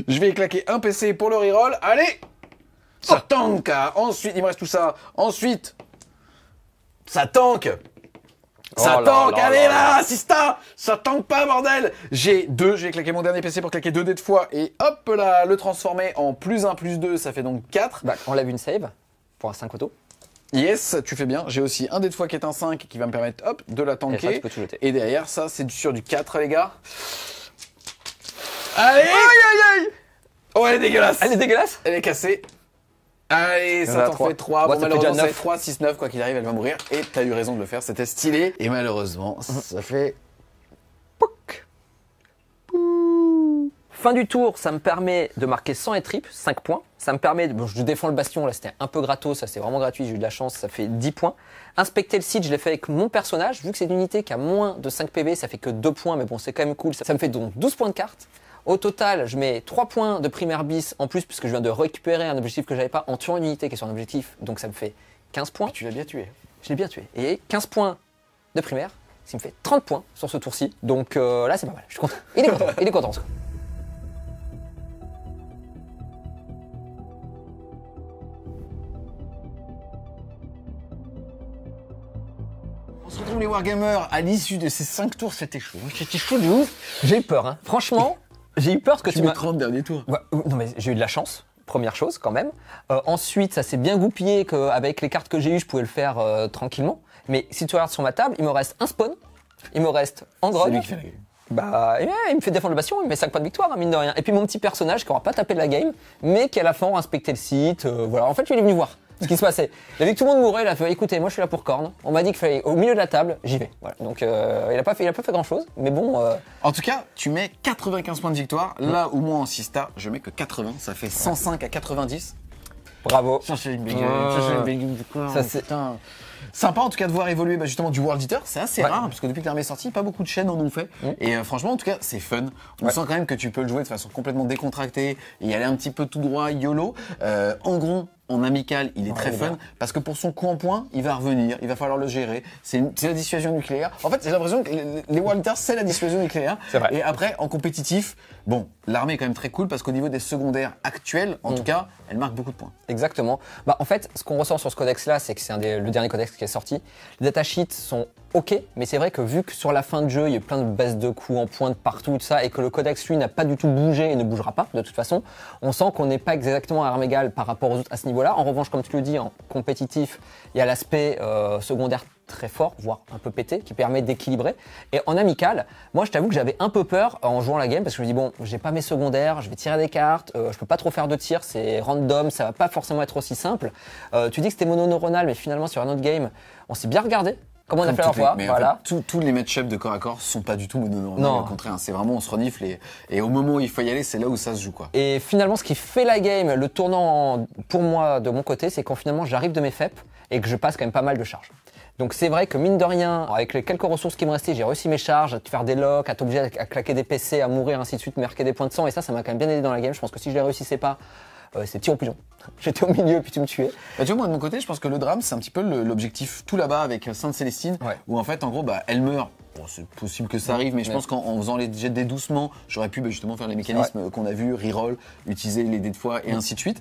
Je vais claquer un PC pour le reroll. Allez. Ça tank. Ensuite, il me reste tout ça. Ensuite, ça tank. Ça
Oh là
tank,
là
allez
là
là, assista. Ça tank pas, bordel. J'ai 2, je vais claquer mon dernier PC pour claquer 2 dés de fois. Et hop là, le transformer en +1 +2, ça fait donc 4.
Bah, enlève une save pour un 5 auto.
Yes, tu fais bien. J'ai aussi un dé de fois qui est un 5 qui va me permettre hop, de la
Et ça,
tanker.
tu peux tout jeter.
Et derrière, ça, c'est sur du 4, les gars. Allez. Oh, elle est dégueulasse.
Elle est dégueulasse.
Elle est cassée. Allez,
Il y en
ça
a
t'en
trois.
fait 3.
Ouais,
Bon,
ça fait déjà
malheureusement, c'est
9.
3, 6, 9. Quoi qu'il arrive, elle va mourir. Et t'as eu raison de le faire. C'était stylé. Et malheureusement, ça fait...
Fin du tour, ça me permet de marquer 100 et trip, 5 points. Ça me permet, bon, je défends le bastion, là c'était un peu gratos, ça c'est vraiment gratuit, j'ai eu de la chance, ça fait 10 points. Inspecter le site, je l'ai fait avec mon personnage, vu que c'est une unité qui a moins de 5 PV, ça fait que 2 points, mais bon c'est quand même cool, ça me fait donc 12 points de carte. Au total, je mets 3 points de primaire bis en plus, puisque je viens de récupérer un objectif que j'avais pas en tuant une unité qui est sur un objectif, donc ça me fait 15 points.
Tu l'as bien tué.
Je l'ai bien tué. Et 15 points de primaire, ce qui me fait 30 points sur ce tour-ci. Donc là, c'est pas mal. Je suis content. Il est content. Il est content.
On se retrouve les Wargamers à l'issue de ces 5 tours, c'était chaud. C'était chaud de ouf.
J'ai eu peur, hein. Franchement, j'ai eu peur ce que tu
mets
m'as...
30 derniers tours.
Ouais, non mais j'ai eu de la chance, première chose quand même. Ensuite, ça s'est bien goupillé qu'avec les cartes que j'ai eues, je pouvais le faire tranquillement. Mais si tu regardes sur ma table, il me reste un spawn, il me reste
C'est
Andron.
lui qui fait la game.
Bah, ouais, il me fait défendre le bastion, il me met 5 points de victoire, hein, mine de rien. Et puis mon petit personnage qui aura pas tapé de la game, mais qui à la fin aura inspecté le site. Voilà, en fait, il est venu voir ce qui se passait. Il a vu que tout le monde mourait, il a fait écoutez, moi je suis là pour corne. On m'a dit qu'il fallait au milieu de la table, j'y vais. Voilà. Donc il a pas fait grand chose, mais bon.
En tout cas, tu mets 95 points de victoire, là où moi en Sista, je mets que 80, ça fait 105 à 90.
Bravo.
Ça c'est une belle
Ça, c'est-
putain. Sympa en tout cas de voir évoluer justement du World Eater, c'est assez
Ouais.
rare parce que depuis que l'armée est sortie, pas beaucoup de chaînes en ont fait. Et franchement en tout cas c'est fun. On sent quand même que tu peux le jouer de façon complètement décontractée et y aller un petit peu tout droit, YOLO. En gros, en amical, il est très fun parce que pour son coup en point, il va revenir, il va falloir le gérer. C'est la dissuasion nucléaire. En fait, j'ai l'impression que les World Eaters, c'est la dissuasion nucléaire.
C'est vrai.
Et après, en compétitif, bon, l'armée est quand même très cool parce qu'au niveau des secondaires actuels, en tout cas, elle marque beaucoup de points.
Exactement. Bah, en fait, ce qu'on ressent sur ce codex-là, c'est que c'est le dernier codex codex qui est sorti. Les datasheets sont ok, mais c'est vrai que vu que sur la fin de jeu, il y a plein de baisses de coups en pointe partout, tout ça, et que le codex, lui, n'a pas du tout bougé et ne bougera pas, de toute façon, on sent qu'on n'est pas exactement à armes égales par rapport aux autres à ce niveau-là. En revanche, comme tu le dis, en compétitif, il y a l'aspect secondaire très fort, voire un peu pété, qui permet d'équilibrer. Et en amical, moi, je t'avoue que j'avais un peu peur en jouant la game, parce que je me dis, bon, j'ai pas mes secondaires, je vais tirer des cartes, je peux pas trop faire de tir, c'est random, ça va pas forcément être aussi simple. Tu dis que c'était mononeuronal, mais finalement, sur un autre game, on s'est bien regardé. Comme on a fait la fois, voilà.
Tous les match-ups de corps à corps sont pas du tout mononeuronaux, au contraire, c'est vraiment on se renifle et au moment où il faut y aller, c'est là où ça se joue quoi.
Et finalement, ce qui fait la game, le tournant pour moi de mon côté, c'est quand finalement j'arrive de mes FEP et que je passe quand même pas mal de charges. Donc c'est vrai que mine de rien, avec les quelques ressources qui me restaient, j'ai réussi mes charges, à te faire des locks, à t'obliger à claquer des PC, à mourir, ainsi de suite, marquer des points de sang, et ça m'a quand même bien aidé dans la game. Je pense que si je les réussissais pas, c'est tir au pigeon. J'étais au milieu puis tu me tuais.
Bah, tu vois, moi de mon côté, je pense que le drame, c'est un petit peu l'objectif tout là-bas avec Sainte Célestine, où en fait, en gros, elle meurt. Bon, c'est possible que ça arrive, mais je pense qu'en faisant les jets de dés doucement, j'aurais pu justement faire les mécanismes qu'on a vus, reroll, utiliser les dés de fois et ainsi de suite.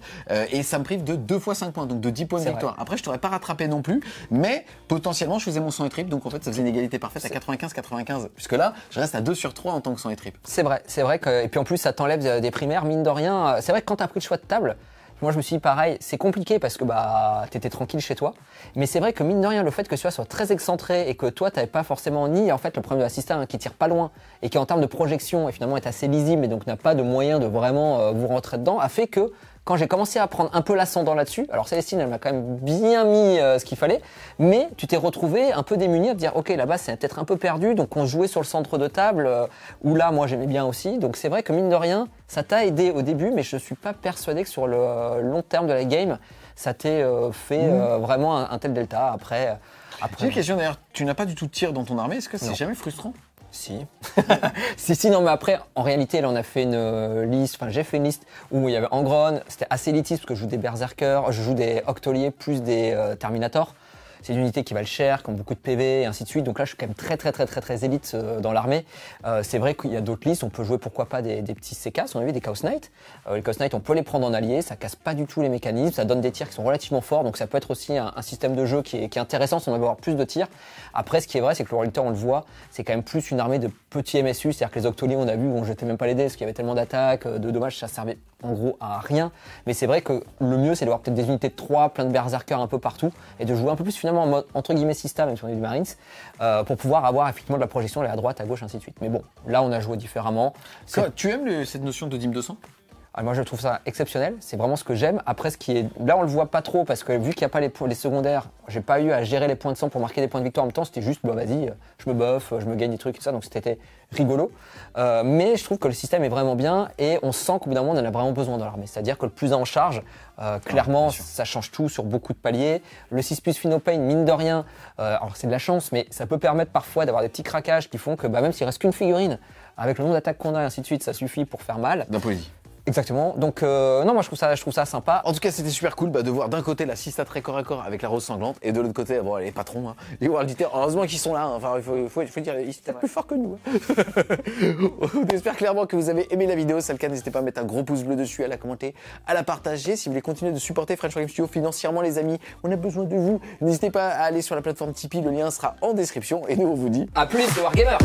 Et ça me prive de 2 fois 5 points, donc de 10 points de victoire. Après, je t'aurais pas rattrapé non plus, mais potentiellement, je faisais mon sang et trip, donc en fait, ça faisait une égalité parfaite à 95-95. Puisque là, je reste à 2 sur 3 en tant que sang et trip.
C'est vrai que, et puis en plus, ça t'enlève des primaires, mine de rien. C'est vrai que quand t'as pris le choix de table, moi je me suis dit pareil, c'est compliqué parce que t'étais tranquille chez toi, mais c'est vrai que mine de rien, le fait que tu soit très excentré et que toi t'avais pas forcément ni en fait le problème de l'assistant qui tire pas loin et qui en termes de projection et finalement est assez lisible et donc n'a pas de moyen de vraiment vous rentrer dedans, a fait que quand j'ai commencé à prendre un peu l'ascendant là-dessus, alors Célestine elle m'a quand même bien mis ce qu'il fallait, mais tu t'es retrouvé un peu démuni à te dire ok là-bas c'est peut-être un peu perdu, donc on jouait sur le centre de table où là moi j'aimais bien aussi, donc c'est vrai que mine de rien ça t'a aidé au début, mais je suis pas persuadé que sur le long terme de la game ça t'ait fait vraiment un tel delta après.
J'ai une question d'ailleurs, tu n'as pas du tout de tir dans ton armée, est-ce que c'est jamais frustrant?
Si. si, non, mais après, en réalité, là, on a fait une liste, enfin, j'ai fait une liste où il y avait Angron, c'était assez élitiste parce que je joue des Berserkers, je joue des Octoliers plus des Terminators. C'est une unité qui valent cher, qui ont beaucoup de PV et ainsi de suite. Donc là, je suis quand même très élite dans l'armée. C'est vrai qu'il y a d'autres listes. On peut jouer pourquoi pas des petits CK, on a vu des Chaos Knight. Les Chaos Knight, on peut les prendre en allié. Ça casse pas du tout les mécanismes. Ça donne des tirs qui sont relativement forts. Donc ça peut être aussi un système de jeu qui est intéressant si on veut avoir plus de tirs. Après, ce qui est vrai, c'est que le Warrior, on le voit, c'est quand même plus une armée de petits MSU. C'est-à-dire que les Octoliers, on a vu, on jetait même pas les dés parce qu'il y avait tellement d'attaques, de dommages, ça servait en gros à rien. Mais c'est vrai que le mieux, c'est d'avoir peut-être des unités de 3, plein de Berserkers un peu partout et de jouer un peu plus finalement en mode entre guillemets Sista, même si on est du Marines, pour pouvoir avoir effectivement de la projection aller à droite, à gauche, ainsi de suite. Mais bon, là on a joué différemment.
Tu aimes cette notion de Dim 200?
Moi je trouve ça exceptionnel, c'est vraiment ce que j'aime. Après ce qui est, là on le voit pas trop parce que vu qu'il n'y a pas les secondaires, j'ai pas eu à gérer les points de sang pour marquer des points de victoire en même temps, c'était juste vas-y, je me buff, je me gagne des trucs et tout ça, donc c'était rigolo. Mais je trouve que le système est vraiment bien et on sent qu'au bout d'un moment on en a vraiment besoin dans l'armée. C'est-à-dire que le plus en charge, clairement ça change tout sur beaucoup de paliers. Le 6+ Phenopain, mine de rien, alors c'est de la chance, mais ça peut permettre parfois d'avoir des petits craquages qui font que même s'il reste qu'une figurine, avec le nombre d'attaques qu'on a et ainsi de suite, ça suffit pour faire mal.
D'un poésie.
Exactement. Donc non, moi je trouve ça sympa.
En tout cas, c'était super cool de voir d'un côté la Sista très corps à corps avec la rose sanglante et de l'autre côté, les patrons, les World Eaters. Heureusement qu'ils sont là. Enfin, il faut dire, ils sont plus forts que nous. On espère clairement que vous avez aimé la vidéo. Si c'est le cas, n'hésitez pas à mettre un gros pouce bleu dessus, à la commenter, à la partager. Si vous voulez continuer de supporter French Wargame Studio financièrement, les amis, on a besoin de vous. N'hésitez pas à aller sur la plateforme Tipeee. Le lien sera en description. Et nous, on vous dit
à plus, les Wargamers.